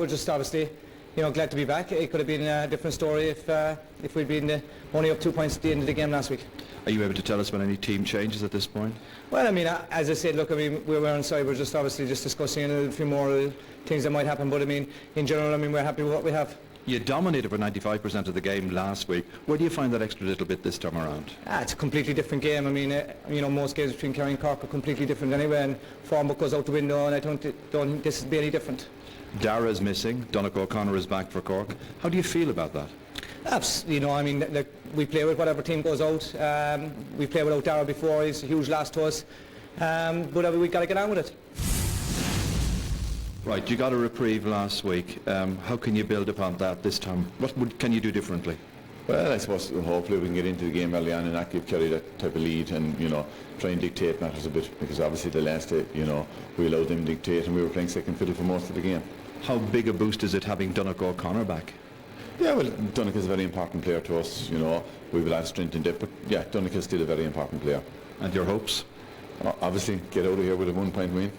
We're just obviously, glad to be back. It could have been a different story if we'd been only up 2 points at the end of the game last week. Are you able to tell us about any team changes at this point? Well, as I said, look, we were inside. We're just obviously discussing a few more things that might happen. But in general, we're happy with what we have. You dominated for 95% of the game last week. Where do you find that extra little bit this time around? It's a completely different game. Most games between Kerry and Cork are completely different anyway, and form book goes out the window, and I don't think this will be any different. Dara is missing. Donnacha O'Connor is back for Cork. How do you feel about that? We play with whatever team goes out. We played without Dara before. He's a huge loss to us. But we've got to get on with it. Right, you got a reprieve last week. How can you build upon that this time? What can you do differently? Well, I suppose hopefully we can get into the game early on and not give Kerry that type of lead and, try and dictate matters a bit, because obviously the last day, we allowed them to dictate and we were playing second fiddle for most of the game. How big a boost is it having Donnacha O'Connor back? Yeah, well, Donnacha is a very important player to us, we have a lot of strength in depth, but yeah, Donnacha is still a very important player. And your hopes? Obviously, get out of here with a 1 point win.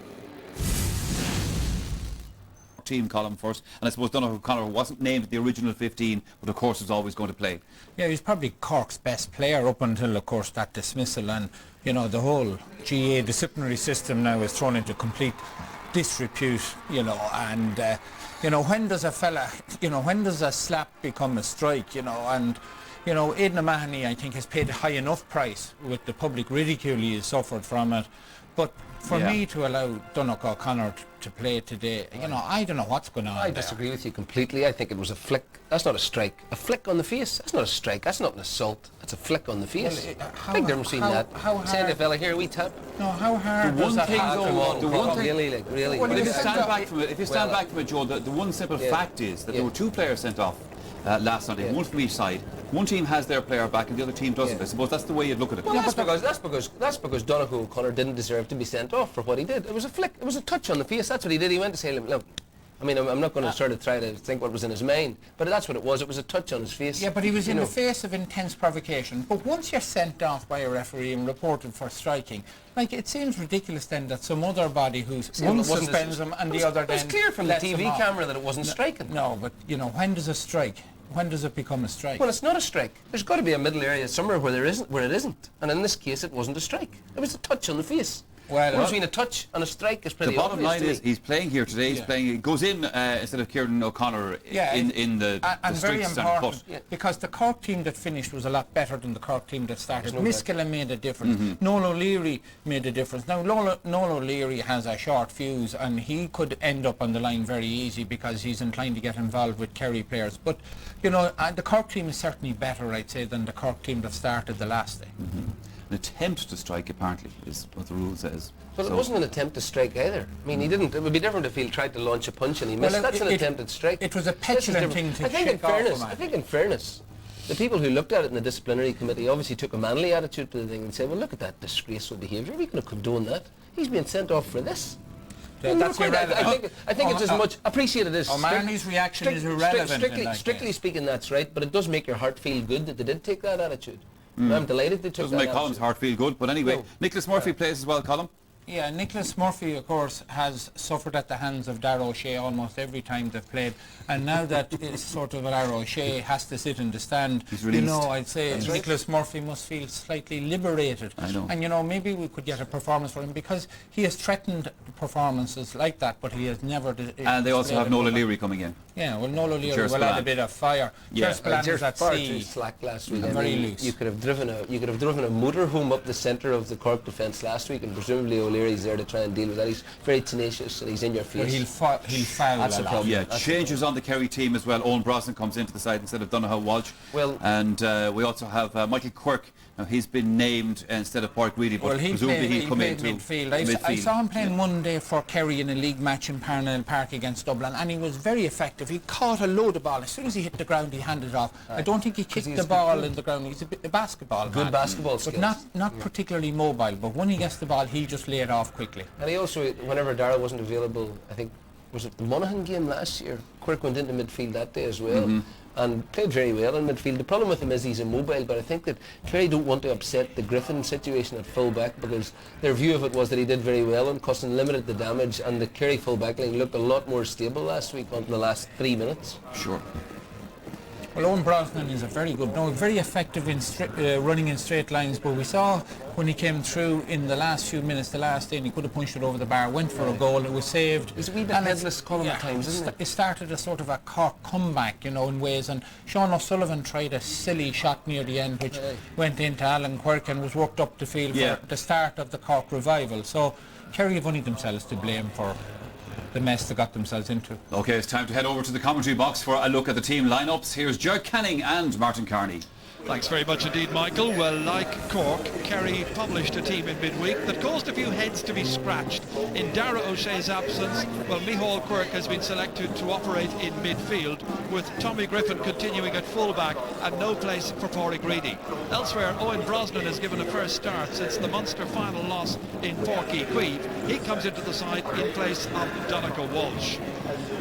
Team column first, and I suppose Donnacha O'Connor wasn't named the original 15, but of course was always going to play. Yeah, he's probably Cork's best player up until, of course, that dismissal, and the whole GA disciplinary system now is thrown into complete disrepute, and when does when does a slap become a strike, and Aidan O'Mahony, I think, has paid a high enough price with the public ridicule he has suffered from it. But for me to allow Donnacha O'Connor to play today, I don't know what's going on. I disagree with you completely. I think it was a flick. That's not a strike. A flick on the face, that's not a strike. That's not an assault. That's a flick on the face. Well, big difference between that. Saying to a fella, here, we tap. No, how hard the one does that thing happen? the one thing, really. But if you stand back from it, Joe, the one simple fact is that there were 2 players sent off last Sunday, one from each side. One team has their player back and the other team doesn't. I suppose that's the way you'd look at it. Well, that's because Donnacha O'Connor didn't deserve to be sent off for what he did. It was a flick. It was a touch on the face. That's what he did. He went to say, look, I'm not going to sort of try to think what was in his mind, but that's what it was. It was a touch on his face. Yeah, but he was in the face of intense provocation. But once you're sent off by a referee and reported for striking, it seems ridiculous then that some other body one suspends him and the other then It was clear from the TV camera that it wasn't striking. No, but when does a strike? When does it become a strike? Well, it's not a strike. There's got to be a middle area somewhere where it isn't. And in this case, it wasn't a strike. It was a touch on the face. Well, between a touch and a strike is pretty obvious. The bottom line is he's playing here today. He's playing. He goes in instead of Kieran O'Connor in the and very streets important because the Cork team that finished was a lot better than the Cork team that started. Miskella made a difference. Noel O'Leary made a difference. Now Noel O'Leary has a short fuse and he could end up on the line very easy because he's inclined to get involved with Kerry players. But the Cork team is certainly better, I'd say, than the Cork team that started the last day. An attempt to strike, apparently, is what the rule says. But it wasn't an attempt to strike either. He didn't. It would be different if he tried to launch a punch and he missed. That's an attempted strike. It was a petulant thing to shake off. I think in fairness, the people who looked at it in the disciplinary committee obviously took a manly attitude to the thing and said, well, look at that disgraceful behaviour. We couldn't condone that. He's being sent off for this. That's irrelevant. I think it's as much appreciated as O'Mahony's reaction is irrelevant. Strictly speaking, that's right, but it does make your heart feel good that they did take that attitude. I'm delighted they took that attitude. Doesn't make Colm's heart feel good, but anyway, Nicholas Murphy plays as well, Colm. Yeah, Nicholas Murphy, of course, has suffered at the hands of Dara O'Shea almost every time they've played. And now that it's sort of Dara O'Shea has to sit in the stand, I'd say Nicholas Murphy must feel slightly liberated. I know. And, maybe we could get a performance for him because he has threatened performances like that, but he has never... And they also have Noel O'Leary coming in. Yeah, well, Noel O'Leary will add a bit of fire. Yeah. Gersplan at far sea. too slack last week. Very loose. You could have driven a motorhome up the centre of the Cork defence last week, and presumably O'Leary's there to try and deal with that. He's very tenacious and he's in your face. But he'll foul That's a problem. Yeah, changes on the Kerry team as well. Owen Brosnan comes into the side instead of Donnacha Walsh. Well, and we also have Michael Quirk. Now he's been named instead of Park Reedy, but presumably he'll come into midfield. I saw him playing one day for Kerry in a league match in Parnell Park against Dublin, and he was very effective. He caught a load of ball. As soon as he hit the ground, he handed it off. I don't think he kicked the ball in the ground. He's a basketball good man. Basketball skills. But not particularly mobile. But when he gets the ball, he'll just lay it off quickly. And he also, whenever Dara wasn't available, I think was it the Monaghan game last year? Cork went into midfield that day as well. And played very well in midfield. The problem with him is he's immobile, but I think that Kerry don't want to upset the Griffin situation at full back, because their view of it was that he did very well and Cusson limited the damage, and the Kerry full back line looked a lot more stable last week on the last 3 minutes. Sure. Well, Owen Brosnan is a very good, very effective in running in straight lines, but we saw when he came through in the last few minutes, the last day, and he could have punched it over the bar, went for a goal, it was saved. He's a wee bit headless Colin at times, isn't it? It started a sort of a Cork comeback, you know, in ways, and Sean O'Sullivan tried a silly shot near the end, which went into Alan Quirk and was worked up the field for the start of the Cork revival. So Kerry have only themselves to blame for the mess they got themselves into. Okay, it's time to head over to the commentary box for a look at the team lineups. Here's Ger Canning and Martin Carney. Thanks very much indeed, Michael. Well, like Cork, Kerry published a team in midweek that caused a few heads to be scratched. In Dara O'Shea's absence, well, Micheál Quirk has been selected to operate in midfield, with Tommy Griffin continuing at fullback and no place for Pádraig Greedy. Elsewhere, Owen Brosnan has given a first start since the Munster final loss in Forky Queeve. He comes into the side in place of Donegal Walsh.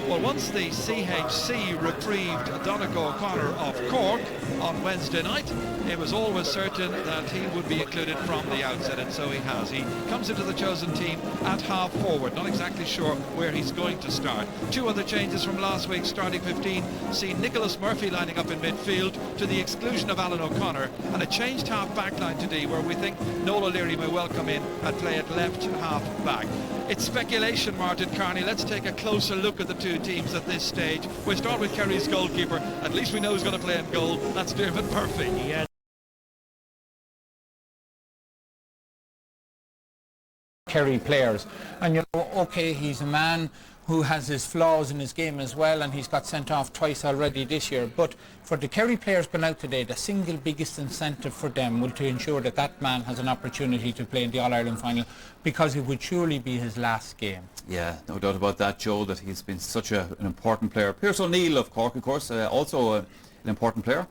Well, once the CHC reprieved Donegal O'Connor of Cork on Wednesday night, it was always certain that he would be included from the outset, and so he has. He comes into the chosen team at half forward, not exactly sure where he's going to start. Two other changes from last week's starting 15 see Nicholas Murphy lining up in midfield to the exclusion of Alan O'Connor, and a changed half back line today where we think Noel O'Leary may well come in and play at left half back. It's speculation, Martin Carney. Let's take a closer look at the two teams at this stage. We'll start with Kerry's goalkeeper. At least we know who's going to play in goal. That's Dermot Murphy. Yeah. Kerry players, and you know, okay, he's a man who has his flaws in his game as well, and he's got sent off twice already this year, but for the Kerry players going out today, the single biggest incentive for them will to ensure that that man has an opportunity to play in the All-Ireland final, because it would surely be his last game. Yeah, no doubt about that, Joe, that he's been such an important player. Pearse O'Neill of Cork, of course, also an important player.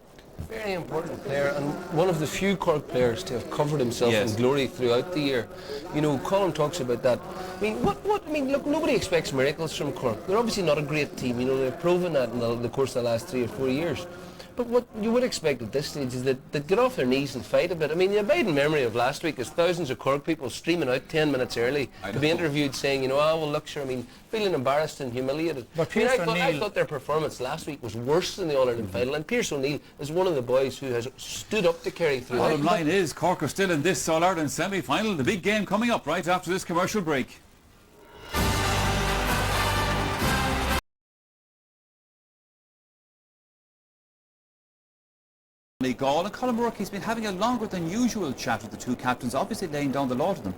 Very important player, and one of the few Cork players to have covered himself in glory throughout the year. You know, Colin talks about that. I mean, look, nobody expects miracles from Cork. They're obviously not a great team. You know, they've proven that in the course of the last 3 or 4 years. But what you would expect at this stage is that they'd get off their knees and fight a bit. I mean, the abiding memory of last week is thousands of Cork people streaming out 10 minutes early to be interviewed saying, you know, oh, well, look, sure, I mean, feeling embarrassed and humiliated. But I thought their performance last week was worse than the All-Ireland final, and Pearse O'Neill is one of the boys who has stood up to Kerry through. Bottom line is, Cork are still in this All-Ireland semi-final. The big game coming up right after this commercial break. Gall and Colin Murphy, he's been having a longer than usual chat with the two captains, obviously laying down the law to them.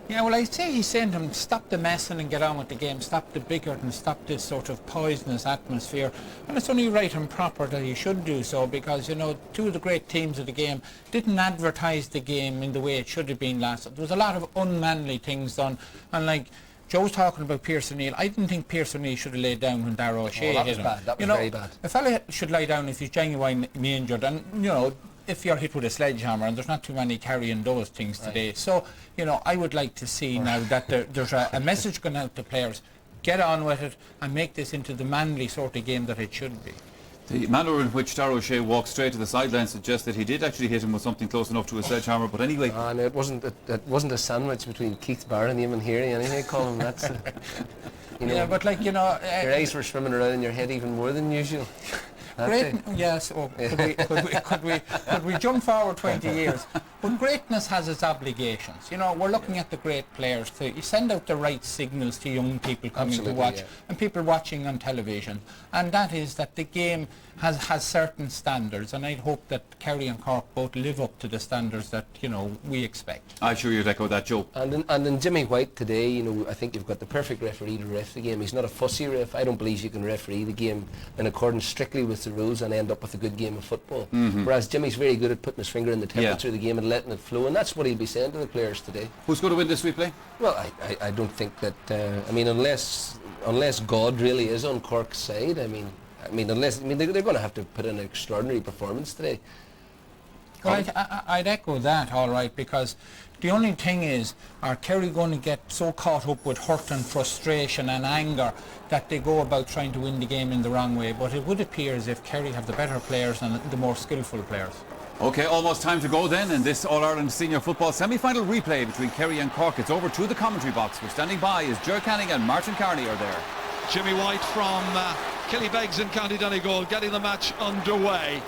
Yeah, well, I'd say he's saying to them, stop the messing and get on with the game, stop the bickering, stop this sort of poisonous atmosphere. And it's only right and proper that he should do so, because, you know, two of the great teams of the game didn't advertise the game in the way it should have been last. There was a lot of unmanly things done, and like Joe's talking about Pearse O'Neill. I didn't think Pearse O'Neill should have laid down when Dara O'Shea hit him. That was very bad. A fella should lie down if he's genuinely injured, and you know, if you're hit with a sledgehammer, and there's not too many carrying those things today. So, you know, I would like to see now that there's a message going out to players. Get on with it and make this into the manly sort of game that it should be. The manner in which Dara O'Shea walked straight to the sideline suggests that he did actually hit him with something close enough to a sledgehammer, but anyway. And it wasn't a sandwich between Keith Barr and Eamon Heary anyway, Colin. That's you know, yeah, but like, you know, your eyes were swimming around in your head even more than usual. Great, yes. Oh, could we jump forward 20 years? But greatness has its obligations. You know, we're looking at the great players too. You send out the right signals to young people coming to watch, and people watching on television, and that is that the game has certain standards, and I'd hope that Kerry and Cork both live up to the standards that, you know, we expect. I'm sure you'd echo that, Joe. And in Jimmy White today, you know, I think you've got the perfect referee to ref the game. He's not a fussy ref. I don't believe you can referee the game in accordance strictly with the rules and end up with a good game of football. Whereas Jimmy's very good at putting his finger in the temperature of the game and letting it flow, and that's what he'll be saying to the players today. Who's going to win this replay? Well, I don't think that. I mean, unless God really is on Cork's side, they're going to have to put in an extraordinary performance today. Well, I'd echo that, all right, because the only thing is, are Kerry going to get so caught up with hurt and frustration and anger that they go about trying to win the game in the wrong way? But it would appear as if Kerry have the better players and the more skillful players. Okay, almost time to go then in this All-Ireland Senior Football semi-final replay between Kerry and Cork. It's over to the commentary box. We're standing by as Ger Canning and Martin Carney are there. Jimmy White from Killybegs in County Donegal getting the match underway.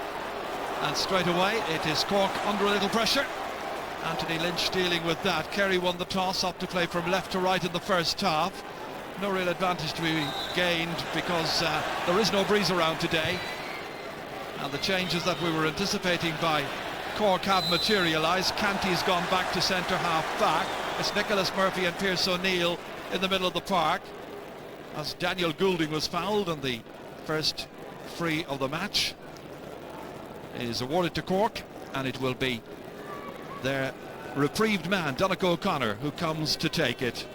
And straight away it is Cork under a little pressure. Anthony Lynch dealing with that. Kerry won the toss, up to play from left to right in the first half. No real advantage to be gained because there is no breeze around today. And the changes that we were anticipating by Cork have materialised. Canty's gone back to centre half back. It's Nicholas Murphy and Pearse O'Neill in the middle of the park, as Daniel Goulding was fouled, and the first free of the match is awarded to Cork, and it will be their reprieved man, Donnacha O'Connor, who comes to take it.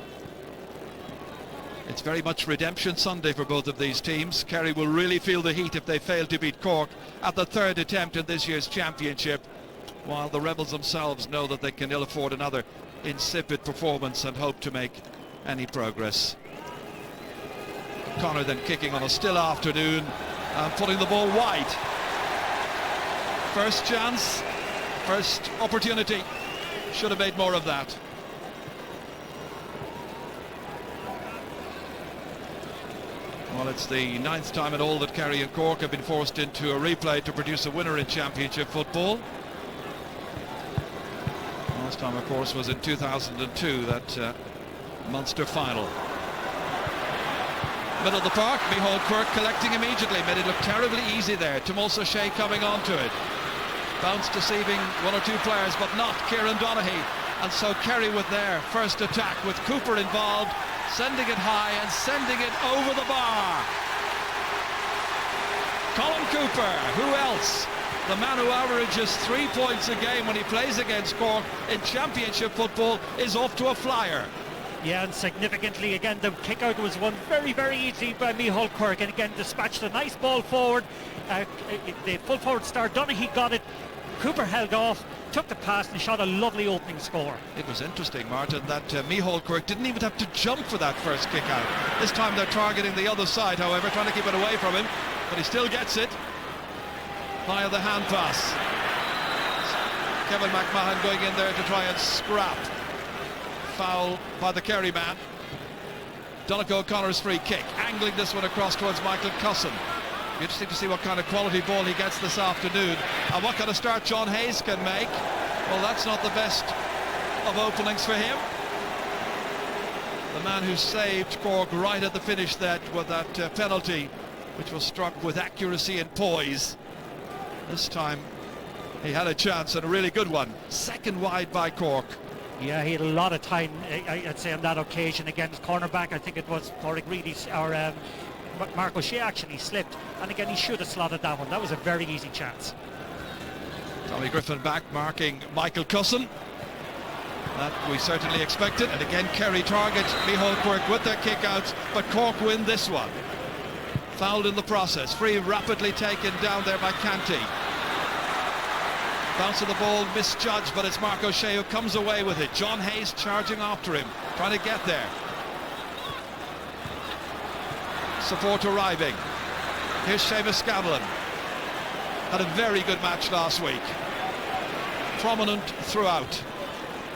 It's very much redemption Sunday for both of these teams. Kerry will really feel the heat if they fail to beat Cork at the third attempt in this year's championship, while the Rebels themselves know that they can ill afford another insipid performance and hope to make any progress. O'Connor then kicking on a still afternoon and putting the ball wide. First chance, first opportunity. Should have made more of that. Well, it's the 9th time in all that Kerry and Cork have been forced into a replay to produce a winner in championship football. Last time, of course, was in 2002, that Munster final. Middle of the park, Micheál Quirk collecting immediately, made it look terribly easy there. Tomas O'Shea coming onto it. Bounce deceiving one or two players, but not Kieran Donaghy. And so Kerry with their first attack, with Cooper involved, sending it high and sending it over the bar. Colin Cooper, who else? The man who averages 3 points a game when he plays against Cork in championship football is off to a flyer. Yeah, and significantly again the kick out was won very, very easily by Micheál Quirk, and again dispatched a nice ball forward. The full forward star Donaghy got it, Cooper held off, took the pass and shot a lovely opening score. It was interesting, Martin, that Micheál Quirk didn't even have to jump for that first kick out. This time they're targeting the other side, however, trying to keep it away from him, but he still gets it via the hand pass. Kevin McMahon going in there to try and scrap. Foul by the Kerry man. Donnacha O'Connor's free kick, angling this one across towards Michael Cusson. Interesting to see what kind of quality ball he gets this afternoon, and what kind of start John Hayes can make. Well, that's not the best of openings for him. The man who saved Cork right at the finish with that penalty, which was struck with accuracy and poise. This time he had a chance, and a really good one. Second wide by Cork. Yeah, he had a lot of time, I'd say, on that occasion against cornerback. I think it was Padraig Reedy's, or Mark O'Shea actually slipped, and again he should have slotted that one. That was a very easy chance. Tommy Griffin back marking Michael Cusson. That we certainly expected. And again Kerry target Micheál Quirk with their kick outs, but Cork win this one. Fouled in the process. Free rapidly taken down there by Canty. Bounce of the ball misjudged, but it's Mark O'Shea who comes away with it. John Hayes charging after him, trying to get there. Support arriving. Here's Seamus Scanlon. Had a very good match last week. Prominent throughout.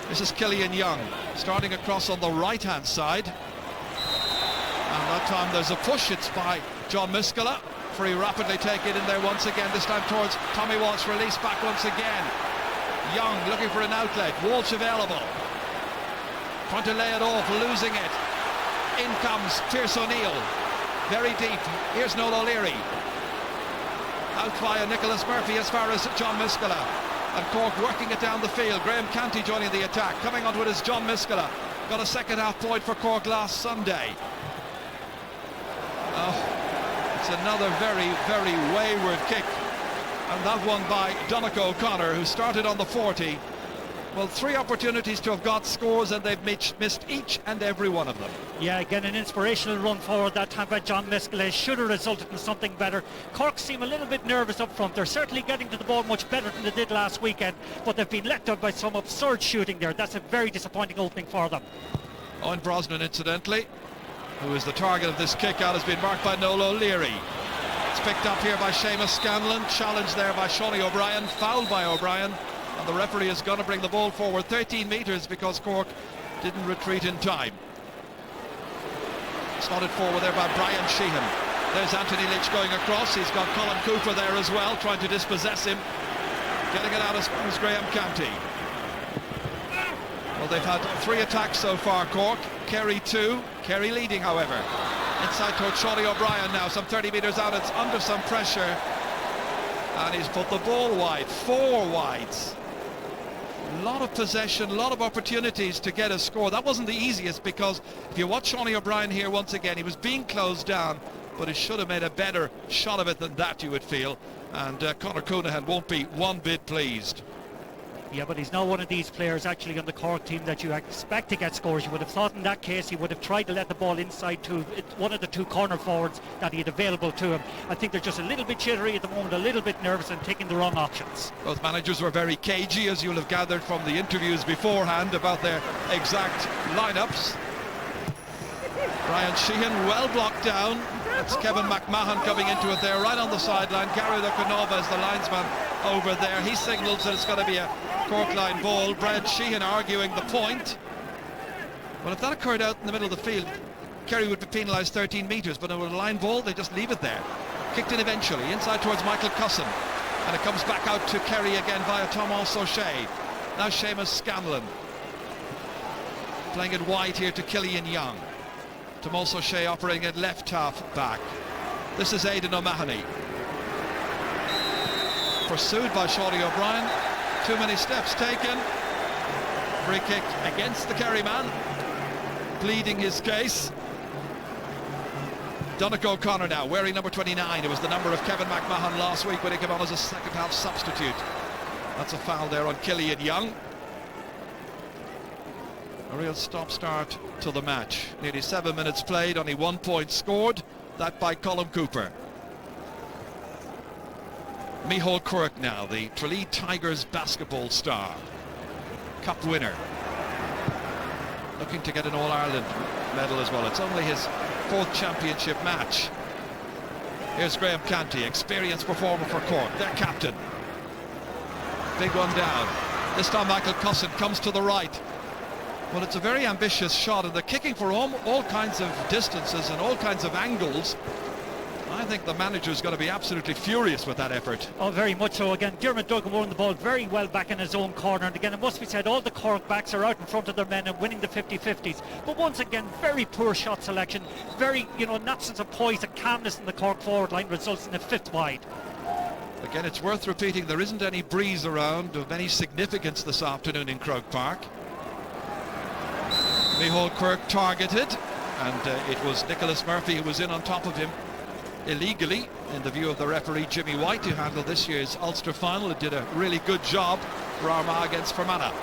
This is Killian Young, starting across on the right-hand side. And that time there's a push. It's by John Miskela. Free rapidly taken in there once again, this time towards Tommy Walsh, released back once again. Young looking for an outlet, Walsh available. Trying to lay it off, losing it. In comes Pearse O'Neill, very deep. Here's Noel O'Leary. Out via Nicholas Murphy as far as John Miskela. And Cork working it down the field. Graham Canty joining the attack. Coming onto it is John Miskela. Got a second half point for Cork last Sunday. It's another very, very wayward kick, and that one by Donnacha O'Connor, who started on the 40 Well, 3 opportunities to have got scores, and they've missed each and every one of them. Yeah, again, an inspirational run forward that time by John Miskele. Should have resulted in something better. Cork seem a little bit nervous up front. They're certainly getting to the ball much better than they did last weekend, but they've been let down by some absurd shooting there. That's a very disappointing opening for them. Owen Brosnan, incidentally, who is the target of this kick-out, has been marked by Noel O'Leary. It's picked up here by Seamus Scanlon, challenged there by Shawnee O'Brien, fouled by O'Brien, and the referee is going to bring the ball forward 13 metres because Cork didn't retreat in time. Slotted forward there by Brian Sheehan. There's Anthony Lynch going across. He's got Colin Cooper there as well, trying to dispossess him. Getting it out as far as Graham Canty. Well, they've had 3 attacks so far, Cork. Kerry 2. Kerry leading, however. Inside towards Shawnee O'Brien now, some 30 metres out. It's under some pressure. And he's put the ball wide. 4 wides. A lot of possession, a lot of opportunities to get a score. That wasn't the easiest, because if you watch Shawnee O'Brien here once again, he was being closed down, but he should have made a better shot of it than that, you would feel. And Conor Coonahan won't be one bit pleased. Yeah, but he's not one of these players actually on the Cork team that you expect to get scores. You would have thought in that case he would have tried to let the ball inside to one of the 2 corner forwards that he had available to him. I think they're just a little bit jittery at the moment, a little bit nervous and taking the wrong options. Both managers were very cagey, as you'll have gathered from the interviews beforehand, about their exact lineups. Brian Sheehan well blocked down. It's Kevin McMahon coming into it there, right on the sideline. Gary Lokanova is the linesman over there. He signals that it's going to be a Cork line ball. Brian Sheehan arguing the point. Well, if that occurred out in the middle of the field, Kerry would be penalised 13 metres, but with a line ball, they just leave it there. Kicked in eventually, inside towards Michael Cusson. And it comes back out to Kerry again via Thomas O'Shea. Now Seamus Scanlon. Playing it wide here to Killian Young. Thomas O'Shea operating at left half back. This is Aidan O'Mahony. Pursued by Shawnee O'Brien. Too many steps taken. Free kick against the Kerry man. Pleading his case. Donnacha O'Connor now, wearing number 29. It was the number of Kevin McMahon last week when he came on as a second half substitute. That's a foul there on Killian Young. A real stop-start to the match. Nearly 7 minutes played, only 1 point scored. That by Colin Cooper. Micheál Quirk now, the Tralee Tigers basketball star. Cup winner. Looking to get an All-Ireland medal as well. It's only his 4th championship match. Here's Graham Canty, experienced performer for Cork, their captain. Big one down. This time Michael Cusson comes to the right. Well, it's a very ambitious shot, and they're kicking for all kinds of distances and all kinds of angles. I think the manager is going to be absolutely furious with that effort. Oh, very much so. Again, Dermot Duggan won the ball very well back in his own corner, and again, it must be said, all the Cork backs are out in front of their men and winning the 50-50s. But once again, very poor shot selection, very, an absence of poise and calmness in the Cork forward line results in a 5th wide. Again, it's worth repeating, there isn't any breeze around of any significance this afternoon in Croke Park. Micheál Quirk targeted, and it was Nicholas Murphy who was in on top of him illegally, in the view of the referee Jimmy White, who handled this year's Ulster final. It did a really good job for Armagh against Fermanagh.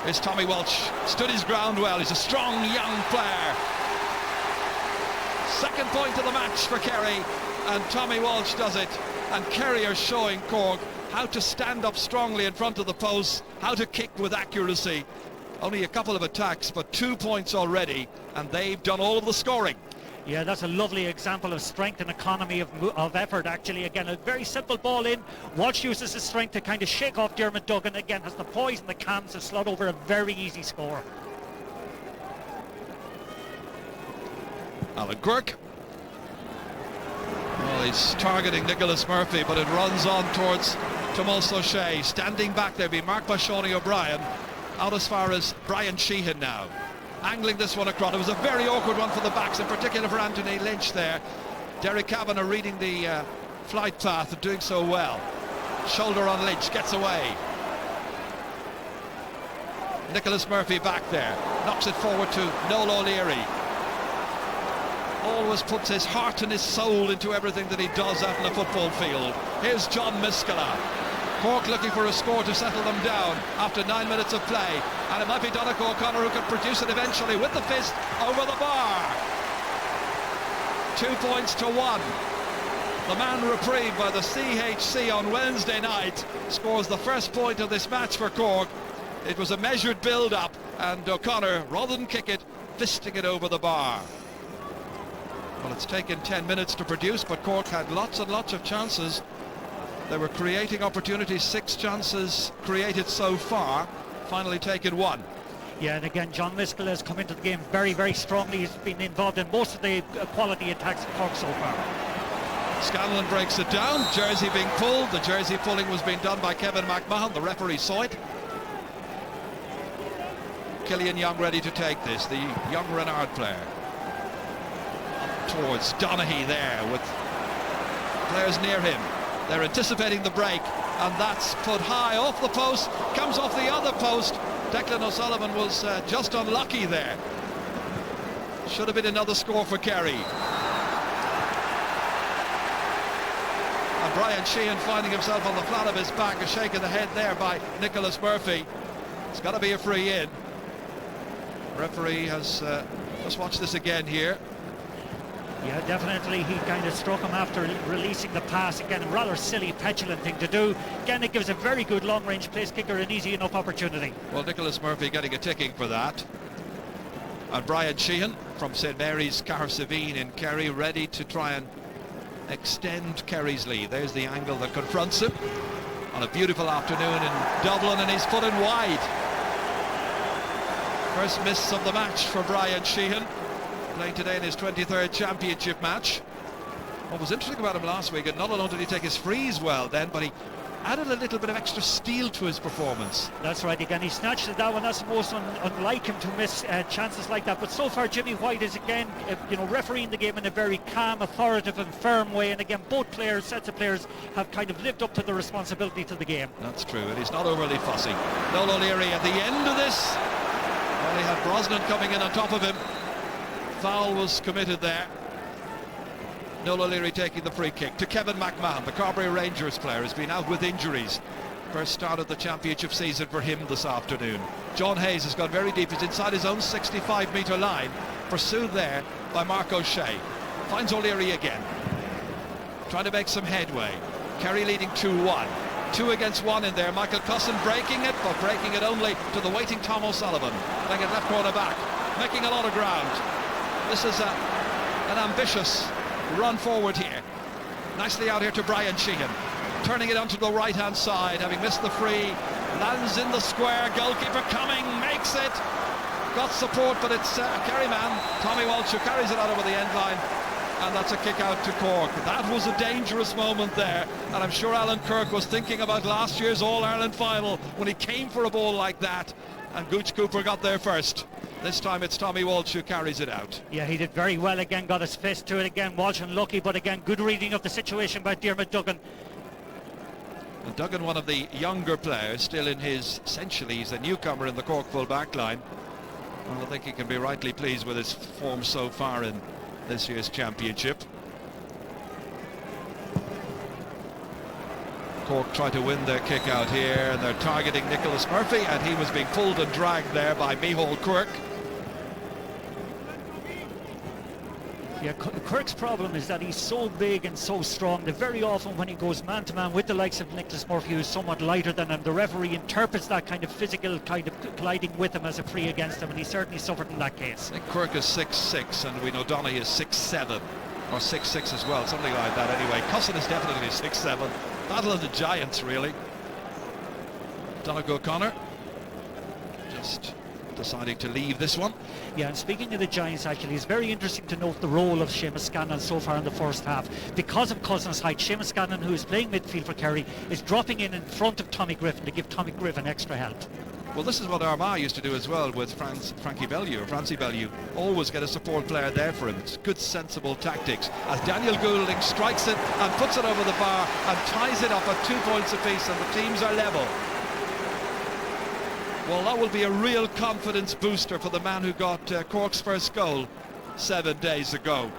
Here's Tommy Walsh, stood his ground well. He's a strong young player. 2nd point of the match for Kerry, and Tommy Walsh does it. And Kerry are showing Cork how to stand up strongly in front of the post, how to kick with accuracy. Only a couple of attacks, but 2 points already, and they've done all of the scoring. Yeah, that's a lovely example of strength and economy of effort, actually. Again, a very simple ball in. Walsh uses his strength to kind of shake off Dermot Duggan. Again, has the poise and the calms to slot over a very easy score. Alan Quirk. Well, he's targeting Nicholas Murphy, but it runs on towards Thomas O'Shea. Standing back there, being marked by Shawnee O'Brien. Out as far as Brian Sheehan now. Angling this one across. It was a very awkward one for the backs, in particular for Anthony Lynch there. Derek Kavanagh reading the flight path and doing so well. Shoulder on Lynch, gets away. Nicholas Murphy back there. Knocks it forward to Noel O'Leary. Always puts his heart and his soul into everything that he does out in the football field. Here's John Miskele. Cork looking for a score to settle them down after 9 minutes of play, and it might be Donegal O'Connor who can produce it eventually with the fist over the bar. 2 points to 1. The man reprieved by the CHC on Wednesday night scores the first point of this match for Cork. It was a measured build-up, and O'Connor, rather than kick it, fisting it over the bar. Well, it's taken 10 minutes to produce, but Cork had lots and lots of chances. They were creating opportunities, 6 chances created so far, finally taken 1. Yeah, and again, John Miskell has come into the game very, very strongly. He's been involved in most of the quality attacks of Cork so far. Scanlon breaks it down, jersey being pulled. The jersey pulling was being done by Kevin McMahon. The referee saw it. Killian Young ready to take this, the young Renard player. Up towards Donaghy there with players near him. They're anticipating the break, and that's put high off the post, comes off the other post. Declan O'Sullivan was just unlucky there. Should have been another score for Kerry. And Brian Sheehan finding himself on the flat of his back, a shake of the head there by Nicholas Murphy. It's got to be a free in. Referee has just watched this again here. Yeah, definitely. He kind of struck him after releasing the pass. Again, a rather silly, petulant thing to do. Again, it gives a very good long-range place kicker an easy enough opportunity. Well, Nicholas Murphy getting a ticking for that. And Brian Sheehan from St Mary's Cahersiveen in Kerry, ready to try and extend Kerry's lead. There's the angle that confronts him on a beautiful afternoon in Dublin, and he's put in wide. First miss of the match for Brian Sheehan, playing today in his 23rd championship match. What was interesting about him last week, and not only did he take his frees well then, but he added a little bit of extra steel to his performance. That's right. Again, he snatched it down, and that's most unlike him to miss chances like that. But so far, Jimmy White is again, refereeing the game in a very calm, authoritative, and firm way. And again, both sets of players, have kind of lived up to the responsibility to the game. That's true, and he's not overly fussy. Noel O'Leary at the end of this. Well, he had Brosnan coming in on top of him. Foul was committed there. Noel O'Leary taking the free kick to Kevin McMahon, the Carbery Rangers player, has been out with injuries. First start of the championship season for him this afternoon. John Hayes has gone very deep. He's inside his own 65-metre line, pursued there by Mark O'Shea. Finds O'Leary again, trying to make some headway. Kerry leading 2-1. 2 against 1 in there. Michael Cusson breaking it, but breaking it only to the waiting Tom O'Sullivan. Playing it left corner back, making a lot of ground. This is an ambitious run forward here. Nicely out here to Brian Sheehan, turning it onto the right hand side, having missed the free, lands in the square, goalkeeper coming, makes it, got support, but it's a Kerry man, Tommy Walsh, who carries it out over the end line, and that's a kick out to Cork. That was a dangerous moment there, and I'm sure Alan Kirk was thinking about last year's All-Ireland final when he came for a ball like that, and Gooch Cooper got there first. This time it's Tommy Walsh who carries it out. Yeah, he did very well again, got his fist to it again. Walsh unlucky, but again, good reading of the situation by Diarmuid Duggan. And Duggan, one of the younger players, still in his, essentially, he's a newcomer in the Cork full back line. And I think he can be rightly pleased with his form so far in this year's championship. Cork try to win their kick out here, and they're targeting Nicholas Murphy, and he was being pulled and dragged there by Micheál Quirk. Yeah, Kirk's problem is that he's so big and so strong that very often when he goes man-to-man with the likes of Nicholas Murphy, who's somewhat lighter than him, the referee interprets that kind of physical kind of colliding with him as a free against him, and he certainly suffered in that case. I think Quirk is 6'6", and we know Donaghy is 6'7", or 6'6" as well, something like that anyway. Cusson is definitely 6'7". Battle of the Giants, really. Donegal O'Connor just deciding to leave this one. Yeah, and speaking of the Giants, actually, it's very interesting to note the role of Seamus Scanlon so far in the first half. Because of Cousin's height, Seamus Scanlon, who is playing midfield for Kerry, is dropping in front of Tommy Griffin to give Tommy Griffin extra help. Well, this is what Armagh used to do as well with Francie Bellew. Always get a support player there for him. It's good, sensible tactics. As Daniel Goulding strikes it and puts it over the bar and ties it up at 2 points apiece, and the teams are level. Well, that will be a real confidence booster for the man who got Cork's first goal 7 days ago.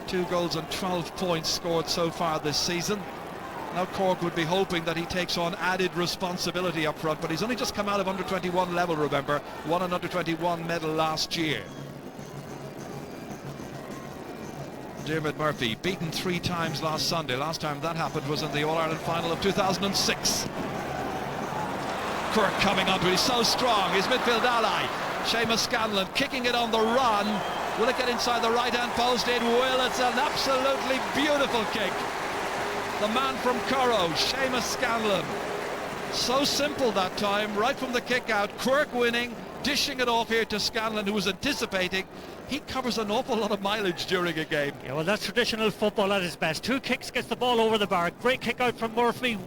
2 goals and 12 points scored so far this season. Now Cork would be hoping that he takes on added responsibility up front, but he's only just come out of under-21 level, remember, won an under-21 medal last year. Dermot Murphy, beaten 3 times last Sunday. Last time that happened was in the All-Ireland final of 2006. Cork coming onto it, he's so strong, his midfield ally. Seamus Scanlon kicking it on the run. Will it get inside the right-hand post? It will. It's an absolutely beautiful kick. The man from Cork, Seamus Scanlon. So simple that time, right from the kick out. Cork winning, dishing it off here to Scanlon, who was anticipating. He covers an awful lot of mileage during a game. Yeah, well, that's traditional football at its best. 2 kicks, gets the ball over the bar. Great kick out from Murphy.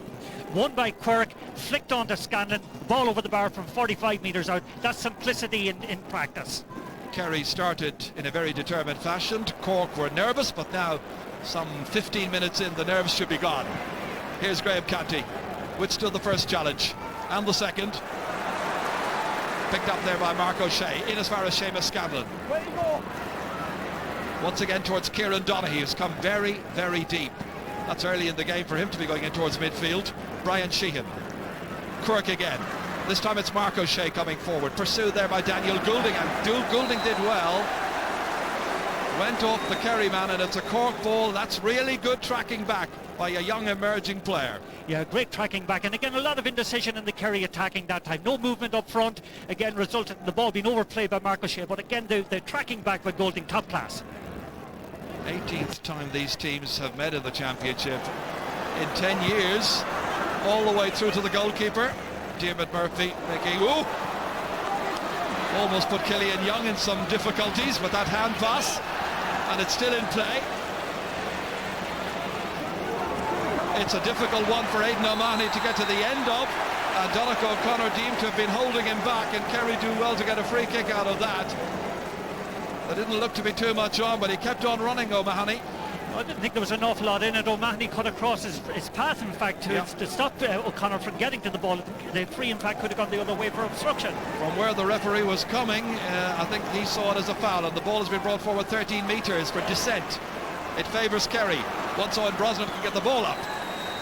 Won by Quirk, flicked onto Scanlon, ball over the bar from 45 metres out. That's simplicity in practice. Kerry started in a very determined fashion. Cork were nervous, but now, some 15 minutes in, the nerves should be gone. Here's Graham Canty, withstood the first challenge, and the second. Picked up there by Mark O'Shea, in as far as Seamus Scanlon. Once again towards Kieran Donaghy, who's come very, very deep. That's early in the game for him to be going in towards midfield. Brian Sheehan. Cork again. This time it's Mark O'Shea coming forward. Pursued there by Daniel Goulding, and Goulding did well. Went off the Kerry man, and it's a Cork ball. That's really good tracking back by a young emerging player. Yeah, great tracking back, and again a lot of indecision in the Kerry attacking that time. No movement up front, again resulted in the ball being overplayed by Mark O'Shea, but again the tracking back by Goulding, top class. 18th time these teams have met in the championship in 10 years, all the way through to the goalkeeper. Dermot Murphy making, almost put Killian Young in some difficulties with that hand pass, and it's still in play. It's a difficult one for Aidan O'Mahony to get to the end of, and Donnacha O'Connor deemed to have been holding him back, and Kerry do well to get a free kick out of that. There didn't look to be too much on, but he kept on running, O'Mahony. I didn't think there was an awful lot in it. O'Mahony cut across his path, in fact, to stop O'Connor from getting to the ball. The free, in fact, could have gone the other way for obstruction. From where the referee was coming, I think he saw it as a foul, and the ball has been brought forward 13 metres for dissent. It favours Kerry. Once Owen Brosnan can get the ball up.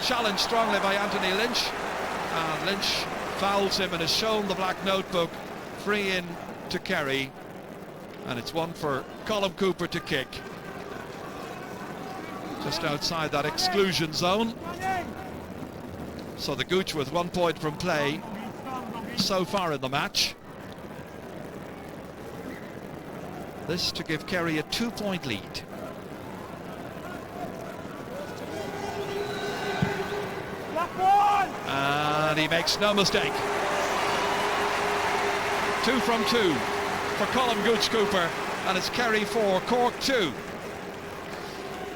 Challenged strongly by Anthony Lynch, and Lynch fouls him and has shown the black notebook. Free in to Kerry, and it's one for Colm Cooper to kick. Just outside that exclusion zone. So the Gooch with 1 point from play so far in the match. This to give Kerry a 2-point lead. And he makes no mistake. 2 from 2 for Colm Gooch Cooper, and it's Kerry 4, Cork 2.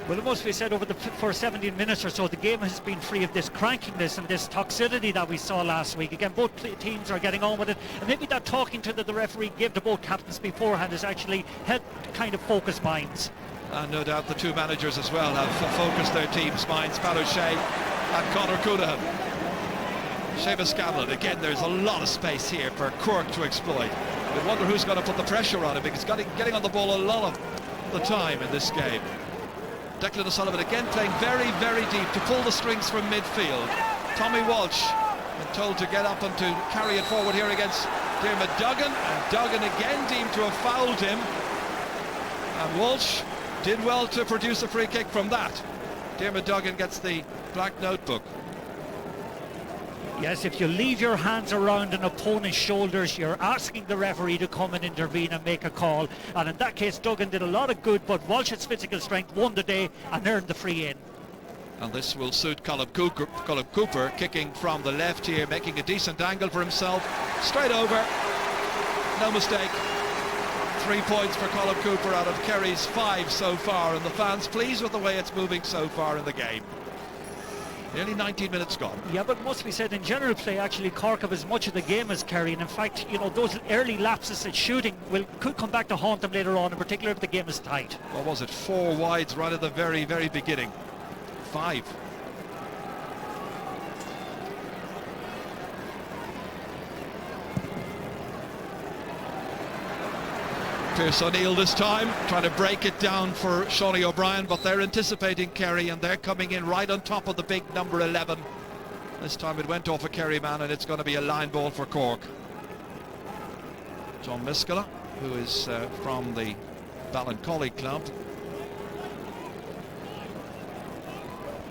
Well, it must be said, over the first 17 minutes or so, the game has been free of this crankiness and this toxicity that we saw last week. Again, both teams are getting on with it, and maybe that talking to the referee gave to both captains beforehand has actually helped kind of focus minds. And no doubt the 2 managers as well have focused their teams' minds, Pat O'Shea and Conor Coonahan. Seamus Scanlon, again, there's a lot of space here for Cork to exploit. I wonder who's going to put the pressure on him, because he's getting on the ball a lot of the time in this game. Declan O'Sullivan again playing very, very deep to pull the strings from midfield. Tommy Walsh been told to get up and to carry it forward here against Dermot Duggan, and Duggan again deemed to have fouled him, and Walsh did well to produce a free kick from that. Dermot Duggan gets the black notebook. Yes, if you leave your hands around an opponent's shoulders, you're asking the referee to come and intervene and make a call. And in that case, Duggan did a lot of good, but Walsh's physical strength won the day and earned the free in. And this will suit Colm Cooper, kicking from the left here, making a decent angle for himself. Straight over, no mistake. 3 points for Colm Cooper out of Kerry's 5 so far, and the fans pleased with the way it's moving so far in the game. Nearly 19 minutes gone. Yeah, but it must be said, in general play, actually, Cork have as much of the game as Kerry, and in fact, you know, those early lapses at shooting could come back to haunt them later on, in particular if the game is tight. What was it, 4 wides right at the very, very beginning? 5. Pierce O'Neill this time, trying to break it down for Shawnee O'Brien, but they're anticipating Kerry and they're coming in right on top of the big number 11. This time it went off a Kerry man and it's going to be a line ball for Cork. John Miskela, who is from the Ballincollig club.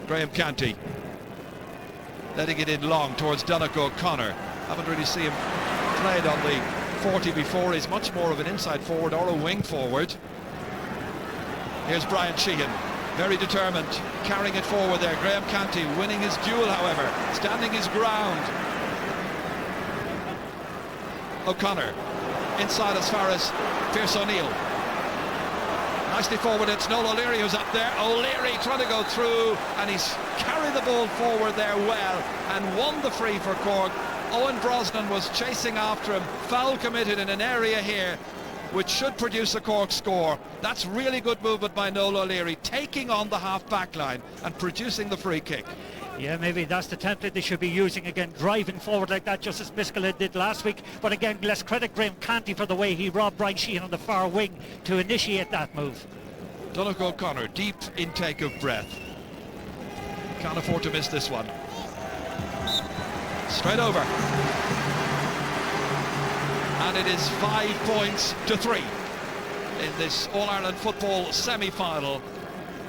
Graham Canty letting it in long towards Donnacha O'Connor. Haven't really seen him played on the 40 before. He's much more of an inside forward or a wing forward. Here's Brian Sheehan, very determined, carrying it forward there. Graham Canty winning his duel, however, standing his ground. O'Connor inside as far as Pierce O'Neill. Nicely forward, it's Noel O'Leary who's up there. O'Leary trying to go through, and he's carried the ball forward there well and won the free for Cork. Owen Brosnan was chasing after him. Foul committed in an area here which should produce a Cork score. That's really good movement by Noel O'Leary, taking on the half-back line and producing the free kick. Yeah, maybe that's the template they should be using again, driving forward like that, just as Miskela did last week. But again, let's credit Graham Canty for the way he robbed Brian Sheehan on the far wing to initiate that move. Donnacha O'Connor, deep intake of breath. Can't afford to miss this one. Straight over. And it is 5 points to 3 in this All-Ireland football semi-final.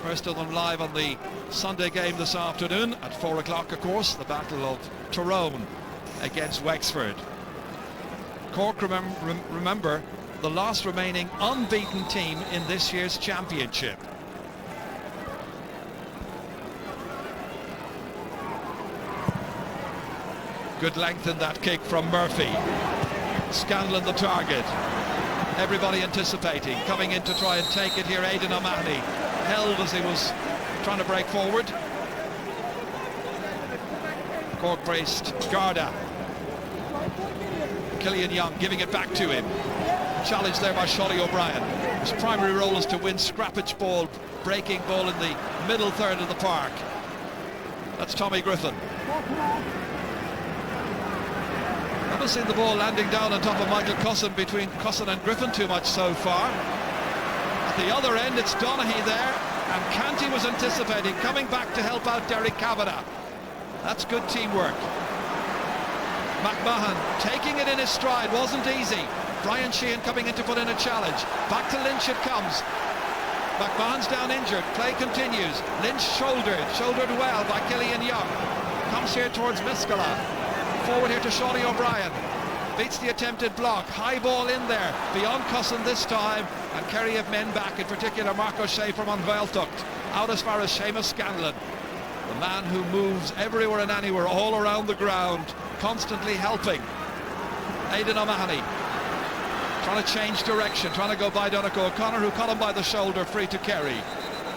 First of them live on the Sunday game this afternoon at 4 o'clock, of course, the Battle of Tyrone against Wexford. Cork, remember, the last remaining unbeaten team in this year's championship. Good length in that kick from Murphy. Scanlon the target. Everybody anticipating, coming in to try and take it here. Aidan O'Mahony held as he was trying to break forward. Cork braced Garda. Killian Young giving it back to him. Challenged there by Shawnee O'Brien. His primary role is to win scrappage ball, breaking ball in the middle third of the park. That's Tommy Griffin. Haven't seen the ball landing down on top of Michael Cusson, between Cusson and Griffin too much so far. At the other end it's Donaghy there, and Canty was anticipating, coming back to help out Derek Kavanagh. That's good teamwork. McMahon taking it in his stride, wasn't easy. Brian Sheehan coming in to put in a challenge. Back to Lynch it comes. McMahon's down injured, play continues. Lynch shouldered well by Killian Young. Comes here towards Miskela. Forward here to Shawnee O'Brien. Beats the attempted block. High ball in there. Beyond Cusson this time. And Kerry have men back, in particular Mark O'Shea from Unveiltucht. Out as far as Seamus Scanlon. The man who moves everywhere and anywhere, all around the ground, constantly helping. Aidan O'Mahony trying to change direction, trying to go by Donnacha O'Connor, who caught him by the shoulder, free to Kerry.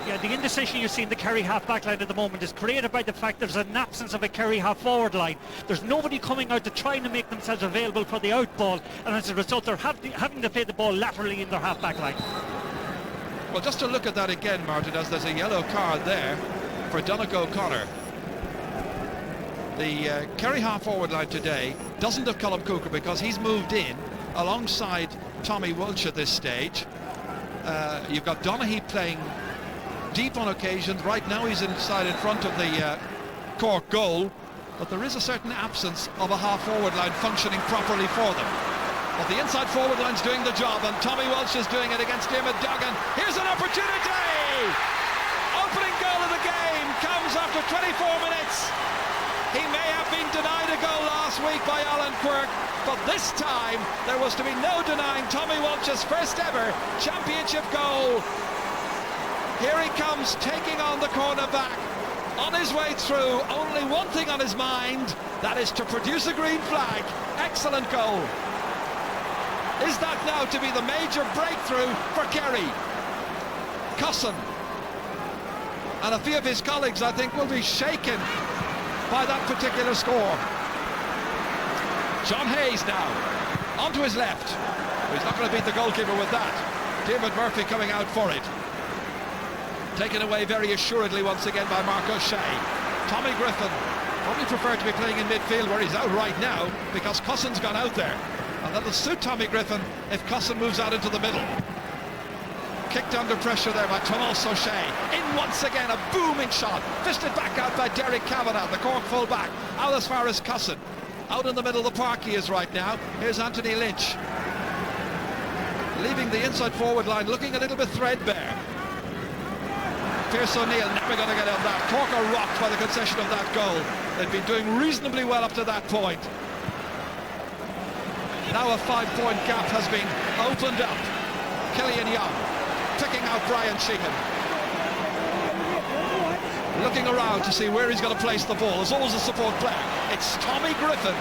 Yeah, the indecision you see in the Kerry half-back line at the moment is created by the fact there's an absence of a Kerry half-forward line. There's nobody coming out to trying to make themselves available for the out ball, and as a result they're having to play the ball laterally in their half-back line. Well, just to look at that again, Martin, as there's a yellow card there for Donnacha O'Connor. The Kerry half-forward line today doesn't have Colm Cooker because he's moved in alongside Tommy Walsh at this stage. You've got Donaghy playing deep on occasions. Right now he's inside in front of the Cork goal, but there is a certain absence of a half-forward line functioning properly for them. But the inside forward line's doing the job, and Tommy Walsh is doing it against Diarmuid Duggan. Here's an opportunity! Opening goal of the game comes after 24 minutes. He may have been denied a goal last week by Alan Quirk, but this time there was to be no denying Tommy Walsh's first ever championship goal. Here he comes, taking on the cornerback. On his way through, only one thing on his mind, that is to produce a green flag. Excellent goal. Is that now to be the major breakthrough for Kerry? Cusson and a few of his colleagues, I think, will be shaken by that particular score. John Hayes now, onto his left. He's not going to beat the goalkeeper with that. Diarmuid Murphy coming out for it. Taken away very assuredly once again by Mark O'Shea. Tommy Griffin probably preferred to be playing in midfield where he's out right now because Cusson's gone out there. And that'll suit Tommy Griffin if Cusson moves out into the middle. Kicked under pressure there by Tomas O'Shea. In once again, a booming shot. Fisted back out by Derek Kavanagh, the Cork full-back. Out as far as Cusson. Out in the middle of the park he is right now. Here's Anthony Lynch. Leaving the inside forward line, looking a little bit threadbare. Pearce O'Neill never going to get on that. Cork are rocked by the concession of that goal. They've been doing reasonably well up to that point. Now a 5-point gap has been opened up. Killian Young picking out Brian Sheehan. Looking around to see where he's going to place the ball. There's always a support player. It's Tommy Griffin.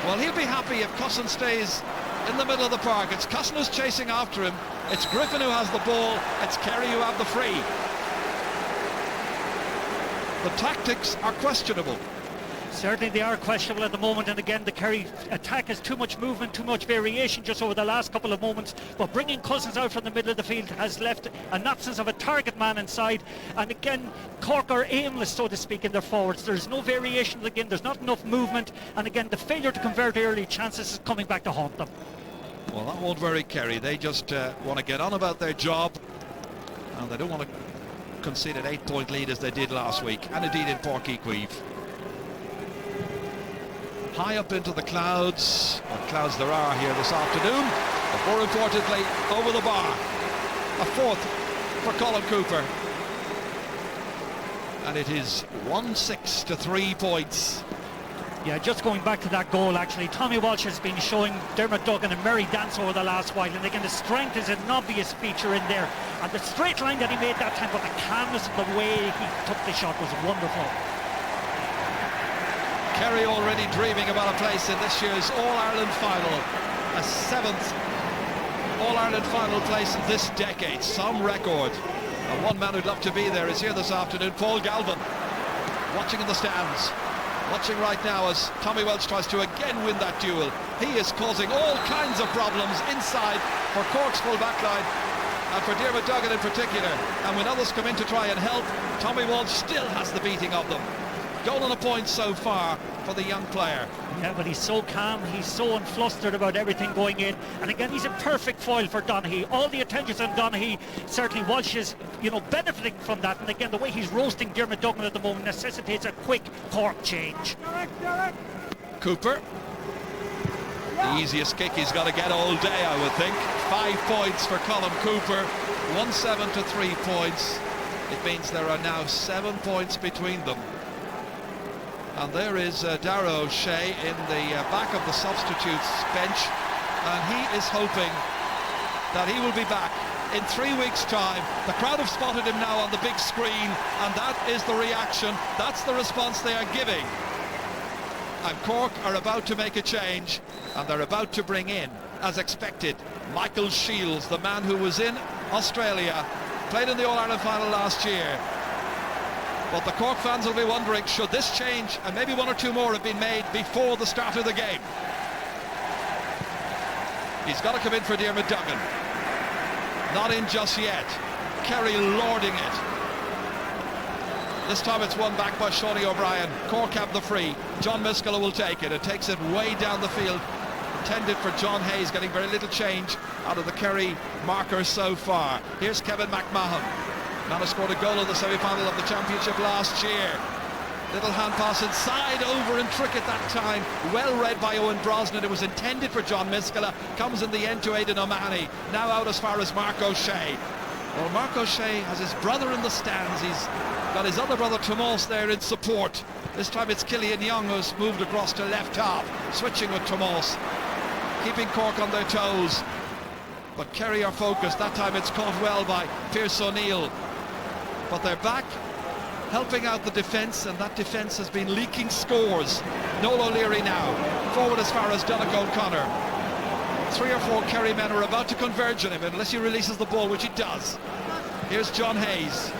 Well, he'll be happy if Cusson stays in the middle of the park. It's Cusson who's chasing after him. It's Griffin who has the ball. It's Kerry who have the free. The tactics are questionable. Certainly they are questionable at the moment, and again the Kerry attack has too much movement, too much variation just over the last couple of moments, but bringing Cousins out from the middle of the field has left an absence of a target man inside, and again Cork are aimless, so to speak, in their forwards. There's no variation again, there's not enough movement, and again the failure to convert early chances is coming back to haunt them. Well, that won't worry Kerry. They just want to get on about their job, and they don't want to concede an 8-point lead as they did last week, and indeed in Páirc Uí Chaoimh. High up into the clouds, what clouds there are here this afternoon, but more importantly, over the bar. A fourth for Colin Cooper. And it is 1-6 to 3 points. Yeah, just going back to that goal actually, Tommy Walsh has been showing Dermot Duggan a merry dance over the last while, and again the strength is an obvious feature in there, and the straight line that he made that time, but the calmness of the way he took the shot was wonderful. Kerry already dreaming about a place in this year's All-Ireland final, a 7th All-Ireland final place in this decade, some record. And one man who'd love to be there is here this afternoon, Paul Galvin, watching in the stands, watching right now as Tommy Walsh tries to again win that duel. He is causing all kinds of problems inside for Cork's full back line and for Dermot Duggan in particular, and when others come in to try and help, Tommy Walsh still has the beating of them. Goal and a point so far for the young player. Yeah, but he's so calm, he's so unflustered about everything going in, and again he's a perfect foil for Donaghy. All the attention's on Donaghy. Certainly Walsh is, benefiting from that, and again the way he's roasting Dermot Duggan at the moment necessitates a quick Cork change. Cooper, the easiest kick he's got to get all day, I would think. 5 points for Colin Cooper, 1-7 to 3 points. It means there are now 7 points between them. And there is Dara O'Shea in the back of the substitutes bench, and he is hoping that he will be back in 3 weeks' time. The crowd have spotted him now on the big screen, and that is the reaction, that's the response they are giving. And Cork are about to make a change, and they're about to bring in, as expected, Michael Shields, the man who was in Australia, played in the All-Ireland final last year. But the Cork fans will be wondering, should this change, and maybe 1 or 2 more, have been made before the start of the game? He's got to come in for Dermot Duggan. Not in just yet. Kerry lording it. This time it's won back by Shawnee O'Brien. Cork have the free. John Miskella will take it. It takes it way down the field. Intended for John Hayes, getting very little change out of the Kerry markers so far. Here's Kevin McMahon. Man who scored a goal in the semi-final of the championship last year. Little hand pass inside, over intricate that time. Well read by Owen Brosnan. It was intended for John Miskella. Comes in the end to Aidan O'Mahony. Now out as far as Mark O'Shea. Well, Mark O'Shea has his brother in the stands. He's got his other brother Tomas there in support. This time it's Killian Young who's moved across to left half, switching with Tomas, keeping Cork on their toes. But Kerry are focused. That time it's caught well by Pearce O'Neill. But they're back, helping out the defence, and that defence has been leaking scores. Noel O'Leary now, forward as far as Donegal O'Connor. 3 or 4 Kerry men are about to converge on him, unless he releases the ball, which he does. Here's John Hayes.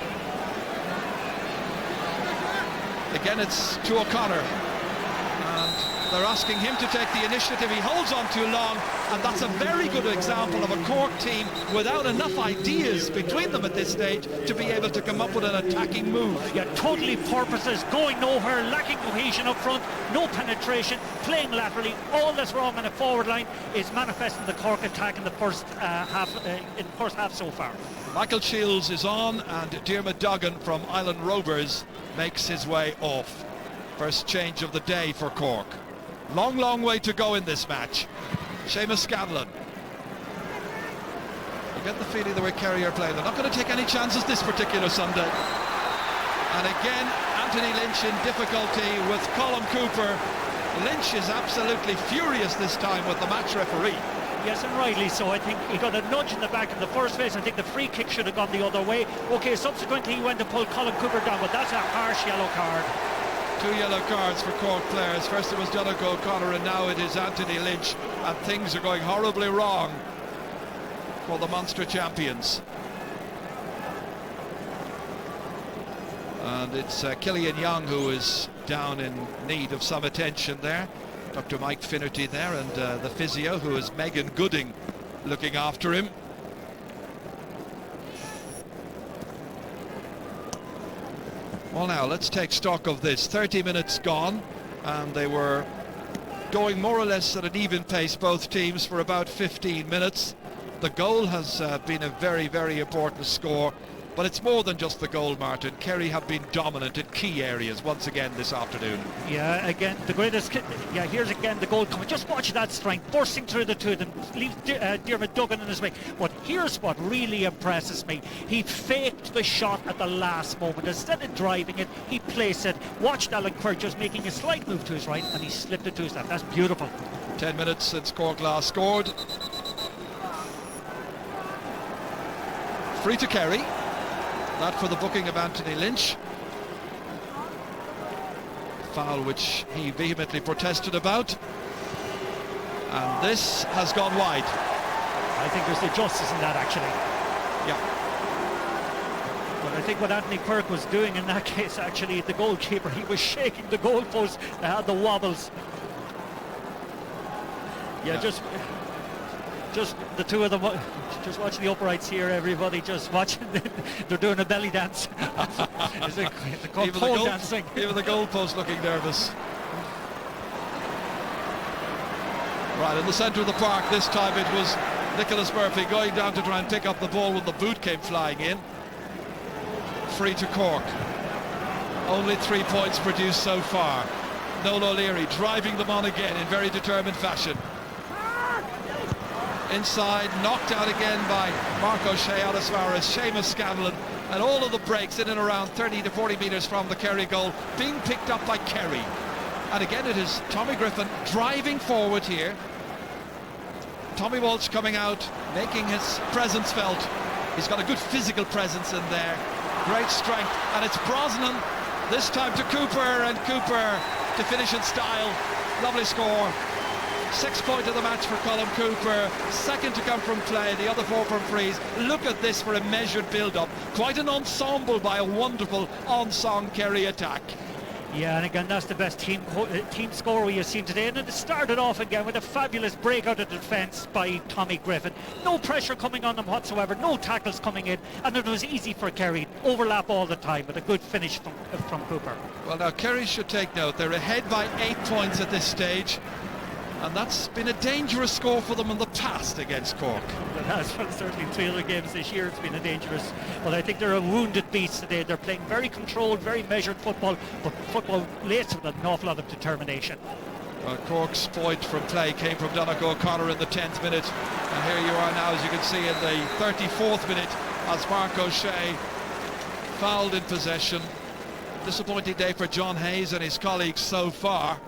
Again, it's to O'Connor. And They're asking him to take the initiative. He holds on too long, and that's a very good example of a Cork team without enough ideas between them at this stage to be able to come up with an attacking move. Yeah, totally purposeless, going nowhere, lacking cohesion up front, no penetration, playing laterally. All that's wrong on the forward line is manifesting the Cork attack in the first half so far. Michael Shields is on, and Diarmuid Duggan from Island Rovers makes his way off. First change of the day for Cork. Long, long way to go in this match. Seamus Scanlon. You get the feeling the way Kerry are playing, they're not going to take any chances this particular Sunday. And again, Anthony Lynch in difficulty with Colm Cooper. Lynch is absolutely furious this time with the match referee. Yes, and rightly so. I think he got a nudge in the back in the first place. I think the free kick should have gone the other way. Okay, subsequently he went to pull Colm Cooper down, but that's a harsh yellow card. 2 yellow cards for Cork players. First it was Donegal O'Connor, and now it is Anthony Lynch, and things are going horribly wrong for the Munster champions. And it's Killian Young who is down in need of some attention there. Dr. Mike Finnerty there, and the physio, who is Megan Gooding, looking after him. Well, now let's take stock of this. 30 minutes gone, and they were going more or less at an even pace, both teams, for about 15 minutes. The goal has been a very, very important score, but it's more than just the goal, Martin. Kerry have been dominant in key areas once again this afternoon. Yeah, again, the greatest... Yeah, here's again the goal coming. Just watch that strength, bursting through the two of them, leave Diarmuid Duggan in his way. But here's what really impresses me. He faked the shot at the last moment. Instead of driving it, he placed it. Watched Alan Quirk just making a slight move to his right, and he slipped it to his left. That's beautiful. 10 minutes since Cork last scored. Free to Kerry. That for the booking of Anthony Lynch. Foul which he vehemently protested about. And this has gone wide. I think there's injustice in that, actually. Yeah. But I think what Anthony Quirk was doing in that case, actually, the goalkeeper, he was shaking the goalpost. They had the wobbles. Yeah, just the two of them. Just watch the uprights here, everybody. Just watching. They're doing a belly dance. It's called pole dancing. Even the goalpost looking nervous. Right, in the centre of the park this time it was Nicholas Murphy going down to try and pick up the ball when the boot came flying in. Free to Cork. Only 3 points produced so far. Noel O'Leary driving them on again in very determined fashion. Inside, knocked out again by Mark O'Shea out as far as Seamus Scanlon, and all of the breaks in and around 30 to 40 metres from the Kerry goal being picked up by Kerry. And again it is Tommy Griffin driving forward here. Tommy Walsh coming out, making his presence felt. He's got a good physical presence in there, great strength, and it's Brosnan this time to Cooper, and Cooper to finish in style. Lovely score. 6th point of the match for Colm Cooper, second to come from play, the other 4 from frees. Look at this for a measured build-up. Quite an ensemble by a wonderful on-song Kerry attack. Yeah, and again, that's the best team score we have seen today. And it started off again with a fabulous breakout of defence by Tommy Griffin. No pressure coming on them whatsoever, no tackles coming in, and it was easy for Kerry. Overlap all the time, but a good finish from Cooper. Well, now Kerry should take note. They're ahead by 8 points at this stage. And that's been a dangerous score for them in the past against Cork. It has, well, certainly 3 other games this year it's been a dangerous. Well, I think they're a wounded beast today. They're playing very controlled, very measured football, but football laced with an awful lot of determination. Well, Cork's point from play came from Donegal O'Connor in the 10th minute. And here you are now, as you can see, in the 34th minute, as Mark O'Shea fouled in possession. Disappointing day for John Hayes and his colleagues so far.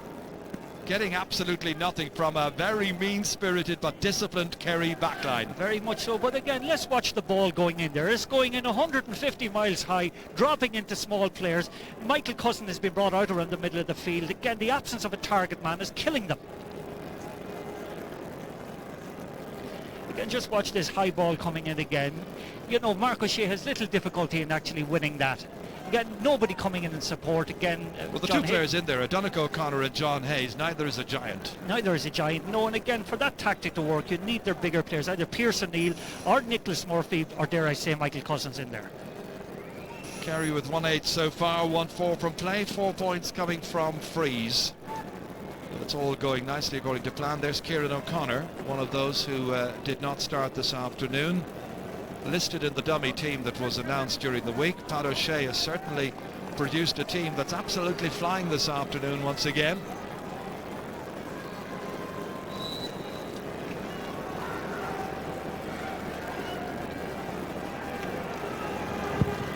Getting absolutely nothing from a very mean-spirited but disciplined Kerry backline. Very much so, but again, let's watch the ball going in there. It's going in 150 miles high, dropping into small players. Michael Cousin has been brought out around the middle of the field. Again, the absence of a target man is killing them. Again, just watch this high ball coming in again. You know, Mark O'Shea has little difficulty in actually winning that. Again, nobody coming in support. Again, Well, the John two players in there are Donnacha O'Connor and John Hayes. Neither is a giant. Neither is a giant. No, and again, for that tactic to work, you need their bigger players, either Pearse O'Neill or Nicholas Murphy, or dare I say, Michael Cousins in there. Kerry with 1-8 so far, 1-4 from play, 4 points coming from frees. But it's all going nicely according to plan. There's Kieran O'Connor, one of those who did not start this afternoon. Listed in the dummy team that was announced during the week. Pat O'Shea has certainly produced a team that's absolutely flying this afternoon once again.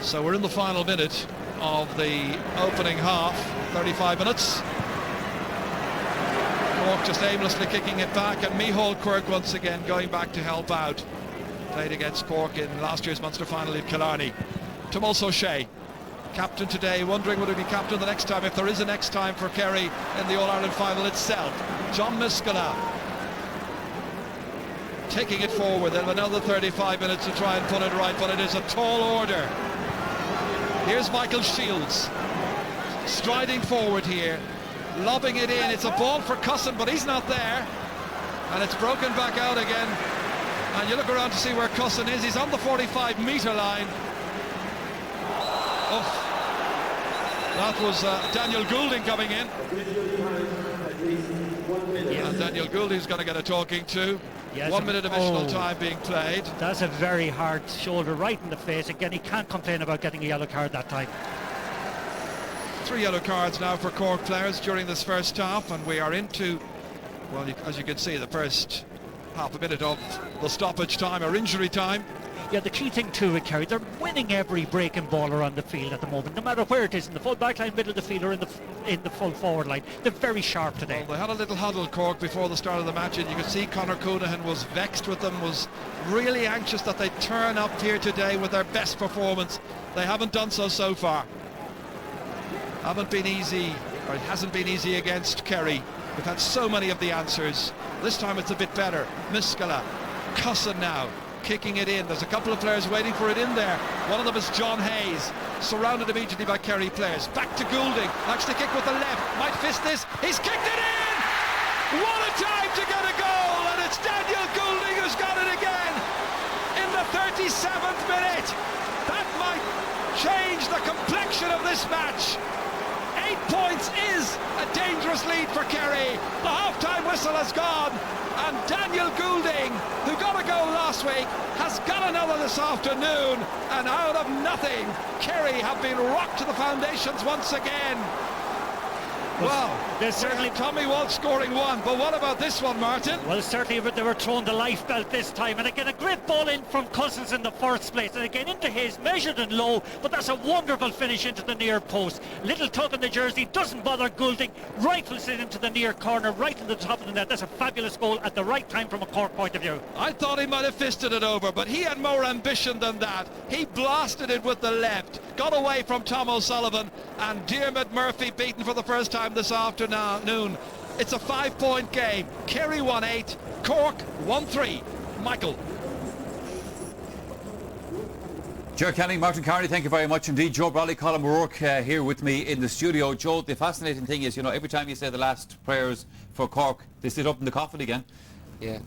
So we're in the final minute of the opening half, 35 minutes. Cork just aimlessly kicking it back, and Micheál Quirke once again going back to help out. Played against Cork in last year's Munster final in Killarney. Tomas O'Shea, captain today, wondering would he be captain the next time, if there is a next time for Kerry in the All-Ireland final itself. John Miskela taking it forward. They'll have another 35 minutes to try and put it right, but it is a tall order. Here's Michael Shields striding forward here, lobbing it in. It's a ball for Cussin, but he's not there, and it's broken back out again. And you look around to see where Cussin is. He's on the 45-metre line. Oh, that was Daniel Goulding coming in. And Daniel Goulding's going to get a talking to. Yes, 1 minute additional time being played. That's a very hard shoulder right in the face. Again, he can't complain about getting a yellow card that time. 3 yellow cards now for Cork players during this first half, and we are into, well, as you can see, the first half a minute of the stoppage time or injury time. Yeah, the key thing too with Kerry, they're winning every breaking ball around the field at the moment, no matter where it is, in the full back line, middle of the field, or in the full forward line. They're very sharp today. Well, they had a little huddle, Cork, before the start of the match, and you could see Conor Coonahan was vexed with them, was really anxious that they turn up here today with their best performance. They haven't done so far. Haven't been easy, or it hasn't been easy against Kerry. We've had so many of the answers. This time it's a bit better. Miskela, Cussin now, kicking it in. There's a couple of players waiting for it in there. One of them is John Hayes, surrounded immediately by Kerry players. Back to Goulding, likes to kick with the left, might fist this, he's kicked it in! What a time to get a goal, and it's Daniel Goulding who's got it again in the 37th minute. That might change the complexion of this match. 8 points is a dangerous lead for Kerry. The half-time whistle has gone, and Daniel Goulding, who got a goal last week, has got another this afternoon, and out of nothing, Kerry have been rocked to the foundations once again. Well, there's certainly Tommy Walsh scoring one, but what about this one, Martin? Well, certainly they were throwing the life belt this time, and again a great ball in from Cousins in the first place, and again into Hayes, measured and low, but that's a wonderful finish into the near post. Little tug in the jersey, doesn't bother Goulding, rifles it into the near corner, right in the top of the net. That's a fabulous goal at the right time from a Cork point of view. I thought he might have fisted it over, but he had more ambition than that. He blasted it with the left, got away from Tom O'Sullivan, and Diarmuid Murphy beaten for the first time this afternoon. It's a 5-point game. Kerry 1-8, Cork 1-3. Michael. Ger Kenny, Martin Carney, thank you very much indeed. Joe Bradley, Colin O'Rourke here with me in the studio. Joe, the fascinating thing is, you know, every time you say the last prayers for Cork, they sit up in the coffin again. Yeah.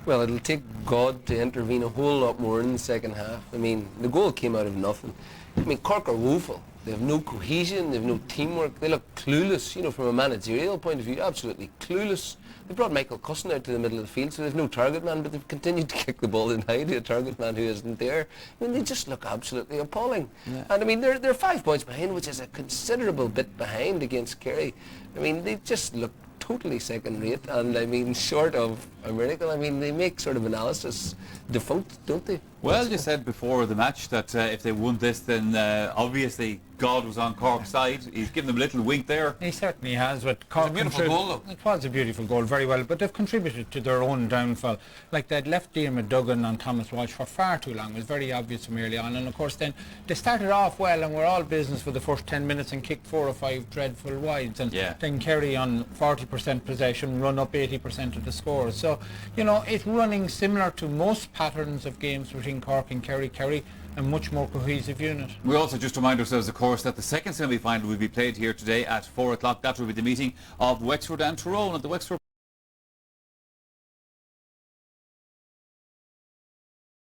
Well, it'll take God to intervene a whole lot more in the second half. I mean, the goal came out of nothing. I mean, Cork are woeful. They have no cohesion, they have no teamwork. They look clueless, you know, from a managerial point of view, absolutely clueless. They brought Michael Cussin out to the middle of the field, so they've no target man, but they've continued to kick the ball in high to a target man who isn't there. I mean, they just look absolutely appalling. Yeah. And I mean, they're 5 points behind, which is a considerable bit behind against Kerry. I mean, they just look totally second rate, and I mean, short of a miracle. I mean, they make sort of analysis defunct, don't they? Well, you said before the match that if they won this, then obviously God was on Cork's side. He's given them a little wink there. He certainly has. But Cork It was a beautiful goal, though. It was a beautiful goal, very well. But they've contributed to their own downfall. Like they'd left Diarmaid Duggan on Thomas Walsh for far too long. It was very obvious from early on. And of course then they started off well and were all business for the first 10 minutes and kicked 4 or 5 dreadful wides. And then Kerry on 40% possession run up 80% of the scores. So, you know, it's running similar to most patterns of games between Cork and Kerry. Kerry a much more cohesive unit. We also just remind ourselves, of course, that the second semi-final will be played here today at 4 o'clock. That will be the meeting of Wexford and Tyrone. And the Wexford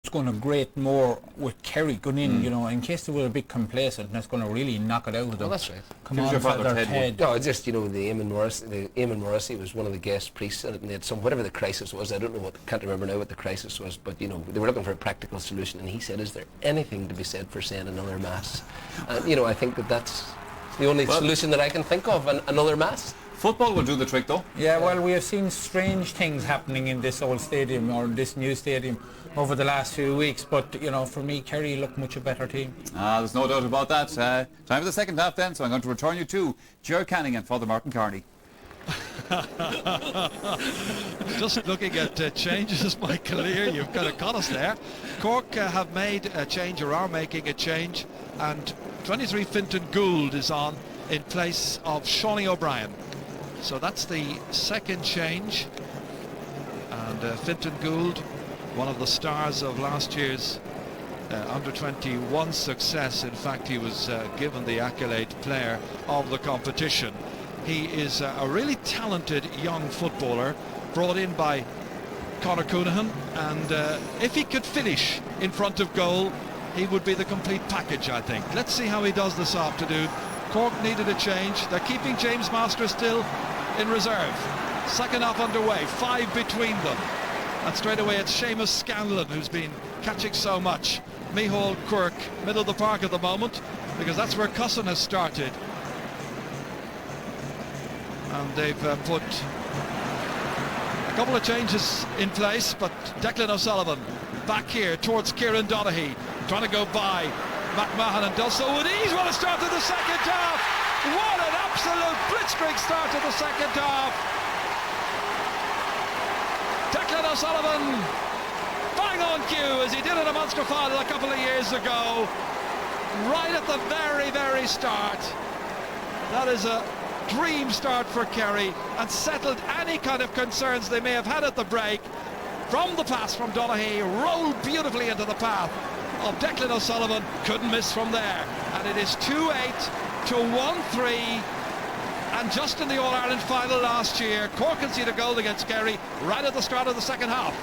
It's going to grate more with Kerry going in, you know, in case they were a bit complacent, and that's going to really knock it out of them. Well, that's right. Come Who's on, your father, feather Ted? No, it's just, you know, the Eamon Morrissey was one of the guest priests, and they had some, whatever the crisis was, I don't know can't remember now what the crisis was, but, you know, they were looking for a practical solution, and he said, is there anything to be said for saying another mass? And, you know, I think that's the only solution that I can think of, another mass. Football will do the trick, though. Yeah, well, we have seen strange things happening in this old stadium, or this new stadium, over the last few weeks, but, you know, for me, Kerry look much a better team. There's no doubt about that. Time for the second half then, so I'm going to return you to Ger Canning and Father Martin Carney. Just looking at changes, Michael, here, you've got to cut us there. Cork have made a change, or are making a change, and 23 Fintan Gould is on in place of Shawnee O'Brien. So that's the second change, and Fintan Gould, one of the stars of last year's under-21 success. In fact, he was given the accolade player of the competition. He is a really talented young footballer, brought in by Conor Coonahan, and if he could finish in front of goal, he would be the complete package, I think. Let's see how he does this afternoon. Cork needed a change. They're keeping James Master still in reserve. Second half underway, 5 between them. And straight away it's Seamus Scanlon who's been catching so much. Micheál Quirk, middle of the park at the moment, because that's where Cusson has started. And they've put a couple of changes in place, but Declan O'Sullivan back here towards Kieran Donaghy, trying to go by McMahon, and does so with ease. What a start to the second half! What an absolute blitzkrieg start to the second half! Declan O'Sullivan, bang on cue, as he did in a Munster final a couple of years ago, right at the very, very start. That is a dream start for Kerry, and settled any kind of concerns they may have had at the break. From the pass from Donaghy, rolled beautifully into the path of Declan O'Sullivan, couldn't miss from there, and it is 2-8 to 1-3. And just in the All-Ireland final last year, Cork conceded a goal against Kerry right at the start of the second half.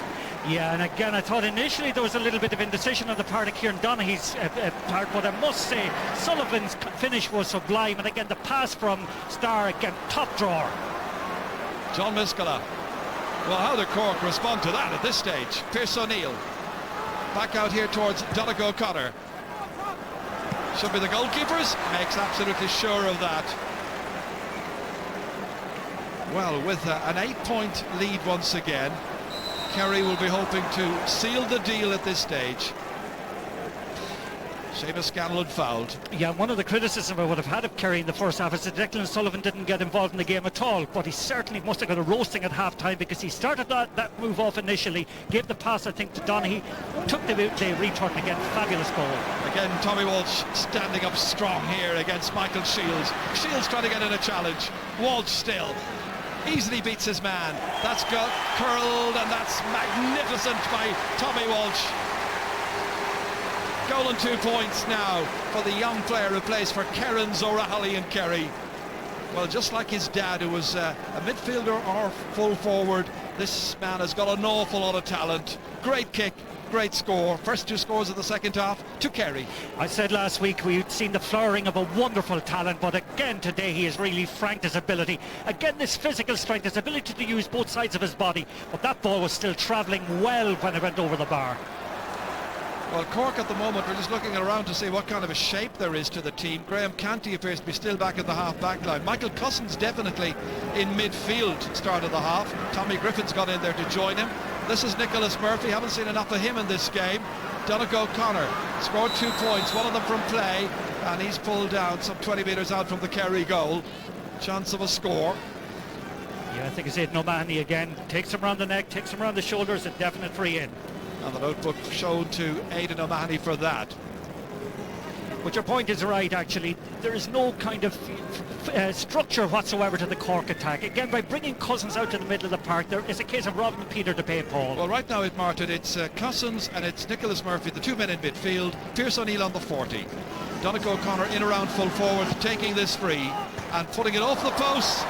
Yeah, and again, I thought initially there was a little bit of indecision on the part of Kieran Donaghy's part, but I must say Sullivan's finish was sublime, and again the pass from Starr, again, top drawer. John Miskela. Well, how did Cork respond to that at this stage? Pierce O'Neill back out here towards Donegal O'Connor. Should be the goalkeepers, makes absolutely sure of that. Well, with an 8-point lead once again, Kerry will be hoping to seal the deal at this stage. Seamus Scanlon fouled. Yeah, one of the criticisms I would have had of Kerry in the first half is that Declan Sullivan didn't get involved in the game at all, but he certainly must have got a roasting at half-time, because he started that move off initially, gave the pass, I think, to Donaghy, took the return again, fabulous goal. Again, Tommy Walsh standing up strong here against Michael Shields. Shields trying to get in a challenge. Walsh still easily beats his man. That's got curled, and that's magnificent by Tommy Walsh. Goal and 2 points now for the young player who plays for Kerrans O'Rahilly and Kerry. Well, just like his dad, who was a midfielder or full forward, this man has got an awful lot of talent. Great kick, great score. First 2 scores of the second half to Kerry. I said last week we'd seen the flowering of a wonderful talent, but again today he has really franked his ability. Again, this physical strength, his ability to use both sides of his body, but that ball was still travelling well when it went over the bar. Well, Cork at the moment, we're just looking around to see what kind of a shape there is to the team. Graham Canty appears to be still back at the half-back line. Michael Cusson's definitely in midfield start of the half. Tommy Griffin's got in there to join him. This is Nicholas Murphy. Haven't seen enough of him in this game. Donegal O'Connor scored 2 points, one of them from play, and he's pulled down some 20 metres out from the Kerry goal. Chance of a score. Yeah, I think it's Aidan O'Mahony again. Takes him around the neck, takes him around the shoulders, a definite free in. And the notebook shown to Aidan O'Mahony for that. But your point is right, actually. There is no kind of structure whatsoever to the Cork attack. Again, by bringing Cousins out to the middle of the park, there is a case of robbing Peter to pay Paul. Well, right now, Martin, it's Cousins and it's Nicholas Murphy, the 2 men in midfield. Pearse O'Neill on the 40. Donegal O'Connor in around full forward, taking this free and putting it off the post.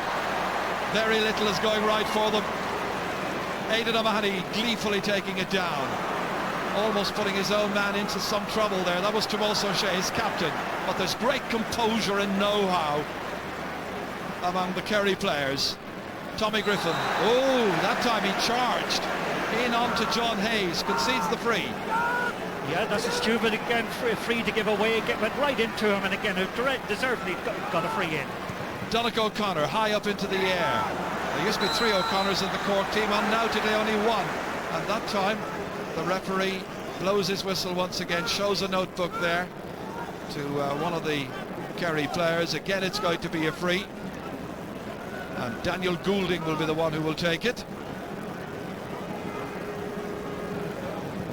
Very little is going right for them. Aidan O'Mahony gleefully taking it down. Almost putting his own man into some trouble there. That was Tomas O'Shea, his captain. But there's great composure and know-how among the Kerry players. Tommy Griffin. Oh, that time he charged. In onto John Hayes. Concedes the free. Yeah, that's a stupid again, free to give away. Went right into him, and again, deservedly got a free in. Donegal O'Connor high up into the air. There used to be 3 O'Connors in the Cork team, and now today only 1. And that time the referee blows his whistle once again, shows a notebook there to one of the Kerry players. Again, it's going to be a free, and Daniel Goulding will be the one who will take it.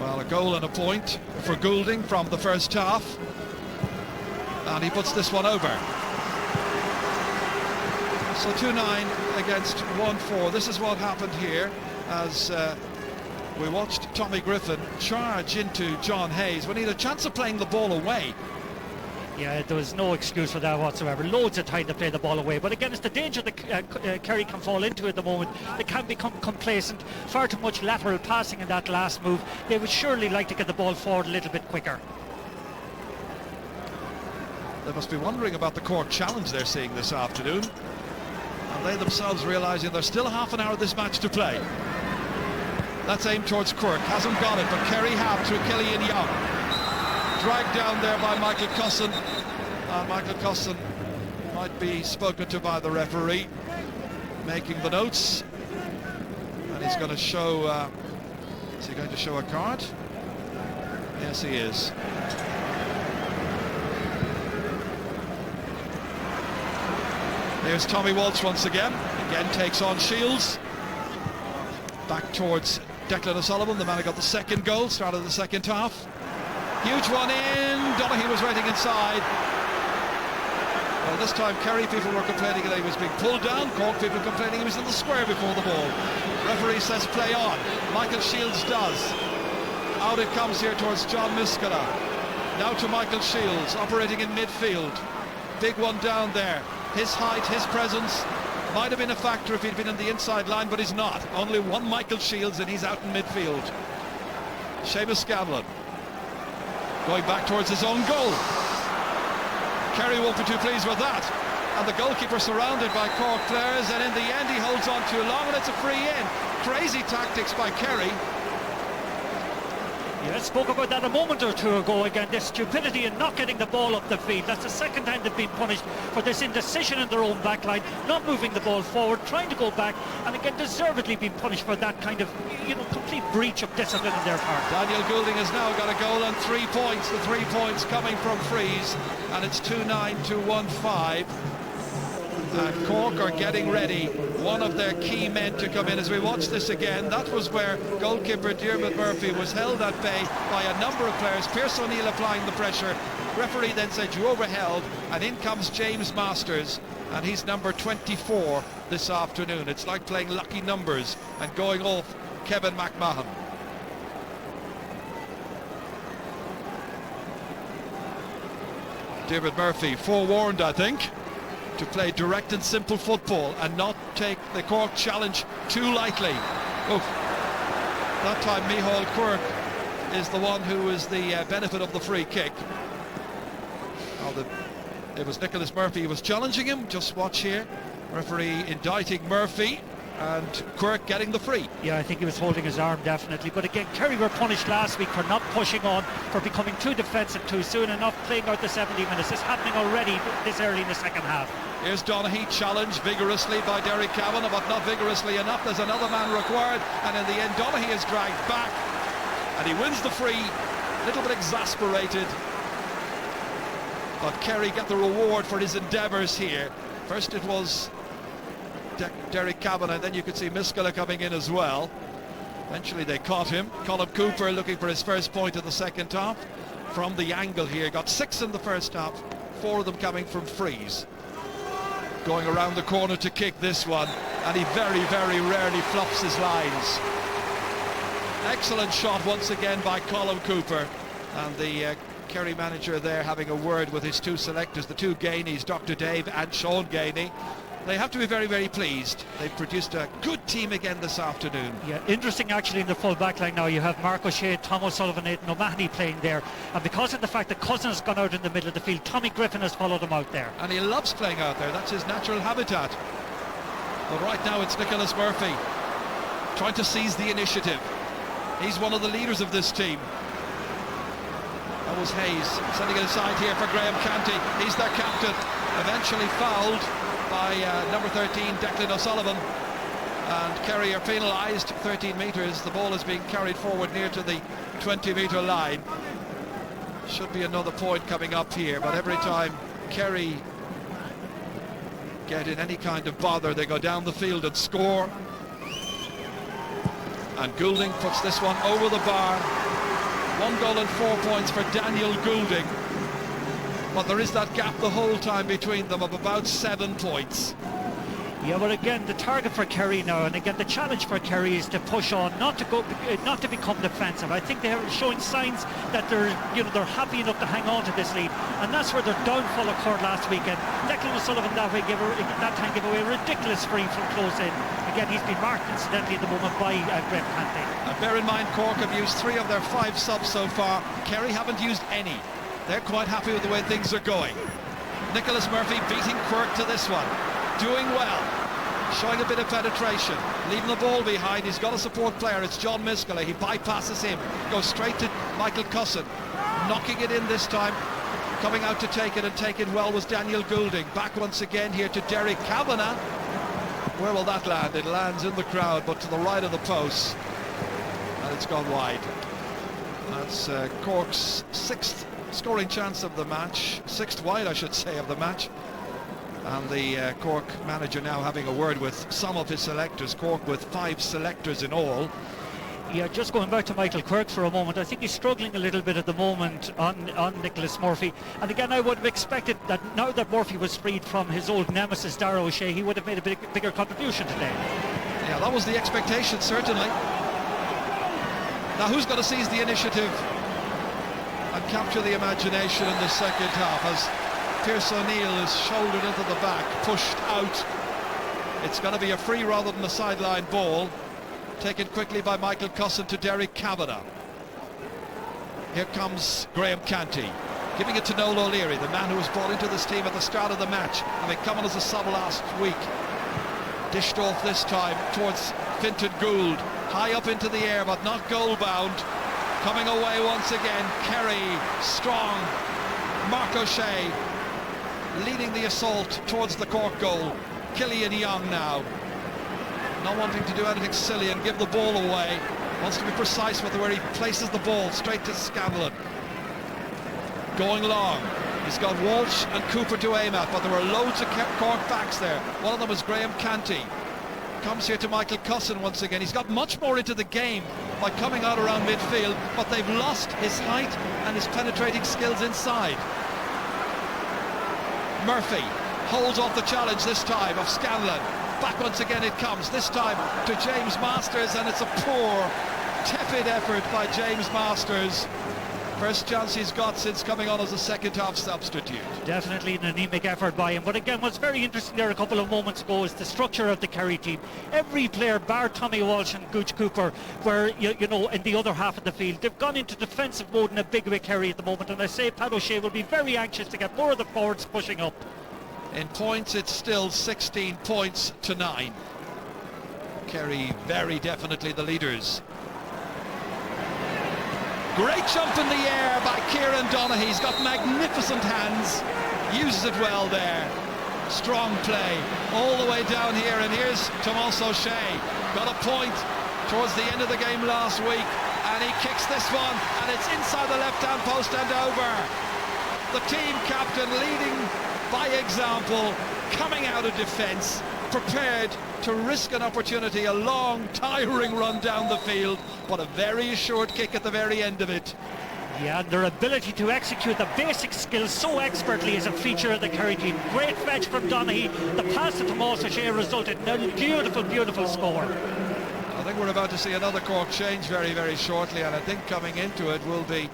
Well, a goal and a point for Goulding from the first half, and he puts this one over. So 2-9 against 1-4. This is what happened here as we watched Tommy Griffin charge into John Hayes when he had a chance of playing the ball away. Yeah, there was no excuse for that whatsoever. Loads of time to play the ball away. But again, it's the danger that Kerry can fall into at the moment. They can become complacent. Far too much lateral passing in that last move. They would surely like to get the ball forward a little bit quicker. They must be wondering about the Cork challenge they're seeing this afternoon. And they themselves realising there's still half an hour of this match to play. That's aimed towards Cork. Hasn't got it, but Kerry have through Killian Young. Dragged down there by Michael Cusson. Michael Cusson might be spoken to by the referee, making the notes. And he's going to show... is he going to show a card? Yes, he is. Here's Tommy Walsh once again. Again takes on Shields. Back towards Declan O'Sullivan, the man who got the second goal, started the second half. Huge one in. Donaghy was waiting inside. Well, this time Kerry people were complaining that he was being pulled down. Cork people complaining he was in the square before the ball. Referee says play on. Michael Shields does. Out it comes here towards John Miskela. Now to Michael Shields, operating in midfield. Big one down there. His height, his presence might have been a factor if he'd been in the inside line, but he's not. Only one Michael Shields and he's out in midfield. Seamus Scanlon going back towards his own goal. Kerry won't be too pleased with that. And the goalkeeper surrounded by Cork players, and in the end he holds on too long and it's a free in. Crazy tactics by Kerry. Yeah, I spoke about that a moment or two ago again, this stupidity in not getting the ball up the field. That's the second time they've been punished for this indecision in their own back line, not moving the ball forward, trying to go back, and again deservedly being punished for that kind of, complete breach of discipline on their part. Daniel Goulding has now got a goal and 3 points, the 3 points coming from frees, and it's 2-9 to 1-5. And Cork are getting ready, one of their key men to come in. As we watch this again, that was where goalkeeper Diarmuid Murphy was held at bay by a number of players. Pearse O'Neill applying the pressure. Referee then said you overheld, and in comes James Masters, and he's number 24 this afternoon. It's like playing lucky numbers and going off Kevin McMahon. Diarmuid Murphy forewarned, I think, to play direct and simple football and not take the Cork challenge too lightly. Oof. That time Micheál Quirk is the one who is the benefit of the free kick. It was Nicholas Murphy who was challenging him. Just watch here. Referee indicting Murphy and Quirk getting the free. Yeah, I think he was holding his arm definitely. But again, Kerry were punished last week for not pushing on, for becoming too defensive too soon and not playing out the 70 minutes. It's happening already this early in the second half. Here's Donaghy challenged vigorously by Derek Kavanagh, but not vigorously enough. There's another man required, and in the end Donaghy is dragged back and he wins the free a little bit exasperated. But Kerry got the reward for his endeavours here. First it was Derek Kavanagh, and then you could see Miskela coming in as well. Eventually they caught him. Colin Cooper looking for his first point of the second half. From the angle here, got 6 in the first half, 4 of them coming from frees. Going around the corner to kick this one, and he very, very rarely flops his lines. Excellent shot once again by Colin Cooper, and the Kerry manager there having a word with his 2 selectors, the 2 Gainies, Dr. Dave and Sean Gainey. They have to be very, very pleased. They've produced a good team again this afternoon. Yeah, interesting actually in the full back line now. You have Mark O'Shea, Tom O'Sullivan, Aidan O'Mahony playing there. And because of the fact that Cousin has gone out in the middle of the field, Tommy Griffin has followed him out there. And he loves playing out there. That's his natural habitat. But right now it's Nicholas Murphy trying to seize the initiative. He's one of the leaders of this team. That was Hayes sending it aside here for Graham Canty. He's their captain. Eventually fouled by number 13, Declan O'Sullivan, and Kerry are penalised 13 metres. The ball is being carried forward near to the 20-metre line. Should be another point coming up here, but every time Kerry get in any kind of bother, they go down the field and score. And Goulding puts this one over the bar. 1 goal and 4 points for Daniel Goulding. But there is that gap the whole time between them of about 7 points. Yeah, but again, the target for Kerry now, and again, the challenge for Kerry is to push on, not to become defensive. I think they are showing signs that they're happy enough to hang on to this lead, and that's where their downfall occurred last weekend. Declan O'Sullivan that time gave away a ridiculous free from close in. Again, he's been marked incidentally at the moment by Graham Canty. And bear in mind, Cork have used 3 of their 5 subs so far. Kerry haven't used any. They're quite happy with the way things are going. Nicholas Murphy beating Quirk to this one. Doing well. Showing a bit of penetration. Leaving the ball behind. He's got a support player. It's John Miskela. He bypasses him. Goes straight to Michael Cusson. Knocking it in this time. Coming out to take it and take it well was Daniel Goulding. Back once again here to Derek Kavanagh. Where will that land? It lands in the crowd, but to the right of the post. And it's gone wide. That's Cork's 6th scoring chance of the match, 6th wide I should say of the match, and the Cork manager now having a word with some of his selectors. Cork with 5 selectors in all. Yeah, just going back to Michael Quirk for a moment, I think he's struggling a little bit at the moment on Nicholas Murphy, and again I would have expected that now that Murphy was freed from his old nemesis Dara O'Shea, he would have made a bigger contribution today. Yeah, that was the expectation certainly. Now who's going to seize the initiative and capture the imagination in the second half as Pierce O'Neill is shouldered into the back, pushed out. It's going to be a free rather than a sideline ball, taken quickly by Michael Cusson to Derek Kavanagh. Here comes Graham Canty, giving it to Noel O'Leary, the man who was brought into this team at the start of the match, having come on as a sub last week. Dished off this time towards Fintan Gould, high up into the air but not goal bound. Coming away once again, Kerry, strong. Mark O'Shea leading the assault towards the Cork goal. Killian Young now, not wanting to do anything silly and give the ball away. Wants to be precise with where he places the ball, straight to Scanlon. Going long. He's got Walsh and Cooper to aim at, but there were loads of Cork backs there. One of them was Graham Canty. Comes here to Michael Cusson once again. He's got much more into the game by coming out around midfield, but they've lost his height and his penetrating skills inside. Murphy holds off the challenge this time of Scanlon. Back once again it comes, this time to James Masters, and it's a poor, tepid effort by James Masters. First chance he's got since coming on as a second half substitute. Definitely an anemic effort by him, but again what's very interesting there a couple of moments ago is the structure of the Kerry team. Every player bar Tommy Walsh and Gooch Cooper were you know in the other half of the field. They've gone into defensive mode in a big way, Kerry, at the moment, and I say Pat O'Shea will be very anxious to get more of the forwards pushing up. In points it's still 16 points to 9. Kerry very definitely the leaders. Great jump in the air by Kieran Donaghy. He's got magnificent hands, uses it well there. Strong play all the way down here, and here's Tomas O'Shea. Got a point towards the end of the game last week, and he kicks this one, and it's inside the left-hand post and over. The team captain leading by example, coming out of defence, prepared to risk an opportunity, a long, tiring run down the field, but a very assured kick at the very end of it. Yeah, their ability to execute the basic skills so expertly is a feature of the Kerry team. Great fetch from Donaghy. The pass from O'Shea resulted in a beautiful, beautiful score. I think we're about to see another Cork change very, very shortly, and I think coming into it will be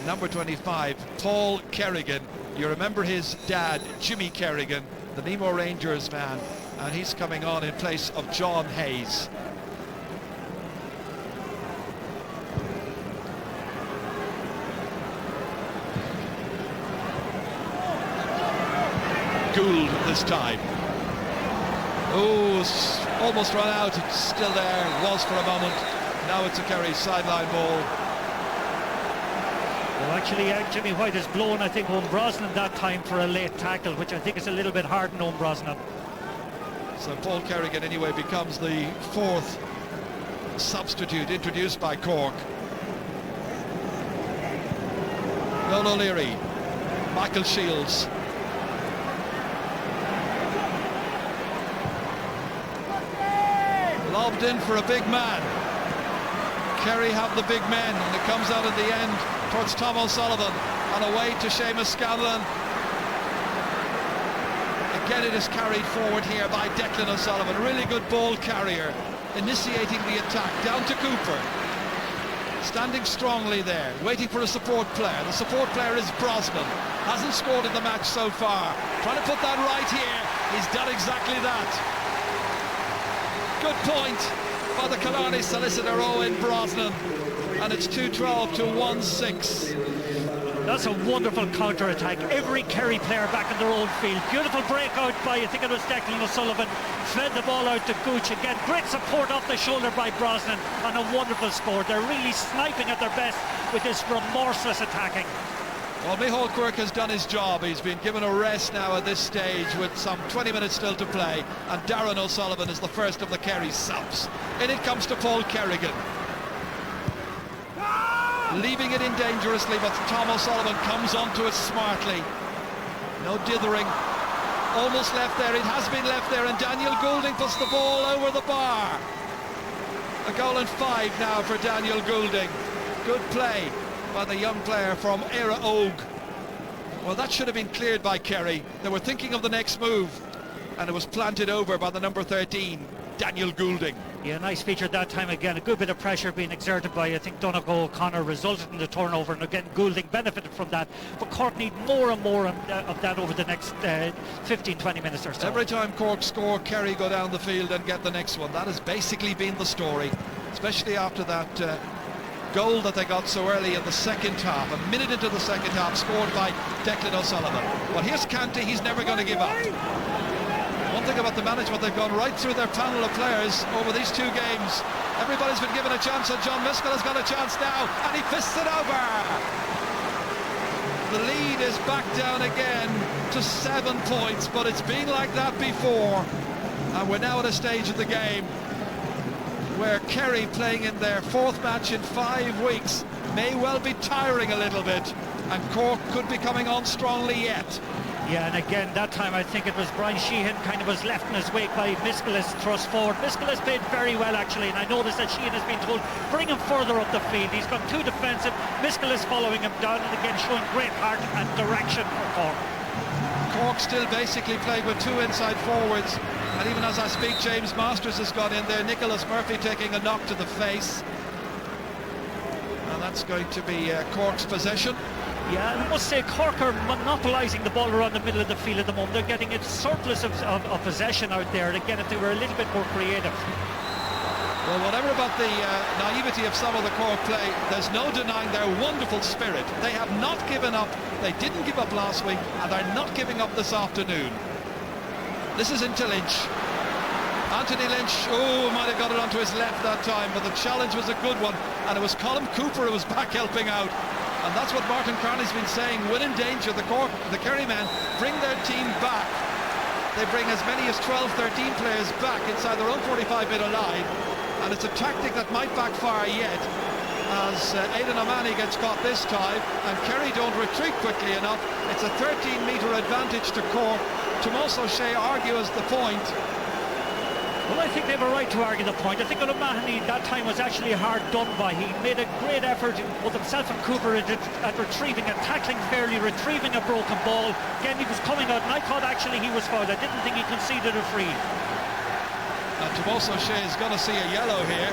number 25, Paul Kerrigan. You remember his dad, Jimmy Kerrigan, the Nemo Rangers man, and he's coming on in place of John Hayes. Gould this time. Oh, almost run out. It's still there. It was for a moment. Now it's a Kerry sideline ball. Well, actually, Jimmy White has blown, I think, Owen Brosnan that time for a late tackle, which I think is a little bit hard on Owen Brosnan. So Paul Kerrigan, anyway, becomes the fourth substitute introduced by Cork. Noel O'Leary, Michael Shields. Lobbed in for a big man. Kerry have the big men, and it comes out at the end towards Tom O'Sullivan and away to Seamus Scanlon. Again, it is carried forward here by Declan O'Sullivan. A really good ball carrier, initiating the attack down to Cooper. Standing strongly there, waiting for a support player. The support player is Brosnan. Hasn't scored in the match so far. Trying to put that right here. He's done exactly that. Good point by the Killarney solicitor, Owen Brosnan. And it's 2-12 to 1-6. That's a wonderful counter-attack. Every Kerry player back in their own field. Beautiful breakout by, I think it was Declan O'Sullivan. Fed the ball out to Gooch. Again, great support off the shoulder by Brosnan, and a wonderful score. They're really sniping at their best with this remorseless attacking. Well, Micheál Quirke has done his job. He's been given a rest now at this stage with some 20 minutes still to play, and Darren O'Sullivan is the first of the Kerry subs. In it comes to Paul Kerrigan. Leaving it in dangerously, but Tom O'Sullivan comes onto it smartly. No dithering. Almost left there. It has been left there, and Daniel Goulding puts the ball over the bar. A goal and 5 now for Daniel Goulding. Good play by the young player from Éire Óg. Well, that should have been cleared by Kerry. They were thinking of the next move, and it was planted over by the number 13, Daniel Goulding. Yeah, nice feature that time again. A good bit of pressure being exerted by, I think, Donegal O'Connor resulted in the turnover, and again Goulding benefited from that. But Cork need more and more of that over the next 15-20 minutes or so. Every time Cork score, Kerry go down the field and get the next one. That has basically been the story, especially after that goal that they got so early in the second half. A minute into the second half, scored by Declan O'Sullivan. But here's Canty. He's never going to give up. One thing about the management, they've gone right through their panel of players over these two games. Everybody's been given a chance, and John Miskell has got a chance now, and he fists it over. The lead is back down again to 7 points, but it's been like that before, and we're now at a stage of the game where Kerry, playing in their fourth match in 5 weeks, may well be tiring a little bit, and Cork could be coming on strongly yet. Yeah, and again, that time I think it was Brian Sheehan kind of was left in his wake by Miskell thrust forward. Miskell has played very well, actually, and I noticed that Sheehan has been told, bring him further up the field. He's gone too defensive. Miskell is following him down, and again showing great heart and direction for Cork. Cork still basically playing with 2 inside forwards, and even as I speak, James Masters has got in there. Nicholas Murphy taking a knock to the face, and that's going to be Cork's possession. Yeah, and I must say Cork are monopolising the ball around the middle of the field at the moment. They're getting a surplus of possession out there, and again, if they were a little bit more creative. Well, whatever about the naivety of some of the Cork play, there's no denying their wonderful spirit. They have not given up. They didn't give up last week, and they're not giving up this afternoon. This is into Lynch. Anthony Lynch, might have got it onto his left that time, but the challenge was a good one, and it was Colm Cooper who was back helping out. And that's what Martin Carney's been saying. When in danger, the Kerry men bring their team back. They bring as many as 12, 13 players back inside their own 45-metre line, and it's a tactic that might backfire yet. as Aidan O'Mahony gets caught this time, and Kerry don't retreat quickly enough. It's a 13-metre advantage to Cork. Tomas O'Shea argues the point. Well, I think they were right to argue the point. I think O'Mahony that time was actually hard done by. He made a great effort, both himself and Cooper, at retrieving and tackling fairly, retrieving a broken ball. Again, he was coming out, and I thought actually he was fouled. I didn't think he conceded a free. And Tomas O'Shea is going to see a yellow here.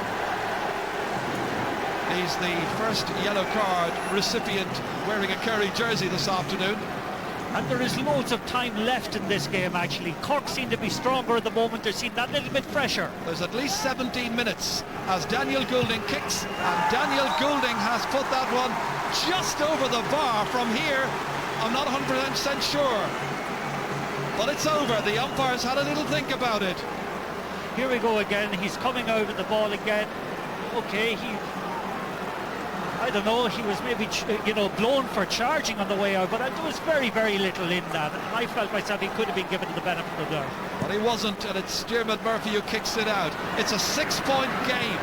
He's the first yellow card recipient wearing a Kerry jersey this afternoon. And there is loads of time left in this game, actually. Cork seem to be stronger at the moment. They seem that little bit fresher. There's at least 17 minutes as Daniel Goulding kicks, and Daniel Goulding has put that one just over the bar. From here, I'm not 100% sure, but it's over. The umpires had a little think about it. Here we go again. He's coming out of the ball again. Okay, I don't know, he was maybe, blown for charging on the way out, but there was very, very little in that. And I felt myself he could have been given the benefit of the doubt. But he wasn't, and it's Dermot Murphy who kicks it out. It's a 6-point game.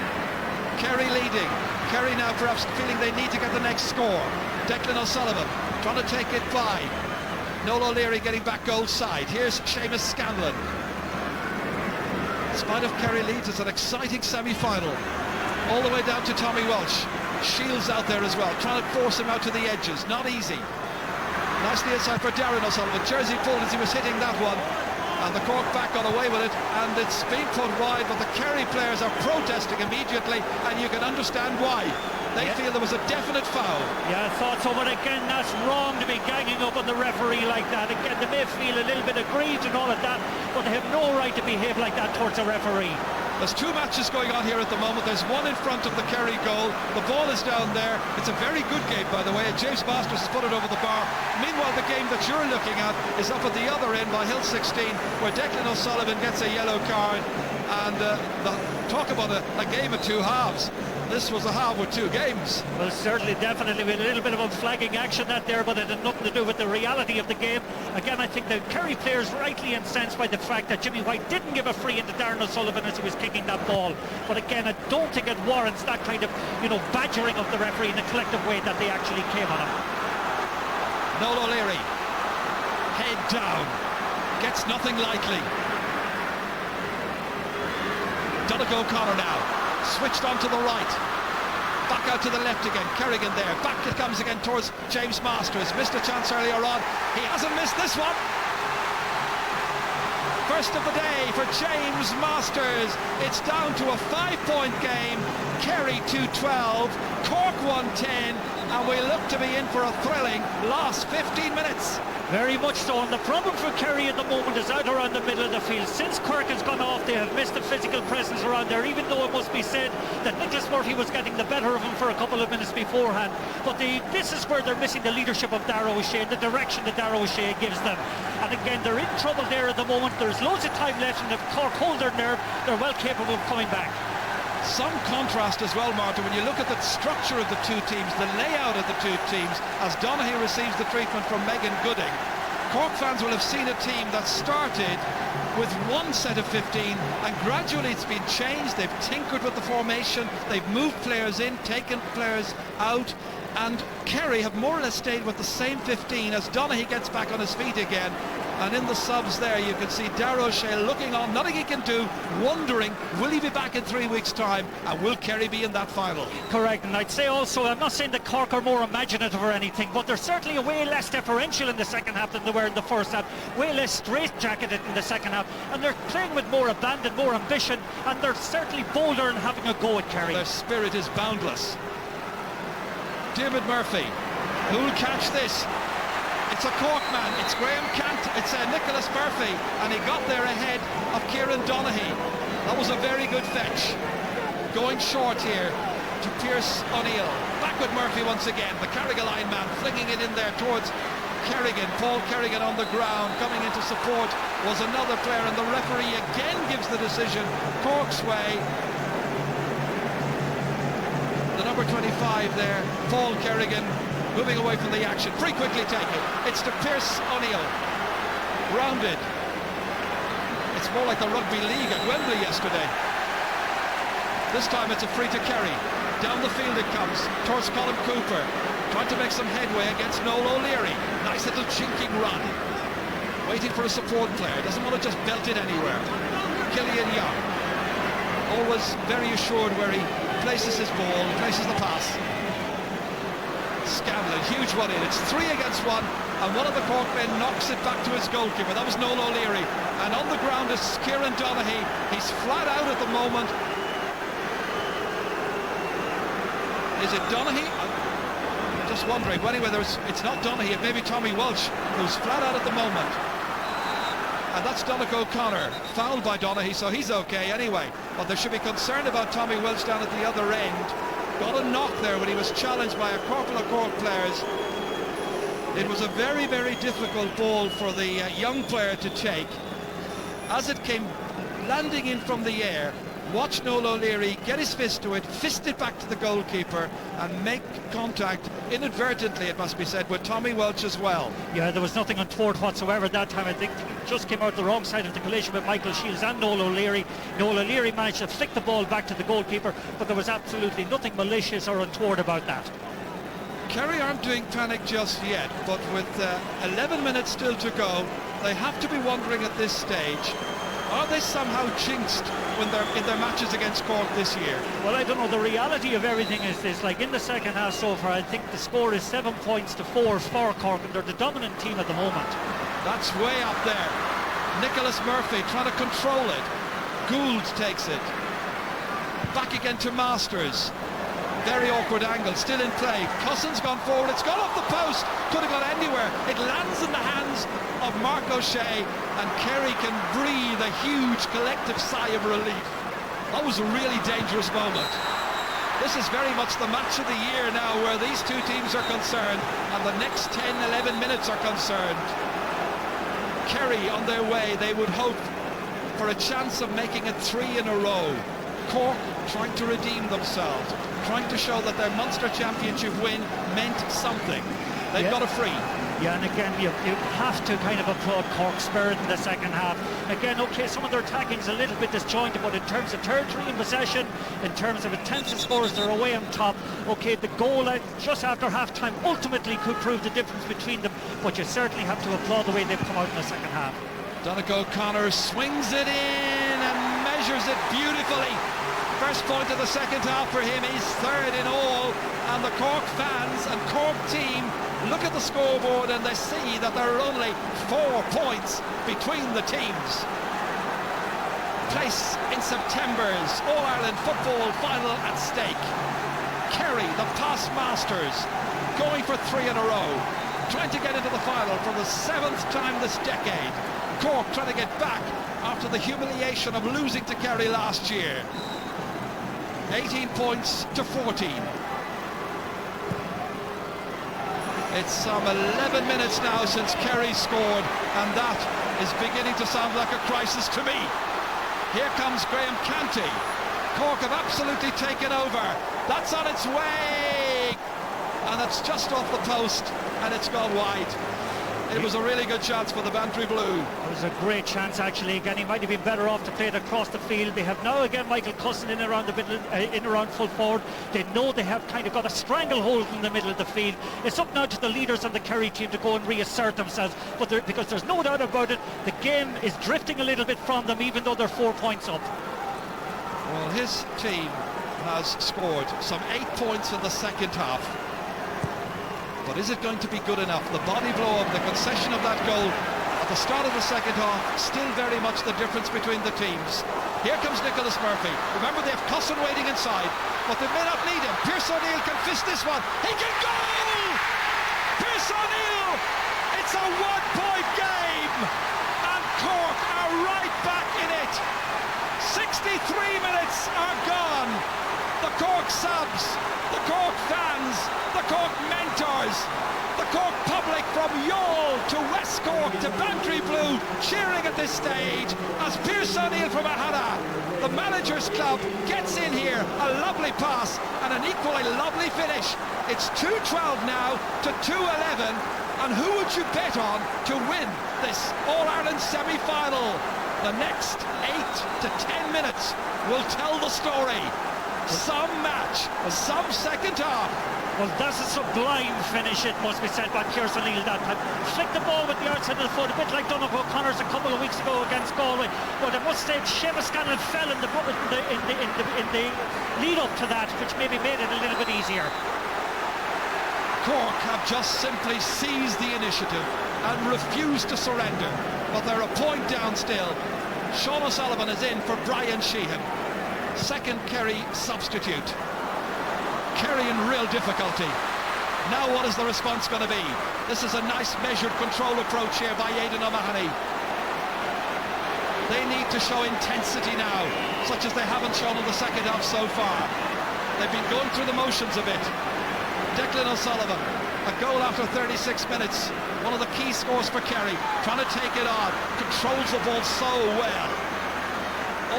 Kerry leading. Kerry now perhaps feeling they need to get the next score. Declan O'Sullivan trying to take it by. Noel O'Leary getting back goal side. Here's Seamus Scanlon. In spite of Kerry leads, it's an exciting semi-final. All the way down to Tommy Walsh. Shields out there as well, trying to force him out to the edges. Not easy. Nicely inside for Darren O'Sullivan. Jersey pulled as he was hitting that one, and the Cork back got away with it, and it's been put wide, but the Kerry players are protesting immediately, and you can understand why. They feel there was a definite foul. Yeah, I thought so, but again, that's wrong to be ganging up on the referee like that. Again, they may feel a little bit aggrieved and all of that, but they have no right to behave like that towards a referee. There's two matches going on here at the moment. There's one in front of the Kerry goal. The ball is down there. It's a very good game, by the way. James Masters has put it over the bar. Meanwhile, the game that you're looking at is up at the other end by Hill 16, where Declan O'Sullivan gets a yellow card. And talk about a game of two halves. This was a half with two games. Well, certainly, definitely, with a little bit of unflagging action that there, but it had nothing to do with the reality of the game. Again, I think the Kerry players rightly incensed by the fact that Jimmy White didn't give a free into Darren O'Sullivan as he was kicking that ball. But again, I don't think it warrants that kind of, badgering of the referee in the collective way that they actually came on him. Noel O'Leary, head down, gets nothing lightly. Donegal O'Connor now. Switched on to the right, back out to the left again. Kerrigan there, back it comes again towards James Masters. Missed a chance earlier on, he hasn't missed this one. First of the day for James Masters. It's down to a 5-point game. Kerry 2-12, Cork 1-10, and we look to be in for a thrilling last 15 minutes. Very much so, and the problem for Kerry at the moment is out around the middle of the field. Since Cork has gone off, they have missed the physical presence around there, even though it must be said that Nicholas Murphy was getting the better of him for a couple of minutes beforehand. But this is where they're missing the leadership of Darragh O'Shea, the direction that Darragh O'Shea gives them. And again, they're in trouble there at the moment. There's loads of time left, and if Cork hold their nerve, they're well capable of coming back. Some contrast as well, Martin, when you look at the structure of the two teams, the layout of the two teams, as Donaghy receives the treatment from Megan Gooding. Cork fans will have seen a team that started with one set of 15 and gradually it's been changed. They've tinkered with the formation, they've moved players in, taken players out, and Kerry have more or less stayed with the same 15 as Donaghy gets back on his feet again. And in the subs there you can see Darragh O'Shea looking on, nothing he can do, wondering will he be back in 3 weeks' time, and will Kerry be in that final? Correct, and I'd say also, I'm not saying that Cork are more imaginative or anything, but they're certainly way less deferential in the second half than they were in the first half, way less straight-jacketed in the second half, and they're playing with more abandon, more ambition, and they're certainly bolder in having a go at Kerry. Their spirit is boundless. Dermot Murphy, who'll catch this? It's a Cork man, it's Graham Cant, it's Nicholas Murphy, and he got there ahead of Kieran Donaghy. That was a very good fetch. Going short here to Pierce O'Neill. Back with Murphy once again, the Carrigaline man flinging it in there towards Kerrigan. Paul Kerrigan on the ground, coming into support was another player, and the referee again gives the decision Cork's way. The number 25 there, Paul Kerrigan, moving away from the action, pretty quickly taken. It's to Pierce O'Neill, rounded. It's more like the rugby league at Wembley yesterday. This time it's a free to Kerry. Down the field it comes towards Colin Cooper, trying to make some headway against Noel O'Leary. Nice little chinking run, waiting for a support player, doesn't want to just belt it anywhere. Killian Young, always very assured where he places his ball, places the pass. Scanlon, huge one in, it's 3 against 1, and one of the Cork men knocks it back to his goalkeeper. That was Noel O'Leary, and on the ground is Kieran Donaghy. He's flat out at the moment. Is it Donaghy? I'm just wondering. Well, anyway, it's not Donaghy, it may be Tommy Walsh, who's flat out at the moment. And that's Donnacha O'Connor, fouled by Donaghy, so he's okay anyway. But there should be concern about Tommy Walsh down at the other end. Got a knock there when he was challenged by a couple of Cork players. It was a very, very difficult ball for the young player to take. As it came landing in from the air, watch Noel O'Leary get his fist to it, fist it back to the goalkeeper and make contact, inadvertently it must be said, with Tommy Walsh as well. Yeah, there was nothing untoward whatsoever that time. I think it just came out the wrong side of the collision with Michael Shields and Noel O'Leary. Noel O'Leary managed to flick the ball back to the goalkeeper, but there was absolutely nothing malicious or untoward about that. Kerry aren't doing panic just yet, but with 11 minutes still to go, they have to be wondering at this stage, are they somehow jinxed when they're in their matches against Cork this year? Well, I don't know. The reality of everything is this, like in the second half so far, I think the score is 7 points to 4 for Cork, and they're the dominant team at the moment. That's way up there. Nicholas Murphy trying to control it. Gould takes it. Back again to Masters. Very awkward angle, still in play. Cousin's gone forward, it's gone off the post. Could have gone anywhere. It lands in the hands of Mark O'Shea, and Kerry can breathe a huge collective sigh of relief. That was a really dangerous moment. This is very much the match of the year now, where these two teams are concerned, and the next 10-11 minutes are concerned. Kerry on their way, they would hope for a chance of making it 3 in a row. Cork trying to redeem themselves, trying to show that their Munster Championship win meant something. They've got a free. Yeah, and again, you have to kind of applaud Cork's spirit in the second half. Again, okay, some of their attacking is a little bit disjointed, but in terms of territory and possession, in terms of intensive scores, they're away on top. Okay, the goal just after half-time ultimately could prove the difference between them, but you certainly have to applaud the way they've come out in the second half. Donnacha O'Connor swings it in and measures it beautifully. First point of the second half for him is 3rd in all, and the Cork fans and Cork team look at the scoreboard and they see that there are only 4 points between the teams. Place in September's All-Ireland football final at stake. Kerry, the past masters, going for 3 in a row, trying to get into the final for the 7th time this decade. Cork trying to get back after the humiliation of losing to Kerry last year. 18 points to 14. It's some 11 minutes now since Kerry scored, and that is beginning to sound like a crisis to me. Here comes Graham Canty. Cork have absolutely taken over. That's on its way, and it's just off the post, and it's gone wide. It was a really good chance for the Bantry Blue. It was a great chance, actually. Again, he might have been better off to play it across the field. They have now again Michael Cussin in around the middle, in around full forward. They know they have kind of got a stranglehold in the middle of the field. It's up now to the leaders of the Kerry team to go and reassert themselves. But because there's no doubt about it, the game is drifting a little bit from them, even though they're 4 points up. Well, his team has scored some 8 points in the second half. But is it going to be good enough? The body blow of the concession of that goal at the start of the second half, still very much the difference between the teams. Here comes Nicholas Murphy. Remember, they have Cussin waiting inside, but they may not need him. Pearse O'Neill can fist this one. He can go! Pearse O'Neill! It's a 1-point game! And Cork are right back in it. 63 minutes are gone. The Cork subs, the Cork fans, the Cork mentors, the Cork public from Youghal to West Cork to Bantry Blue cheering at this stage as Pearse O'Neill from Ahada, the manager's club, gets in here. A lovely pass and an equally lovely finish. It's 2-12 now to 2-11, and who would you bet on to win this All-Ireland semi-final? The next 8 to 10 minutes will tell the story. some match, some second half. Well, that's a sublime finish, it must be said, by Pearson O'Neill. That time flicked the ball with the outside of the foot, a bit like Donald O'Connor's a couple of weeks ago against Galway. But I must say, Seamus Scanlon fell in the lead up to that, which maybe made it a little bit easier. Cork have just simply seized the initiative and refused to surrender, but they're a point down still. Sean O'Sullivan is in for Brian Sheehan, second Kerry substitute. Kerry in real difficulty. Now what is the response going to be? This is a nice measured control approach here by Aidan O'Mahony. They need to show intensity now, such as they haven't shown in the second half so far. They've been going through the motions a bit. Declan O'Sullivan, a goal after 36 minutes. One of the key scores for Kerry, trying to take it on, controls the ball so well.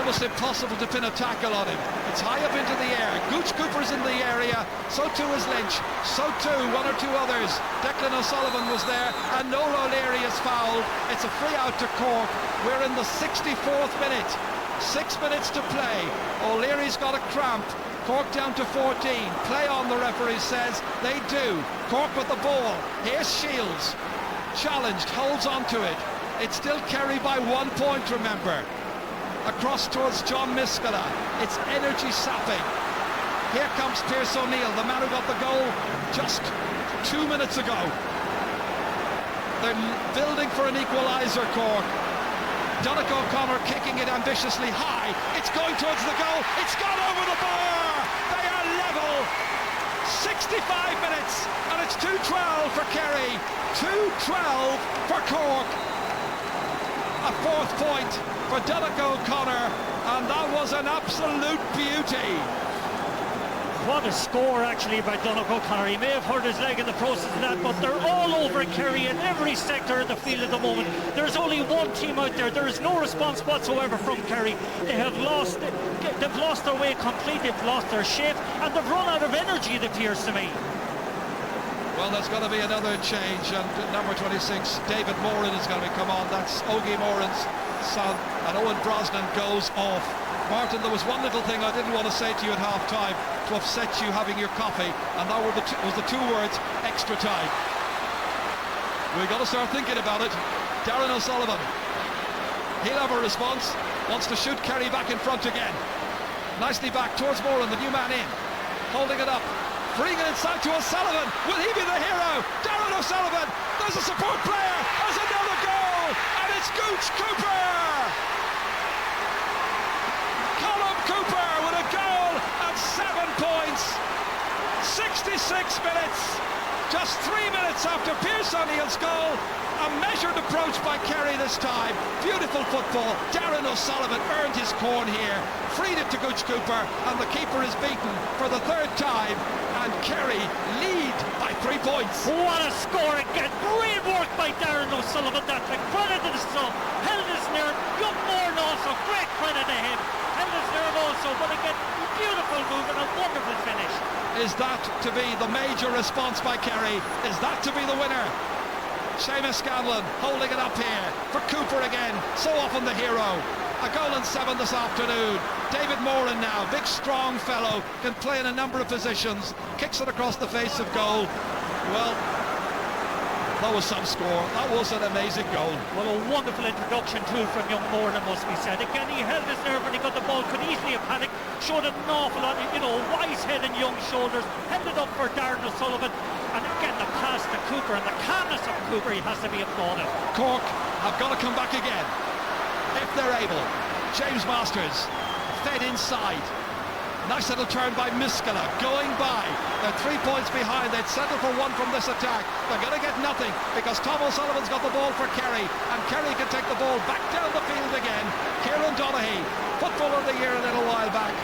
Almost impossible to pin a tackle on him. It's high up into the air. Gooch Cooper's in the area, so too is Lynch, so too one or two others. Declan O'Sullivan was there, and Noel O'Leary is fouled. It's a free out to Cork. We're in the 64th minute. 6 minutes to play. O'Leary's got a cramp. Cork down to 14. Play on, the referee says. They do. Cork with the ball. Here's Shields. Challenged, holds on to it. It's still Kerry by 1 point, remember. Across towards John Miskela. It's energy sapping. Here comes Pearce O'Neill, the man who got the goal just 2 minutes ago. They're building for an equaliser, Cork. Donnacha O'Connor kicking it ambitiously high. It's going towards the goal. It's gone over the bar. They are level. 65 minutes, and it's 2-12 for Kerry. 2-12 for Cork. A fourth point for Donnacha O'Connor, and that was an absolute beauty. What a score, actually, by Donnacha O'Connor. He may have hurt his leg in the process of that, but they're all over Kerry in every sector of the field at the moment. There's only one team out there. There is no response whatsoever from Kerry. They've lost their way completely. They've lost their shape, and they've run out of energy, it appears to me. Well, there's going to be another change, and number 26, David Moran, is going to come on. That's Ogie Moran's son, and Owen Brosnan goes off. Martin, there was one little thing I didn't want to say to you at half-time to upset you having your coffee, and that was the two words, extra time. We've got to start thinking about it. Darren O'Sullivan, he'll have a response, wants to shoot Kerry back in front again. Nicely back towards Moran, the new man in, holding it up. Freeing it inside to O'Sullivan. Will he be the hero? Darren O'Sullivan. There's a support player. There's another goal. And it's Gooch Cooper. Colm Cooper with a goal and 7 points. 66 minutes. Just 3 minutes after Pearce O'Neill's goal. A measured approach by Kerry this time. Beautiful football. Darren O'Sullivan earned his corn here. Freed it to Gooch Cooper, and the keeper is beaten for the third time. And Kerry lead by 3 points. What a score again. Great work by Darren O'Sullivan. That's a credit to the sub. Held his nerve. Young Moran also. Great credit to him. Held his nerve also. But again, beautiful move and a wonderful finish. Is that to be the major response by Kerry? Is that to be the winner? Seamus Scanlon holding it up here for Cooper again, so often the hero. A goal and 7 this afternoon. David Moran now, big strong fellow, can play in a number of positions, kicks it across the face of goal. Well, that was some score. That was an amazing goal. Well, a wonderful introduction too from young Moran, must be said. Again, he held his nerve when he got the ball, could easily have panicked, showed an awful lot, wise head and young shoulders, held it up for Darren O'Sullivan. And again, the pass to Cooper and the calmness of Cooper, he has to be applauded. Cork have got to come back again, if they're able. James Masters, fed inside. Nice little turn by Miskela, going by. They're 3 points behind. They'd settle for one from this attack. They're going to get nothing because Tom O'Sullivan's got the ball for Kerry, and Kerry can take the ball back down the field again. Kieran Donaghy, Footballer of the Year a little while back.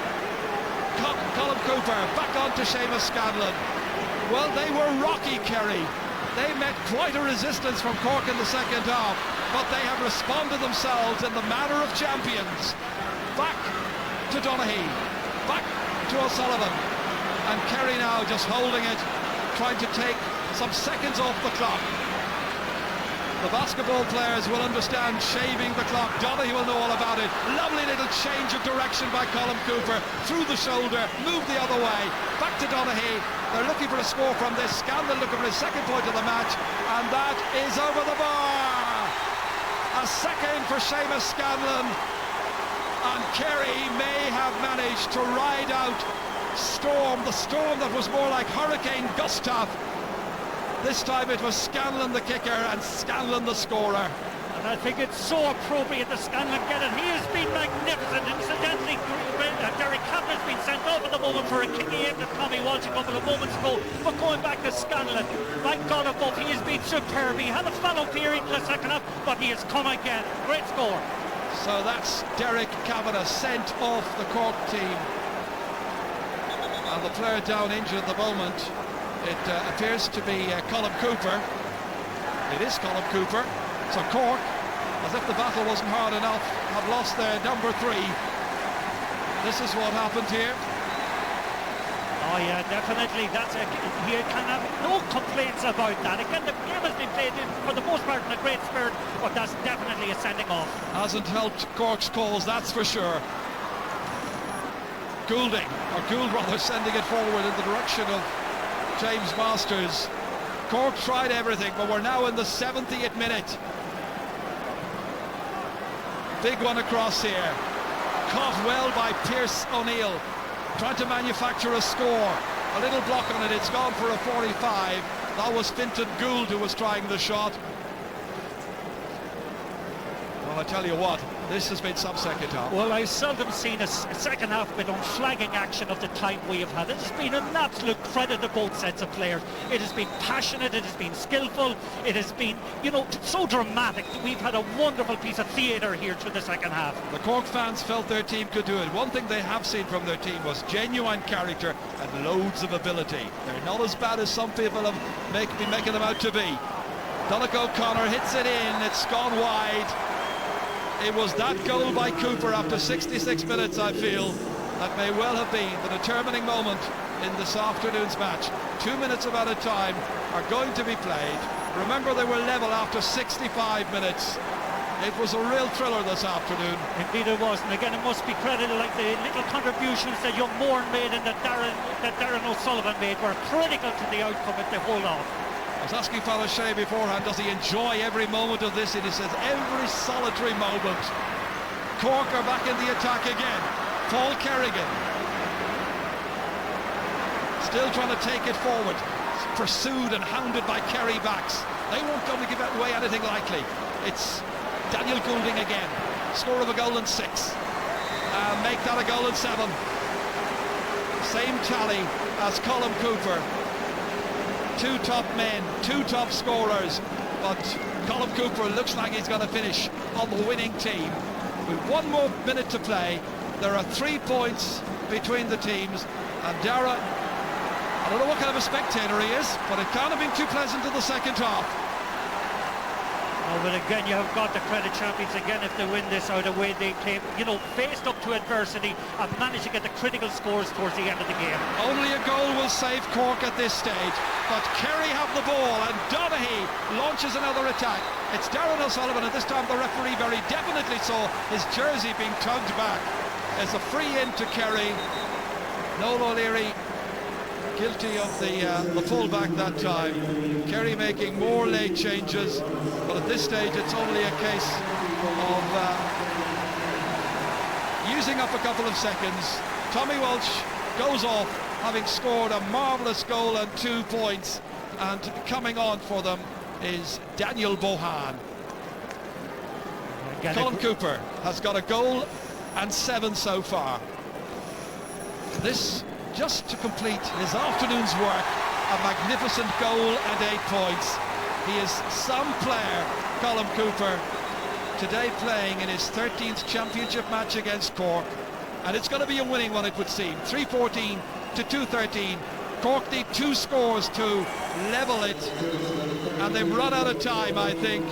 Colm Cooper, back on to Seamus Scanlon. Well, they were rocky, Kerry. They met quite a resistance from Cork in the second half, but they have responded themselves in the manner of champions. Back to Donaghy, back to O'Sullivan, and Kerry now just holding it, trying to take some seconds off the clock. The basketball players will understand shaving the clock. Donaghy will know all about it. Lovely little change of direction by Colm Cooper. Through the shoulder, moved the other way. Back to Donaghy. They're looking for a score from this. Scanlon looking for his second point of the match. And that is over the bar. A second for Seamus Scanlon. And Kerry may have managed to ride out the storm that was more like Hurricane Gustav. This time it was Scanlon the kicker and Scanlon the scorer. And I think it's so appropriate that Scanlon get it. He has been magnificent. Incidentally, Derek Cavan has been sent off at the moment for a kick he aimed at Tommy Walsh a couple of moments ago. But going back to Scanlon, my God above, he has been superb. He had a fallow period in the second half, but he has come again. Great score. So that's Derek Cavan sent off the Cork team. And the player down injured at the moment, it appears to be Colm Cooper. It is Colm Cooper. So Cork, as if the battle wasn't hard enough, have lost their number 3. This is what happened here. Oh yeah, definitely. He can have no complaints about that. Again, the game has been played for the most part in a great spirit, but that's definitely a sending off. Hasn't helped Cork's cause, that's for sure. Gould rather, sending it forward in the direction of James Masters. Cork tried everything, but we're now in the 70th minute. Big one across here. Caught well by Pierce O'Neill, trying to manufacture a score. A little block on it, it's gone for a 45. That was Fintan Gould who was trying the shot. Well, I tell you what, this has been some second half. Well, I've seldom seen a second half with unflagging action of the type we have had. It has been an absolute credit to both sets of players. It has been passionate, it has been skillful, it has been, so dramatic. We've had a wonderful piece of theatre here through the second half. The Cork fans felt their team could do it. One thing they have seen from their team was genuine character and loads of ability. They're not as bad as some people have been making them out to be. Donaghy O'Connor hits it in, it's gone wide. It was that goal by Cooper after 66 minutes, I feel, that may well have been the determining moment in this afternoon's match. 2 minutes of added time are going to be played. Remember, they were level after 65 minutes. It was a real thriller this afternoon. Indeed it was, and again it must be credited, like the little contributions that young Moore made and that Darren O'Sullivan made were critical to the outcome if they hold off. I was asking Father Shea beforehand, does he enjoy every moment of this? And he says every solitary moment. Cork are back in the attack again. Paul Kerrigan still trying to take it forward, pursued and hounded by Kerry backs. They weren't going to give away anything likely. It's Daniel Goulding again, score of a goal and 6, make that a goal and 7. Same tally as Colm Cooper. 2 top men, 2 top scorers, but Colm Cooper looks like he's going to finish on the winning team. With 1 more minute to play, there are 3 points between the teams, and Dara, I don't know what kind of a spectator he is, but it can't have been too pleasant in the second half. Oh, but again, you have got to credit champions again if they win this out of the way they came, faced up to adversity and managed to get the critical scores towards the end of the game. Only a goal will save Cork at this stage, but Kerry have the ball and Donaghy launches another attack. It's Darren O'Sullivan, and this time the referee very definitely saw his jersey being tugged back. It's a free in to Kerry. Noel O'Leary guilty of the fullback that time. Kerry making more late changes, but at this stage it's only a case of using up a couple of seconds. Tommy Walsh goes off, having scored a marvellous goal and 2 points, and coming on for them is Daniel Bohan. Colm Cooper has got a goal and 7 so far. This, just to complete his afternoon's work, a magnificent goal and 8 points. He is some player, Colm Cooper, today playing in his 13th championship match against Cork, and it's going to be a winning one, it would seem. 3-14 to 2-13. Cork need 2 scores to level it, and they've run out of time, I think.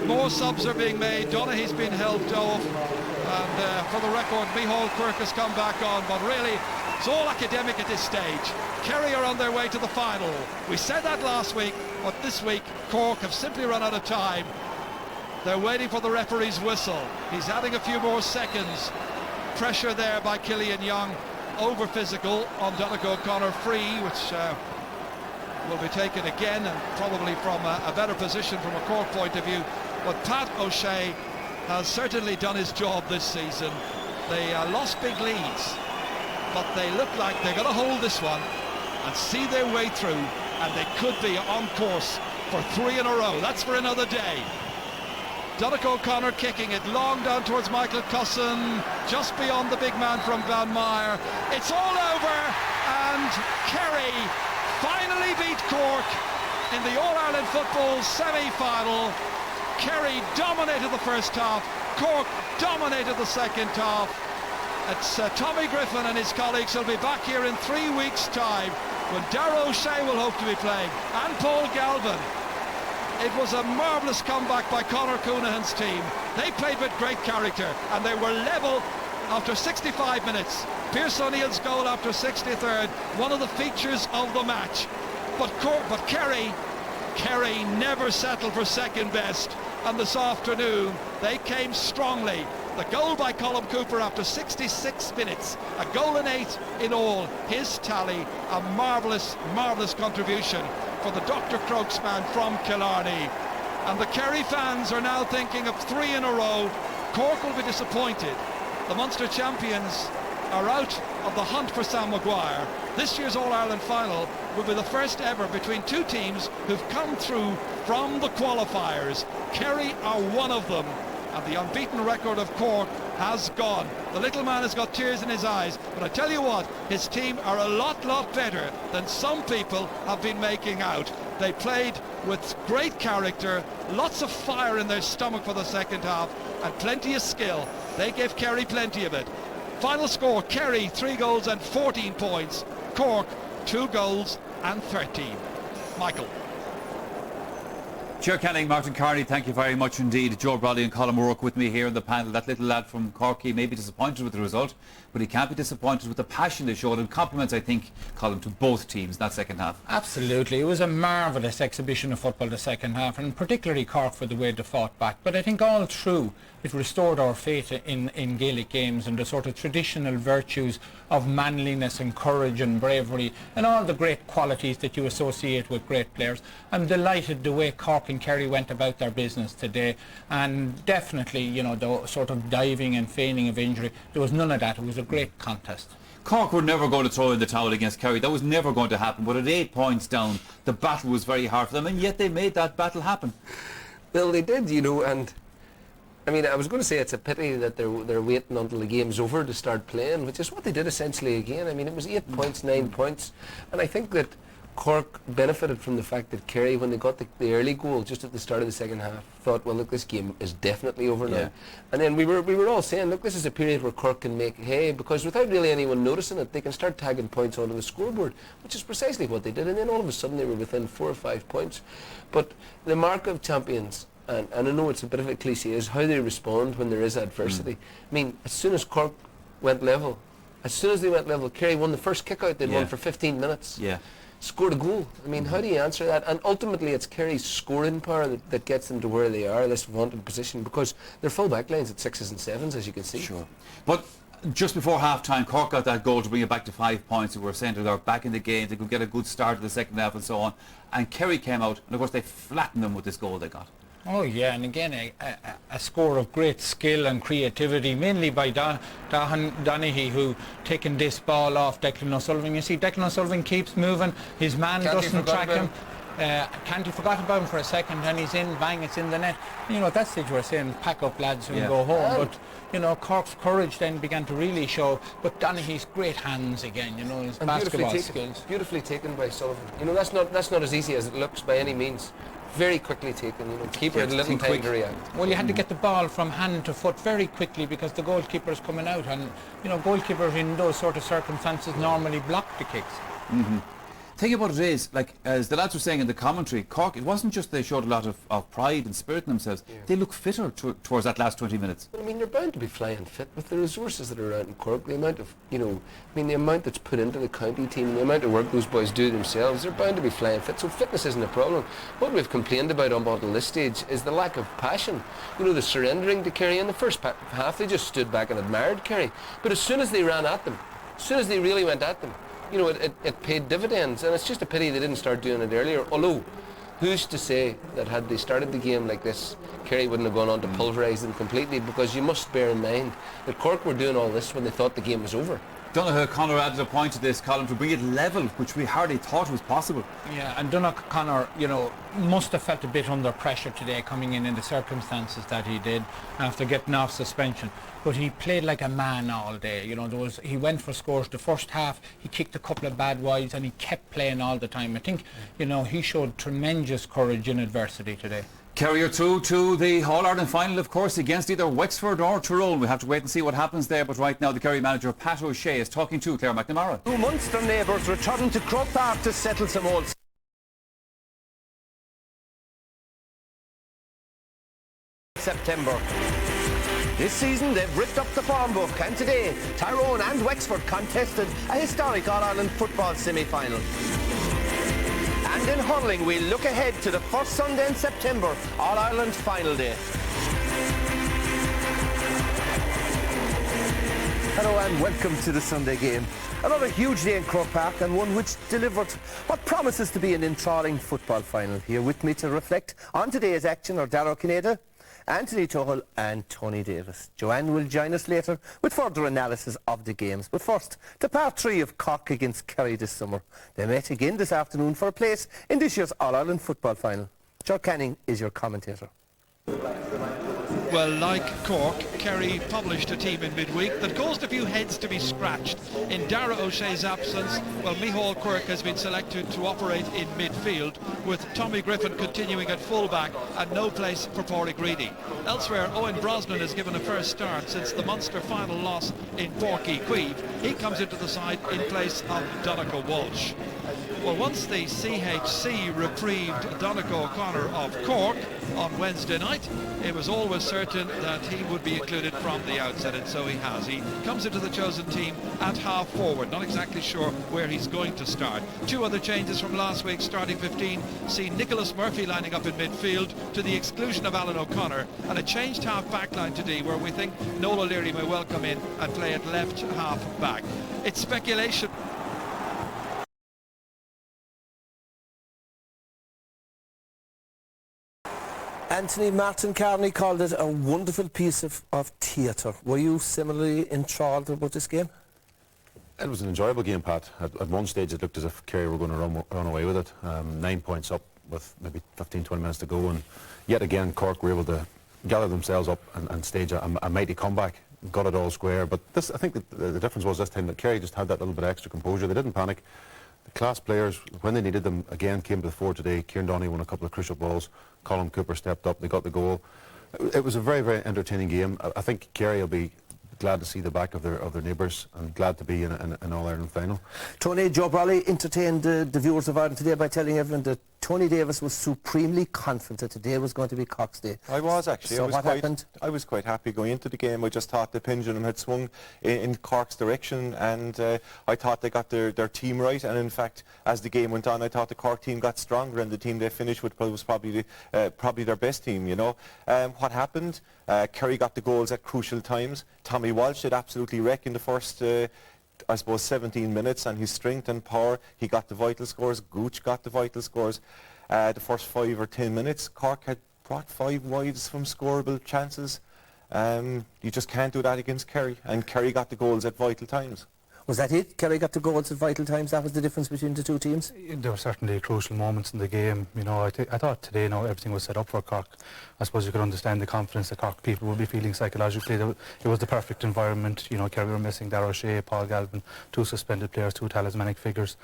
More subs are being made. Donaghy's been helped off, and for the record, Micheál Quirke has come back on, but really it's all academic at this stage. Kerry are on their way to the final. We said that last week. But this week, Cork have simply run out of time. They're waiting for the referee's whistle. He's adding a few more seconds. Pressure there by Killian Young. Over physical on Donegal O'Connor, free, which will be taken again, and probably from a better position from a Cork point of view. But Pat O'Shea has certainly done his job this season. They lost big leads, but they look like they're going to hold this one and see their way through, and they could be on course for 3 in a row. That's for another day. Donegal O'Connor kicking it long down towards Michael Cusson, just beyond the big man from Glanmire. It's all over, and Kerry finally beat Cork in the All-Ireland football semi-final. Kerry dominated the first half, Cork dominated the second half. It's Tommy Griffin and his colleagues will be back here in 3 weeks' time when Darragh O'Shea will hope to be playing, and Paul Galvin. It was a marvellous comeback by Conor Coonahan's team. They played with great character and they were level after 65 minutes. Pierce O'Neill's goal after 63rd, one of the features of the match. But Kerry never settled for second best, and this afternoon they came strongly. The goal by Colm Cooper after 66 minutes, a goal and 8 in all, his tally, a marvellous contribution for the Dr. Croke's man from Killarney. And the Kerry fans are now thinking of 3 in a row. Cork will be disappointed. The Munster champions are out of the hunt for Sam Maguire. This year's All-Ireland final will be the first ever between two teams who've come through from the qualifiers. Kerry are one of them, and the unbeaten record of Cork has gone. The little man has got tears in his eyes, but I tell you what, his team are a lot better than some people have been making out. They played with great character, lots of fire in their stomach for the second half, and plenty of skill. They gave Kerry plenty of it. Final score, Kerry 3 goals and 14 points, Cork 2 goals and 13. Michael. Chair Canning, Martin Carney, thank you very much indeed. Joe Bradley and Colm O'Rourke with me here in the panel. That little lad from Cork, he may be disappointed with the result, but he can't be disappointed with the passion they showed, and compliments, I think, Colm, to both teams that second half. Absolutely. It was a marvellous exhibition of football the second half, and particularly Cork for the way they fought back. But I think all through it restored our faith in Gaelic games and the sort of traditional virtues of manliness and courage and bravery and all the great qualities that you associate with great players. I'm delighted the way Cork and Kerry went about their business today, and definitely, you know, the sort of diving and feigning of injury, there was none of that. It was a great contest. Cork were never going to throw in the towel against Kerry. That was never going to happen. But at 8 points down, the battle was very hard for them, and yet they made that battle happen. Well, they did, you know, and I mean, I was going to say it's a pity that they're waiting until the game's over to start playing, which is what they did essentially again. I mean, it was 8 points, 9 points, and I think that Cork benefited from the fact that Kerry, when they got the early goal just at the start of the second half, thought, well, look, this game is definitely over now. And then we were all saying, look, this is a period where Cork can make hay, because without really anyone noticing it, they can start tagging points onto the scoreboard, which is precisely what they did. And then all of a sudden they were within 4 or 5 points. But the mark of champions, and I know it's a bit of a cliche, is how they respond when there is adversity. I mean, as soon as Cork went level, Kerry won the first kick out they'd won for 15 minutes. Scored a goal. I mean, how do you answer that? And ultimately it's Kerry's scoring power that gets them to where they are, this vaunted position, because their full back line's at 6s and 7s, as you can see. Sure. But just before half-time, Cork got that goal to bring it back to 5 points. They were saying they were back in the game, they could get a good start to the second half and so on. And Kerry came out, and of course they flattened them with this goal they got. Oh yeah, and again a score of great skill and creativity, mainly by Donaghy, who taking this ball off Declan O'Sullivan. You see, Declan O'Sullivan keeps moving, his man doesn't track him. Canty forgot about him for a second, and he's in, bang, it's in the net. You know, at that stage we're saying, pack up lads and go home. But you know, Cork's courage then began to really show. But Donaghy's great hands again, you know, his and basketball skills. Beautifully taken by Sullivan. You know, that's not as easy as it looks by any means. Very quickly taken, you know, keeper had a little time to react. Well, you had to get the ball from hand to foot very quickly because the goalkeeper's coming out, and you know, goalkeepers in those sort of circumstances normally block the kicks. Thing about it is, like, as the lads were saying in the commentary, Cork, it wasn't just they showed a lot of pride and spirit in themselves, they look fitter towards that last 20 minutes. But I mean, they're bound to be flying fit with the resources that are around in Cork, the amount of, you know, I mean, the amount that's put into the county team, the amount of work those boys do themselves, they're bound to be flying fit, so fitness isn't a problem. What we've complained about on bottle this stage is the lack of passion. You know, the surrendering to Kerry. In the first half, they just stood back and admired Kerry. But as soon as they ran at them, as soon as they really went at them, you know, it paid dividends, and it's just a pity they didn't start doing it earlier. Although, who's to say that had they started the game like this, Kerry wouldn't have gone on to pulverise them completely, because you must bear in mind that Cork were doing all this when they thought the game was over. Donoghue Connor added a point to this column to bring it level, which we hardly thought was possible. Yeah, and Donoghue Connor, you know, must have felt a bit under pressure today coming in the circumstances that he did after getting off suspension. But he played like a man all day. You know, he went for scores. The first half, he kicked a couple of bad wides and he kept playing all the time. I think, you know, he showed tremendous courage in adversity today. Kerry are through to the All-Ireland final, of course, against either Wexford or Tyrone. We have to wait and see what happens there, but right now the Kerry manager, Pat O'Shea, is talking to Claire McNamara. Two Munster neighbours returning to Croke Park to settle some old September. This season they've ripped up the form book, and today Tyrone and Wexford contested a historic All-Ireland football semi-final. And in hurling, we look ahead to the first Sunday in September, All-Ireland final day. Hello and welcome to the Sunday game. Another huge day in Croke Park, and one which delivered what promises to be an enthralling football final. Here with me to reflect on today's action are Darragh Kineda, Anthony Tuchel and Tony Davis. Joanne will join us later with further analysis of the games. But first, to part 3 of Cork against Kerry this summer. They met again this afternoon for a place in this year's All-Ireland football final. Joe Canning is your commentator. Well, like Cork, Kerry published a team in midweek that caused a few heads to be scratched. In Darragh O'Shea's absence, well, Micheál Quirke has been selected to operate in midfield, with Tommy Griffin continuing at fullback and no place for Pádraig Reedy. Elsewhere, Owen Brosnan is given a first start since the Munster final loss in Páirc Uí Chaoimh. He comes into the side in place of Donegal Walsh. Well, once the CHC reprieved Donegal O'Connor of Cork on Wednesday night, it was always certain that he would be included from the outset, and so he has. He comes into the chosen team at half forward, not exactly sure where he's going to start. 2 other changes from last week's starting 15 see Nicholas Murphy lining up in midfield to the exclusion of Alan O'Connor, and a changed half back line today where we think Noel O'Leary may well come in and play at left half back. It's speculation. Anthony, Martin Carney called it a wonderful piece of theatre. Were you similarly enthralled about this game? It was an enjoyable game, Pat. At one stage it looked as if Kerry were going to run away with it. 9 points up with maybe 15-20 minutes to go, and yet again Cork were able to gather themselves up and stage a mighty comeback. Got it all square, but this, I think the difference was this time that Kerry just had that little bit of extra composure. They didn't panic. The class players, when they needed them, again came to the fore today. Kieran Downey won a couple of crucial balls. Colin Cooper stepped up. They got the goal. It was a very, very entertaining game. I think Kerry will be glad to see the back of their neighbours and glad to be in an All-Ireland final. Tony, Joe Brawley entertained the viewers of Ireland today by telling everyone that Tony Davis was supremely confident that today was going to be Cork's day. I was actually. So what happened? I was quite happy going into the game. I just thought the pendulum had swung in Cork's direction, and I thought they got their team right. And in fact, as the game went on, I thought the Cork team got stronger, and the team they finished with was probably their best team. You know, what happened? Kerry got the goals at crucial times. Tommy Walsh did absolutely wreck in the first. I suppose 17 minutes, and his strength and power, he got the vital scores. Gooch got the vital scores. The first 5 or 10 minutes, Cork had brought 5 wides from scoreable chances. You just can't do that against Kerry, and Kerry got the goals at vital times. Was that it? Kerry got the goals at vital times? That was the difference between the two teams? There were certainly crucial moments in the game. You know, I thought today, you know, everything was set up for Cork. I suppose you could understand the confidence the Cork people would be feeling psychologically. It was the perfect environment. You know, Kerry were missing Darragh O'Shea, Paul Galvin, 2 suspended players, 2 talismanic figures.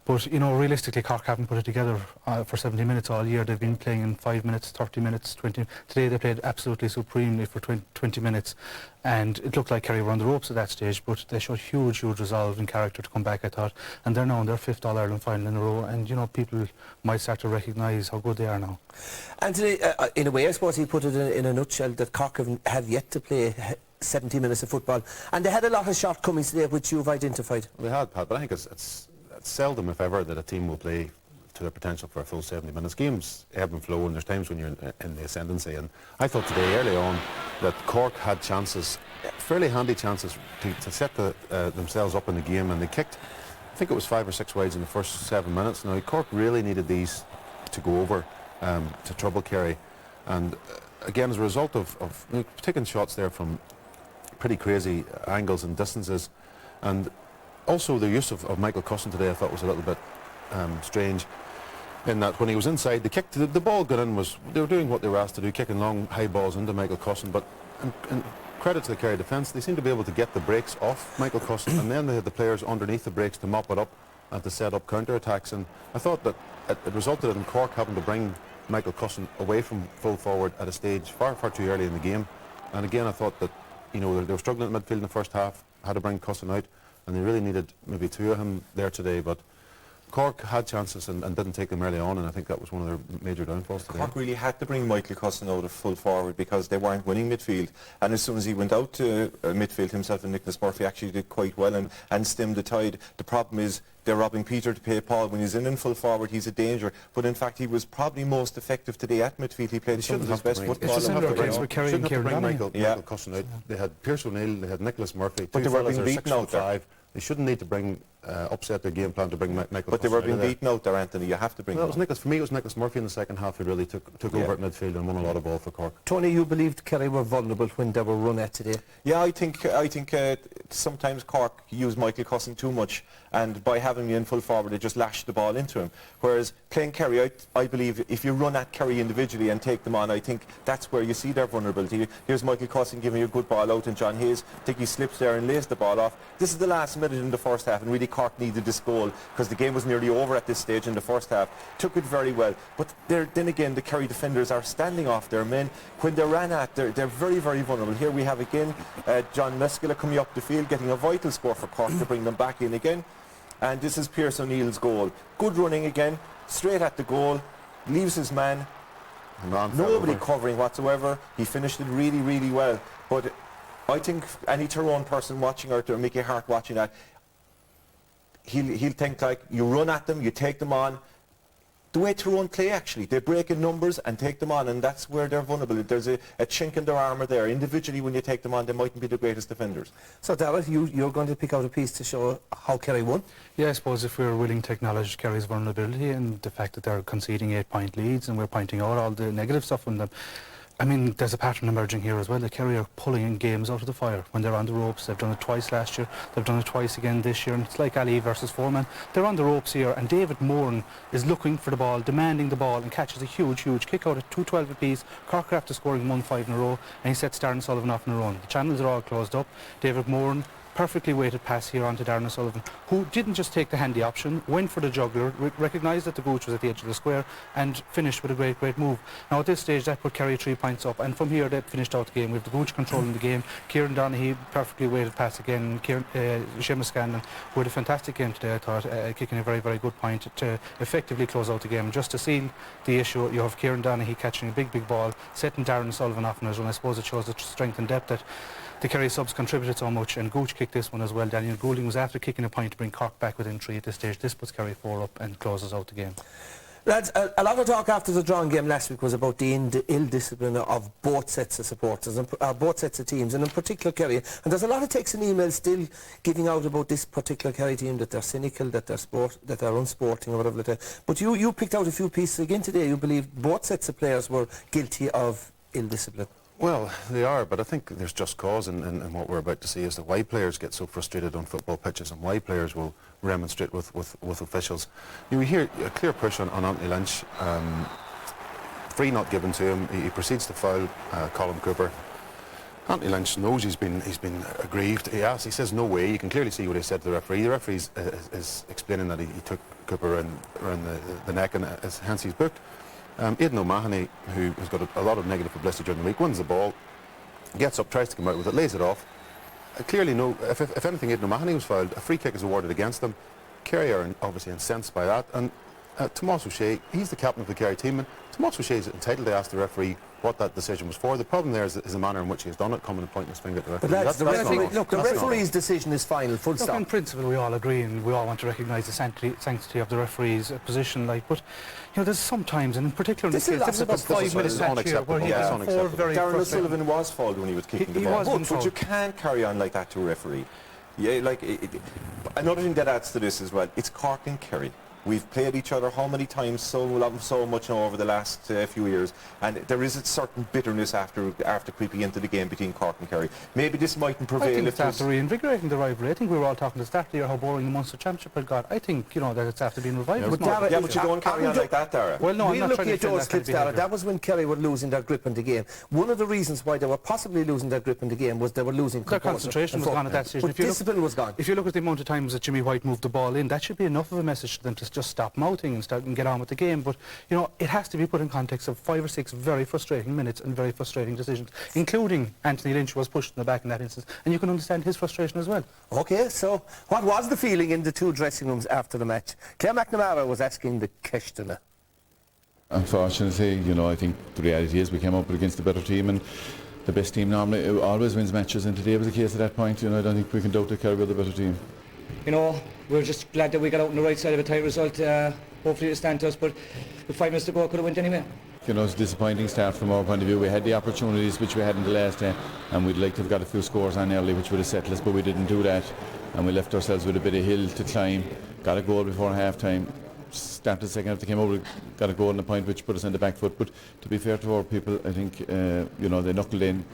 But, you know, realistically, Cork haven't put it together for 70 minutes all year. They've been playing in 5 minutes, 30 minutes, 20. Today they played absolutely supremely for 20 minutes. And it looked like Kerry were on the ropes at that stage, but they showed huge resolve and character to come back, I thought. And they're now in their 5th All-Ireland final in a row, and, you know, people might start to recognise how good they are now. And today, in a way, I suppose he put it in a nutshell that Cork have yet to play 70 minutes of football. And they had a lot of shortcomings today, which you've identified. They had, Pat, but I think it's seldom, if ever, that a team will play to their potential for a full 70 minutes. Games ebb and flow, and there's times when you're in the ascendancy. And I thought today, early on, that Cork had chances, fairly handy chances, to set themselves up in the game, and they kicked, I think it was 5 or 6 wides in the first 7 minutes. Now, Cork really needed these to go over to trouble Kerry. And again, as a result of taking shots there from pretty crazy angles and distances, and also the use of Michael Cusson today, I thought was a little bit strange, in that when he was inside, the ball got in, they were doing what they were asked to do, kicking long high balls into Michael Cusson, but and credit to the Kerry defence, they seemed to be able to get the breaks off Michael Cusson, and then they had the players underneath the breaks to mop it up and to set up counter-attacks. And I thought that it resulted in Cork having to bring Michael Cusson away from full forward at a stage far too early in the game. And again, I thought that, you know, they were struggling at midfield in the first half, had to bring Cusson out, and they really needed maybe 2 of him there today. But Cork had chances and didn't take them early on, and I think that was one of their major downfalls today. Cork really had to bring Michael Cusson out of full forward because they weren't winning midfield, and as soon as he went out to midfield, himself and Nicholas Murphy actually did quite well and stemmed the tide. The problem is they're robbing Peter to pay Paul. When he's in full forward, he's a danger, but in fact he was probably most effective today at midfield. He played some of his best football. It's a similar case with Kerry and Kieran Michael Cusson out. They had Pierce O'Neill, they had Nicholas Murphy, but they were being beaten out there. They shouldn't need to bring upset their game plan to bring Michael Cusson. But they were being beaten out there, Anthony. You have to bring them. For me, it was Nicholas Murphy in the second half who really took over at midfield and won a lot of ball for Cork. Tony, you believed Kerry were vulnerable when they were run at today? Yeah, I think sometimes Cork used Michael Cusson too much, and by having him in full forward, they just lashed the ball into him. Whereas playing Kerry, I believe if you run at Kerry individually and take them on, I think that's where you see their vulnerability. Here's Michael Cusson giving a good ball out, and John Hayes, I think he slips there and lays the ball off. This is the last minute in the first half, and really Cork needed this goal because the game was nearly over at this stage in the first half. Took it very well, but then again the Kerry defenders are standing off their men. When they ran at, they're very vulnerable. Here we have again John Meskilla coming up the field, getting a vital score for Cork to bring them back in again. And this is Pierce O'Neill's goal. Good running again, straight at the goal, leaves his man, nobody covering whatsoever. He finished it really well. But I think any Tyrone person watching, or Mickey Hart watching that, he'll think like, you run at them, you take them on. The way Tyrone play, actually, they break in numbers and take them on, and that's where they're vulnerable. There's a chink in their armour there. Individually, when you take them on, they mightn't be the greatest defenders. So, David, you're going to pick out a piece to show how Kerry won? Yeah, I suppose if we were willing to acknowledge Kerry's vulnerability and the fact that they're conceding 8-point leads, and we're pointing out all the negative stuff from them, I mean, there's a pattern emerging here as well. The Kerry are pulling in games out of the fire when they're on the ropes. They've done it twice last year. They've done it twice again this year. And it's like Ali versus Foreman. They're on the ropes here, and David Moran is looking for the ball, demanding the ball, and catches a huge kick out at 2-12 apiece. Cork after scoring 1-5 in a row, and he sets Darren Sullivan off in a run. The channels are all closed up. David Moran, perfectly weighted pass here onto Darren O'Sullivan, who didn't just take the handy option, went for the juggler, recognised that the Gooch was at the edge of the square, and finished with a great move. Now at this stage that put Kerry 3 points up, and from here they finished out the game with the Gooch controlling the game. Kieran Donaghy, perfectly weighted pass again. Seamus Scanlon with a fantastic game today, I thought, kicking a very good point to effectively close out the game. Just to seal the issue, you have Kieran Donaghy catching a big ball, setting Darren Sullivan off in his run. I suppose it shows the strength and depth that the Kerry subs contributed so much, and Gooch kicked this one as well. Daniel Goulding was after kicking a point to bring Cork back within 3 at this stage. This puts Kerry 4 up and closes out the game. Lads, a lot of talk after the drawing game last week was about the ill discipline of both sets of supporters and both sets of teams, and in particular Kerry. And there's a lot of texts and emails still giving out about this particular Kerry team, that they're cynical, that they're unsporting or whatever like that. But you picked out a few pieces again today. You believe both sets of players were guilty of ill discipline. Well, they are, but I think there's just cause in what we're about to see, is that why players get so frustrated on football pitches and why players will remonstrate with officials. You hear a clear push on Anthony Lynch, free not given to him. He proceeds to foul Colin Cooper. Anthony Lynch knows he's been aggrieved. He says no way. You can clearly see what he said to the referee. The referee is explaining that he took Cooper around the neck, and hence he's booked. Aidan O'Mahony, who has got a lot of negative publicity during the week, wins the ball. gets up, tries to come out with it, lays it off. Clearly, no. If anything, Aidan O'Mahony was fouled. A free kick is awarded against them. Kerry are obviously incensed by that. And Tomás O'Shea, he's the captain of the Kerry team, and Tomás O'Shea is entitled to ask the referee what that decision was for. The problem there is the manner in which he has done it, coming and pointing his finger at the referee. But lads, the that's referee's decision is final, full Look, stop. in principle, we all agree and we all want to recognise the sanctity of the referee's position. Like, but you know, there's sometimes, and in particular in this case, there's about 5 minutes match here where he had 4 very Darren frustrating. O'Sullivan was fouled when he was kicking the ball. But you can't carry on like that to a referee. Yeah, like another thing that adds to this as well, it's Cork and Kerry. We've played each other how many times, so much now over the last few years, and there is a certain bitterness after creeping into the game between Cork and Kerry. Maybe this mightn't prevail. I think it's after reinvigorating the rivalry. I think we were all talking at the start of the year how boring the Munster Championship had got. I think, you know, that it's after being revived. Yeah, but you don't carry on like that, Dara. Well, no, I'm not trying to defend those clips, Dara. That was when Kerry were losing their grip in the game. One of the reasons why they were possibly losing their grip in the game was they were losing their concentration was gone at that stage. But discipline was gone. If you look at the amount of times that Jimmy White moved the ball in, that should be enough of a message to them to just stop mouthing and get on with the game. But you know, it has to be put in context of 5 or 6 very frustrating minutes and very frustrating decisions, including Anthony Lynch, who was pushed in the back in that instance, and you can understand his frustration as well. Okay, so what was the feeling in the 2 dressing rooms after the match? Claire McNamara was asking the question. Unfortunately, you know, I think the reality is we came up against a better team, and the best team normally always wins matches, and today was the case at that point. You know, I don't think we can doubt that Kerry were the better team. You know, we're just glad that we got out on the right side of a tight result. Hopefully it'll stand to us, but with 5 minutes to go, could have went anyway. You know, it's a disappointing start from our point of view. We had the opportunities which we had in the last day, and we'd like to have got a few scores on early, which would have settled us, but we didn't do that, and we left ourselves with a bit of hill to climb. Got a goal before half-time. Started the second half, they came over, got a goal on the point, which put us on the back foot. But to be fair to our people, I think you know, they knuckled in,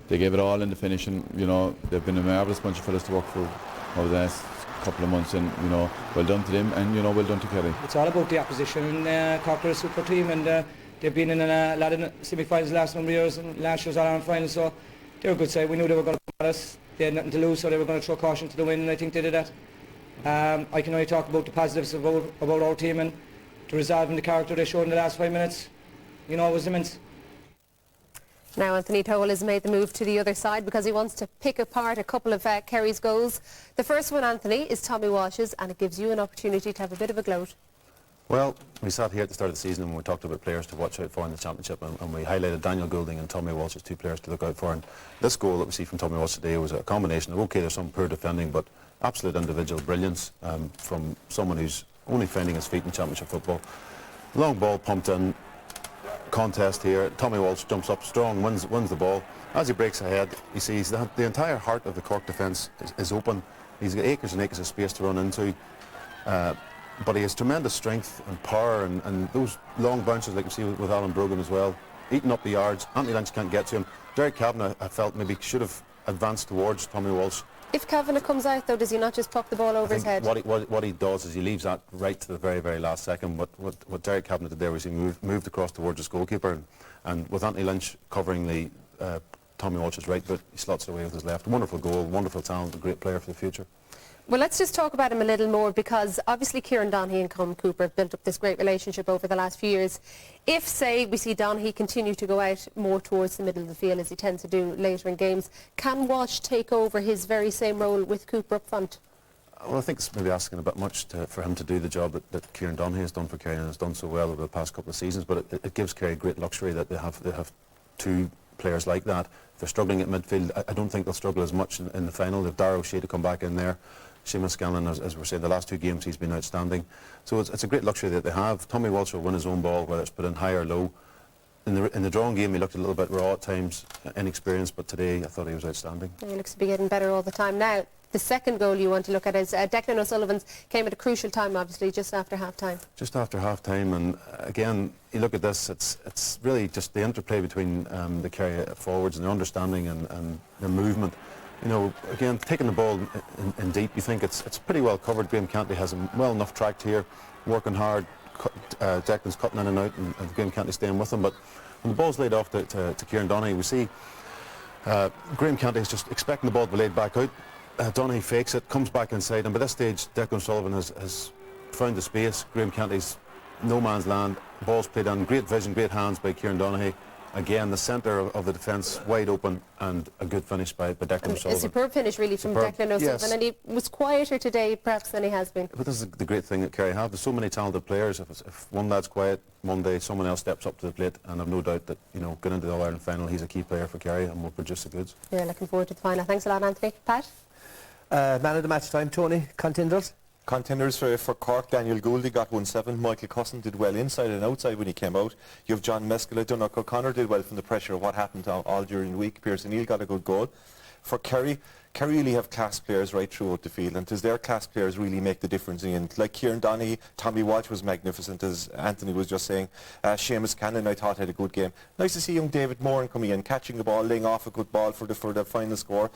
they gave it all in the finish, and you know, they've been a marvellous bunch of fellas to work for over the last couple of months, and you know, well done to them, and you know, well done to Kerry. It's all about the opposition, and Cork are a super team, and they've been in a lot of semi-finals the last number of years, and last year's all-Ireland final, so they're a good side. We knew they were going to come at us. They had nothing to lose, so they were going to throw caution to the wind, and I think they did that. I can only talk about the positives about our team, and the resolve and the character they showed in the last 5 minutes. You know, it was immense. Now Anthony Toll has made the move to the other side because he wants to pick apart a couple of Kerry's goals. The first one, Anthony, is Tommy Walsh's, and it gives you an opportunity to have a bit of a gloat. Well, we sat here at the start of the season and we talked about players to watch out for in the championship, and we highlighted Daniel Goulding and Tommy Walsh as 2 players to look out for. And this goal that we see from Tommy Walsh today was a combination of, okay, there's some poor defending, but absolute individual brilliance from someone who's only finding his feet in championship football. Long ball pumped in, contest here. Tommy Walsh jumps up strong, wins the ball. As he breaks ahead, he sees that the entire heart of the Cork defence is open. He's got acres and acres of space to run into, but he has tremendous strength and power, and those long bounces like you see with Alan Brogan as well, eating up the yards. Anthony Lynch can't get to him. Derek Kavanagh, I felt, maybe should have advanced towards Tommy Walsh. If Kavanagh comes out, though, does he not just pop the ball over his head? What he does is he leaves that right to the very, very last second. What Derek Kavanagh did there was he moved across towards his goalkeeper, and with Anthony Lynch covering the Tommy Walsh's right foot, he slots it away with his left. Wonderful goal, wonderful talent, a great player for the future. Well, let's just talk about him a little more, because obviously Kieran Donaghy and Colm Cooper have built up this great relationship over the last few years. If, say, we see Donaghy continue to go out more towards the middle of the field, as he tends to do later in games, can Walsh take over his very same role with Cooper up front? Well, I think it's maybe asking a bit much for him to do the job that Kieran Donaghy has done for Kerry and has done so well over the past couple of seasons, but it gives Kerry great luxury that they have 2 players like that. If they're struggling at midfield, I don't think they'll struggle as much in the final. If Darragh O'Shea to come back in there, Seamus Scanlon, as we're saying, the last 2 games he's been outstanding. So it's a great luxury that they have. Tommy Walsh will win his own ball, whether it's put in high or low. In the drawing game, he looked a little bit raw at times, inexperienced, but today I thought he was outstanding. He looks to be getting better all the time. Now, the second goal you want to look at is Declan O'Sullivan's. Came at a crucial time, obviously, just after half-time. Just after half-time, and again, you look at this, it's really just the interplay between the Kerry forwards and their understanding and their movement. You know, again, taking the ball in deep, you think it's pretty well covered. Graham Cantley has him well enough tracked here, working hard. Declan's cutting in and out, and Graham Cantley staying with him. But when the ball's laid off to Kieran Donaghy, we see Graham Cantley is just expecting the ball to be laid back out. Donaghy fakes it, comes back inside, and by this stage, Declan O'Sullivan has found the space. Graham Cantley's no man's land. Ball's played on. Great vision, great hands by Kieran Donaghy. again, the centre of the defence wide open, and a good finish by Declan A O'Sullivan. superb finish really from Declan O'Sullivan, Yes. and he was quieter today perhaps than he has been. But this is the great thing that Kerry have. There's so many talented players. If one lad's quiet, one day someone else steps up to the plate, and I've no doubt that, you know, going into the All-Ireland final, he's a key player for Kerry and will produce the goods. Yeah, looking forward to the final. Thanks a lot, Anthony. Pat? Man of the match time, Tony. Contenders? Contenders for Cork, Daniel Gouldy got 1-7. Michael Cusson did well inside and outside when he came out. You have John Mescala. Donnoch O'Connor did well from the pressure of what happened all during the week. Pearson Neal got a good goal. For Kerry really have class players right throughout the field, and their class players really make the difference in the end. Like Kieran Donaghy, Tommy Walsh was magnificent, as Anthony was just saying. Seamus Cannon, I thought, had a good game. Nice to see young David Moran coming in, catching the ball, laying off a good ball for the final score.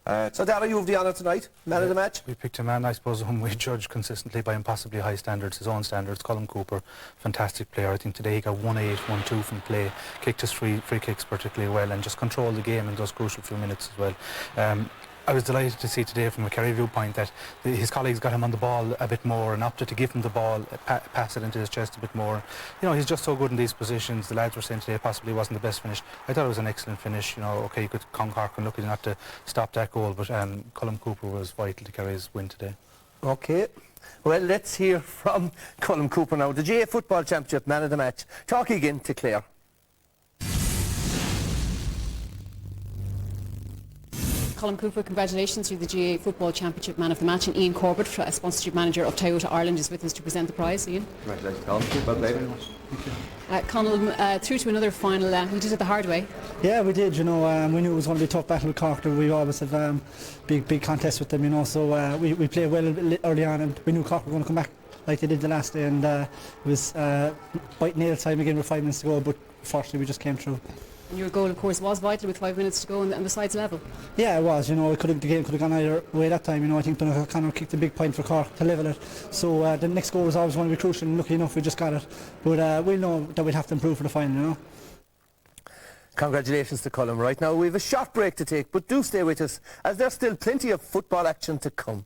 So Dara, you have the honour tonight, man of the match. We picked a man, I suppose, whom we judge consistently by impossibly high standards, his own standards, Colm Cooper, fantastic player. I think today he got 1-8, 1-2 from play, kicked his free kicks particularly well, and just controlled the game in those crucial few minutes as well. I was delighted to see today from a Kerry viewpoint that his colleagues got him on the ball a bit more and opted to give him the ball, pass it into his chest a bit more. You know, he's just so good in these positions. The lads were saying today possibly wasn't the best finish. I thought it was an excellent finish. You know, okay, you could Cork and lucky not to stop that goal, but Colm Cooper was vital to Kerry's win today. Okay. Well, let's hear from Colm Cooper now. The GA Football Championship man of the match. Talking again to Claire. Colm Cooper, congratulations. You're the GA Football Championship Man of the Match, and Ian Corbett, sponsorship manager of Toyota Ireland, is with us to present the prize. Ian. Congratulations, Colm. Well played. Colm, through to another final. We did it the hard way. Yeah, we did. You know, we knew it was going to be a tough battle with Cork. We always have big contests with them. You know, so we played well early on, and we knew Cork were going to come back like they did the last day, and it was bite nail time again with 5 minutes to go. But fortunately, we just came through. And your goal, of course, was vital with 5 minutes to go and the side's level. Yeah, it was. You know, the game could have gone either way that time. You know, I think Donnoch O'Connor kicked a big point for Cork to level it. So the next goal was always going to be crucial, and lucky enough we just got it. But we'll know that we'll have to improve for the final, you know. Congratulations to Colm. Right now we have a short break to take, but do stay with us as there's still plenty of football action to come.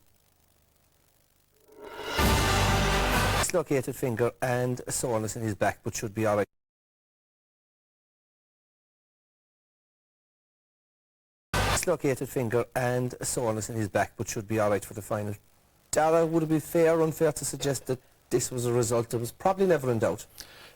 Dislocated finger and a soreness in his back, but should be all right. Dislocated finger and a soreness in his back, but should be all right for the final. Dara, would it be fair or unfair to suggest that this was a result that was probably never in doubt?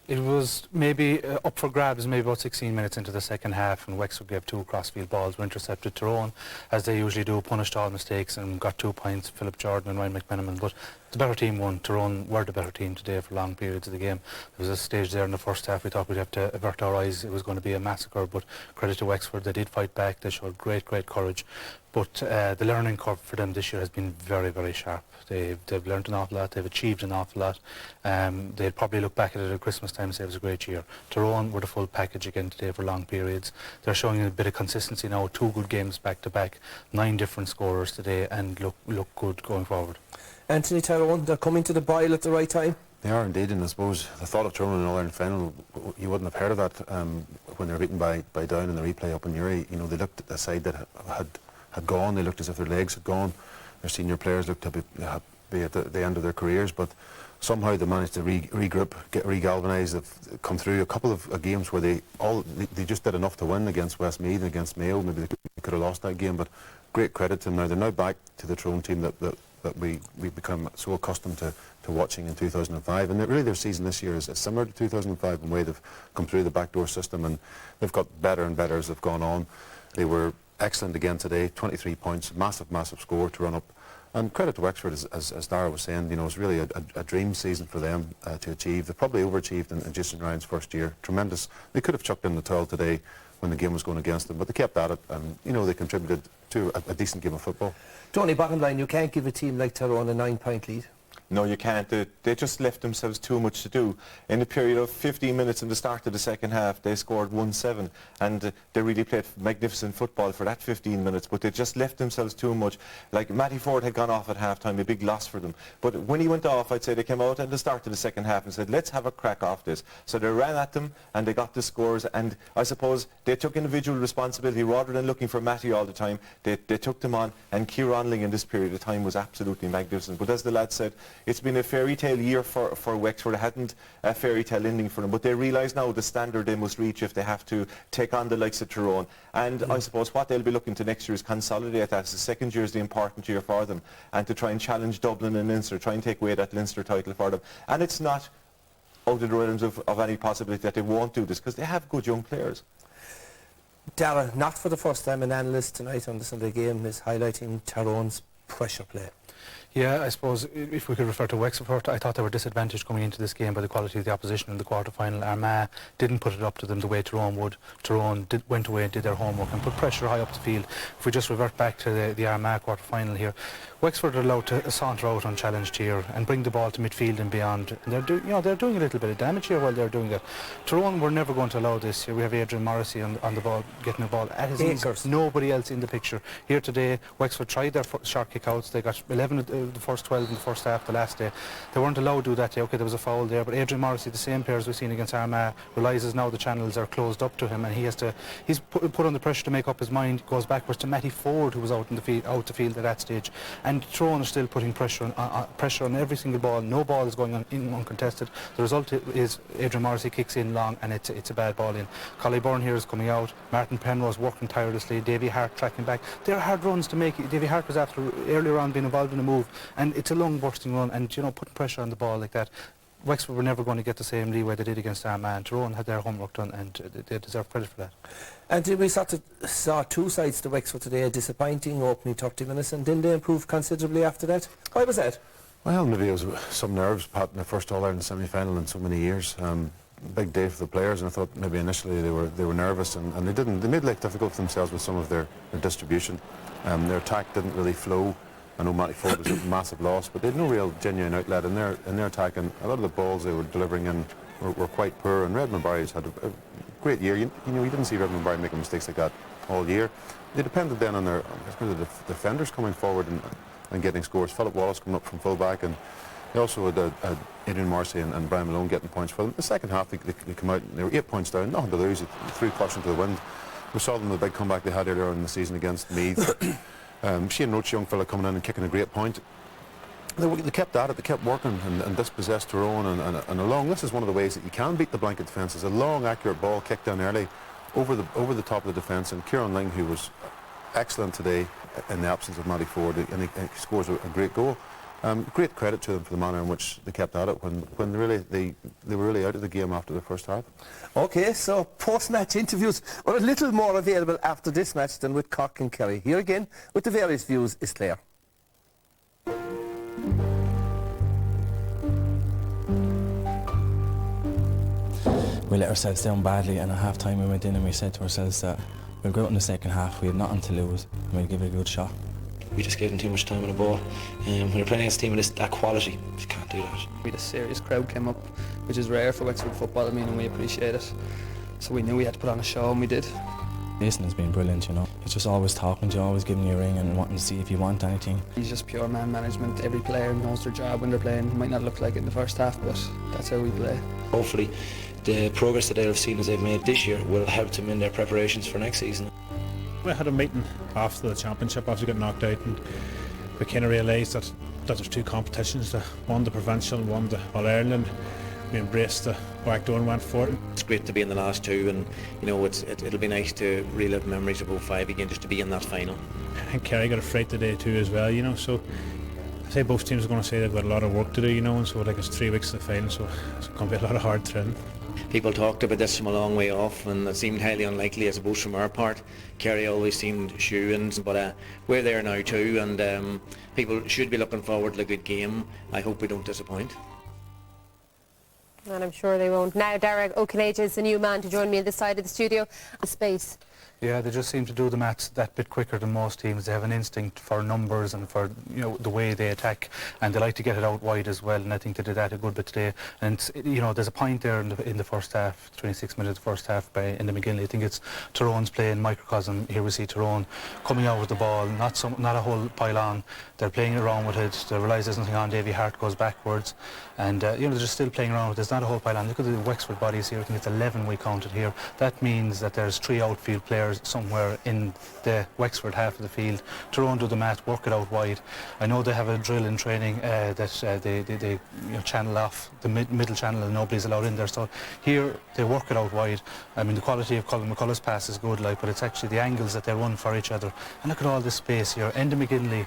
It was maybe up for grabs maybe about 16 minutes into the second half, and Wexford gave 2 crossfield balls, were intercepted. Tyrone, as they usually do, punished all mistakes and got 2 points, Philip Jordan and Ryan McMenamin. But the better team won. Tyrone were the better team today for long periods of the game. There was a stage there in the first half we thought we'd have to avert our eyes. It was going to be a massacre, but credit to Wexford, they did fight back. They showed great courage. But the learning curve for them this year has been very sharp. They've learned an awful lot, they've achieved an awful lot. They'd probably look back at it at Christmas time and say it was a great year. Tyrone were the full package again today for long periods. They're showing a bit of consistency now, 2 good games back to back, 9 different scorers today, and look good going forward. Anthony, Tyrone, they're coming to the boil at the right time. They are indeed, and I suppose the thought of Tyrone in an All-Ireland final, you wouldn't have heard of that when they were beaten by Down in the replay up in Uri. You know, they looked at a side that had gone. They looked as if their legs had gone. Their senior players looked to be at the end of their careers, but somehow they managed to regroup, get regalvanised. They've come through a couple of games where they just did enough to win against Westmeath and against Mayo. Maybe they could have lost that game, but great credit to them now. They're now back to the Tyrone team that we've become so accustomed to watching in 2005, and really their season this year is similar to 2005 in the way they've come through the backdoor system, and they've got better and better as they've gone on. They were excellent again today, 23 points, massive score to run up, and credit to Wexford, as Dara was saying. You know, it's really a dream season for them to achieve. They probably overachieved in Jason Ryan's first year. Tremendous. They could have chucked in the towel today when the game was going against them, but they kept at it, and you know, they contributed to a decent game of football. Tony, bottom line, you can't give a team like Tyrone a 9-point lead. No, you can't. They just left themselves too much to do. In a period of 15 minutes in the start of the second half, they scored 1-7, and they really played magnificent football for that 15 minutes, but they just left themselves too much. Like, Matty Ford had gone off at half-time, a big loss for them. But when he went off, I'd say they came out at the start of the second half and said, let's have a crack off this. So they ran at them, and they got the scores, and I suppose they took individual responsibility rather than looking for Matty all the time. They took them on, and Kieran Ling in this period of time was absolutely magnificent. But as the lad said, it's been a fairy tale year for Wexford. It hadn't a fairy tale ending for them, but they realise now the standard they must reach if they have to take on the likes of Tyrone. And I suppose what they'll be looking to next year is consolidate that. The second year is the important year for them, and to try and challenge Dublin and Leinster, try and take away that Leinster title for them. And it's not out of the realms of any possibility that they won't do this, because they have good young players. Dara, not for the first time an analyst tonight on the Sunday Game is highlighting Tyrone's pressure play. Yeah, I suppose if we could refer to Wexford, I thought they were disadvantaged coming into this game by the quality of the opposition in the quarter-final. Armagh didn't put it up to them the way Tyrone would. Tyrone went away and did their homework and put pressure high up the field. If we just revert back to the Armagh quarter-final here, Wexford are allowed to saunter out unchallenged here and bring the ball to midfield and beyond. And they're doing a little bit of damage here while they're doing that. Tyrone were never going to allow this. Here we have Adrian Morrissey on the ball, getting the ball at his knees. Nobody else in the picture. Here today, Wexford tried their short kick-outs. They got 11 of the first 12 in the first half the last day. They weren't allowed to do that day. Okay, there was a foul there, but Adrian Morrissey, the same pair as we've seen against Armagh, realises now the channels are closed up to him, and he's put under pressure to make up his mind. Goes backwards to Matty Ford, who was out the field at that stage. And Tyrone are still putting pressure on every single ball. No ball is going on in uncontested. The result is Adrian Morrissey kicks in long, and it's a bad ball in. Collie Byrne here is coming out. Martin Penrose working tirelessly. Davy Hart tracking back. They're hard runs to make. Davy Hart was after earlier on being involved in a move, and it's a long bursting run, and putting pressure on the ball like that. Wexford were never going to get the same leeway they did against Armagh, and Tyrone had their homework done, and they deserve credit for that. And we saw two sides to Wexford today, a disappointing opening 30 minutes, and then they improved considerably after that. Why was that? Well, maybe it was some nerves, Pat, in the first All-Ireland semi-final in so many years. Big day for the players, and I thought maybe initially they were nervous, and they made life difficult for themselves with some of their distribution. Their attack didn't really flow. I know Matty Ford was a massive loss, but they had no real genuine outlet in their attack, and a lot of the balls they were delivering in were quite poor. And Redmond Barry's had a great year. You didn't see Redmond Barry making mistakes like that all year. They depended then on the defenders coming forward and getting scores. Philip Wallace coming up from full back, and they also had Adrian Morrissey and Brian Malone getting points for them. The second half they came out and they were 8 points down, nothing to lose. It threw caution to the wind. We saw them in the big comeback they had earlier in the season against Meath. Shane Roach, young fella, coming in and kicking a great point. They kept at it, they kept working and dispossessed Tyrone and along. This is one of the ways that you can beat the blanket defence. Is a long, accurate ball kicked down early over the top of the defence, and Kieran Ling, who was excellent today in the absence of Matty Ford, and he scores a great goal. Great credit to them for the manner in which they kept at it when they were really out of the game after the first half. OK, so post-match interviews are a little more available after this match than with Cork and Kerry. Here again, with the various views, is Claire. We let ourselves down badly, and at half-time we went in and we said to ourselves that we'll go out in the second half, we had nothing to lose, and we'll give it a good shot. We just gave them too much time on the ball. When you're playing against a team with that quality, you just can't do that. We had a serious crowd came up, which is rare for Wexford football, and we appreciate it. So we knew we had to put on a show, and we did. Jason has been brilliant, He's just always talking to you, always giving you a ring and wanting to see if you want anything. He's just pure man management. Every player knows their job when they're playing. It might not look like it in the first half, but that's how we play. Hopefully, the progress that they'll have seen as they've made this year will help them in their preparations for next season. We had a meeting after the championship, after we got knocked out, and we kind of realised that there's two competitions, one the provincial, one the All-Ireland. We embraced the back door and went for it. It's great to be in the last two, and it'll be nice to relive memories of 05 again, just to be in that final. And Kerry got a fright today too as well, so I say both teams are going to say they've got a lot of work to do, and so it's 3 weeks to the final, so it's going to be a lot of hard training. People talked about this from a long way off, and it seemed highly unlikely, I suppose, from our part. Kerry always seemed shoo-ins, but we're there now too, and people should be looking forward to a good game. I hope we don't disappoint. And I'm sure they won't. Now Derek O'Connell is the new man to join me on this side of the studio. The space. Yeah, they just seem to do the maths that bit quicker than most teams. They have an instinct for numbers and for the way they attack, and they like to get it out wide as well. And I think they did that a good bit today. And there's a point there in the first half, 26 minutes first half by Enda McGinley. I think it's Tyrone's play in microcosm. Here we see Tyrone coming out with the ball, not a whole pile on. They're playing around with it. They realise there's nothing on. Davy Hart goes backwards, and they're just still playing around with it. There's not a whole pile on. Look at the Wexford bodies here. I think it's 11 we counted here. That means that there's 3 outfield players players somewhere in the Wexford half of the field. Tyrone do the math, work it out wide. I know they have a drill in training that they channel off the middle channel and nobody's allowed in there. So here they work it out wide. I mean, the quality of Colin McCullough's pass is good, like, but it's actually the angles that they run for each other. And look at all this space here. Enda McGinley,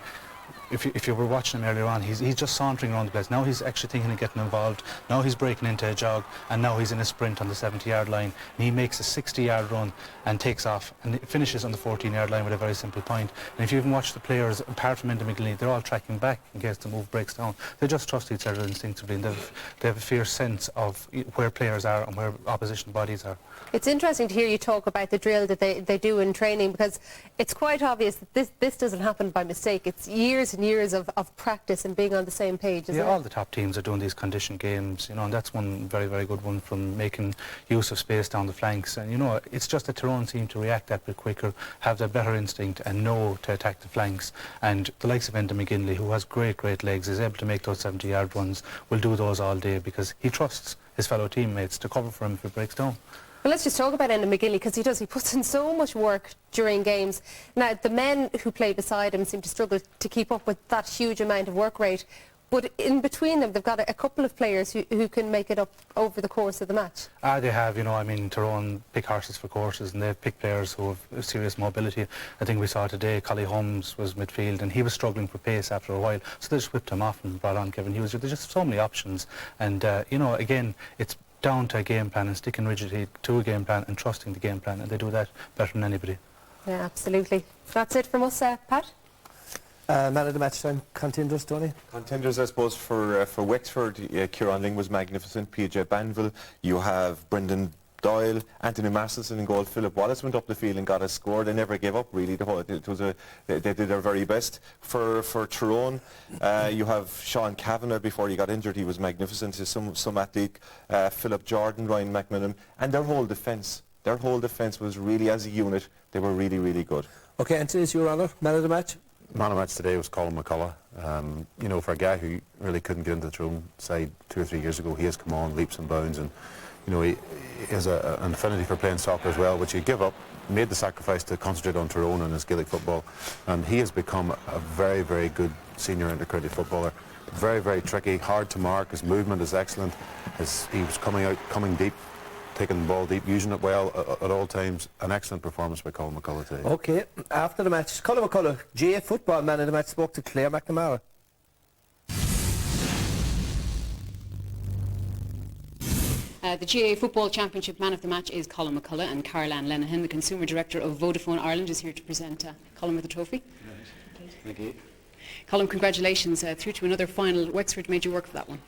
if you were watching him earlier on, he's just sauntering around the place. Now he's actually thinking of getting involved. Now he's breaking into a jog, and now he's in a sprint on the 70-yard line. And he makes a 60-yard run and takes off and finishes on the 14-yard line with a very simple point. And if you even watch the players, apart from Enda McGinley, they're all tracking back in case the move breaks down. They just trust each other instinctively, and they have a fierce sense of where players are and where opposition bodies are. It's interesting to hear you talk about the drill that they do in training, because it's quite obvious that this doesn't happen by mistake. It's years and years of practice and being on the same page, isn't it? Yeah, all the top teams are doing these condition games, and that's one very, very good one, from making use of space down the flanks. And, it's just that Tyrone seem to react that bit quicker, have the better instinct and know to attack the flanks. And the likes of Enda McGinley, who has great legs, is able to make those 70-yard runs, will do those all day because he trusts his fellow teammates to cover for him if it breaks down. Well, let's just talk about Enda McGinley, because he puts in so much work during games. Now, the men who play beside him seem to struggle to keep up with that huge amount of work rate, but in between them, they've got a couple of players who can make it up over the course of the match. They have, Tyrone pick horses for courses, and they've picked players who have serious mobility. I think we saw today, Collie Holmes was midfield, and he was struggling for pace after a while, so they just whipped him off and brought on Kevin Hughes. There's just so many options, and, again, it's down to a game plan and sticking rigidly to a game plan and trusting the game plan, and they do that better than anybody. Yeah, absolutely. That's it from us, Pat. Man of the match time, contenders, Tony? Contenders, I suppose, for Wexford, Kieran Ling was magnificent, PJ Banville, you have Brendan Doyle, Anthony Masterson in goal. Philip Wallace went up the field and got a score. They never gave up, really. They did their very best. For Tyrone, you have Sean Kavanagh. Before he got injured, he was magnificent. Some athlete, Philip Jordan, Ryan McMillan, and their whole defence. Their whole defence was really, as a unit, they were really good. Okay, and today's your honour, man of the match? Man of the match today was Colin McCullough. For a guy who really couldn't get into the Tyrone side 2 or 3 years ago, he has come on leaps and bounds, and he has an affinity for playing soccer as well, which he gave up, made the sacrifice to concentrate on Tyrone and his Gaelic football, and he has become a very good senior inter-county footballer. Very tricky, hard to mark. His movement is excellent. He was coming deep, taking the ball deep, using it well at all times. An excellent performance by Colin McCullough today. Okay, after the match, Colin McCullough, GA football man of the match, spoke to Claire McNamara. The GAA Football Championship Man of the Match is Colin McCullough, and Caroline Lenihan, the Consumer Director of Vodafone Ireland, is here to present Colin with the trophy. Thank you. Colin, congratulations. Through to another final. Wexford made you work for that one.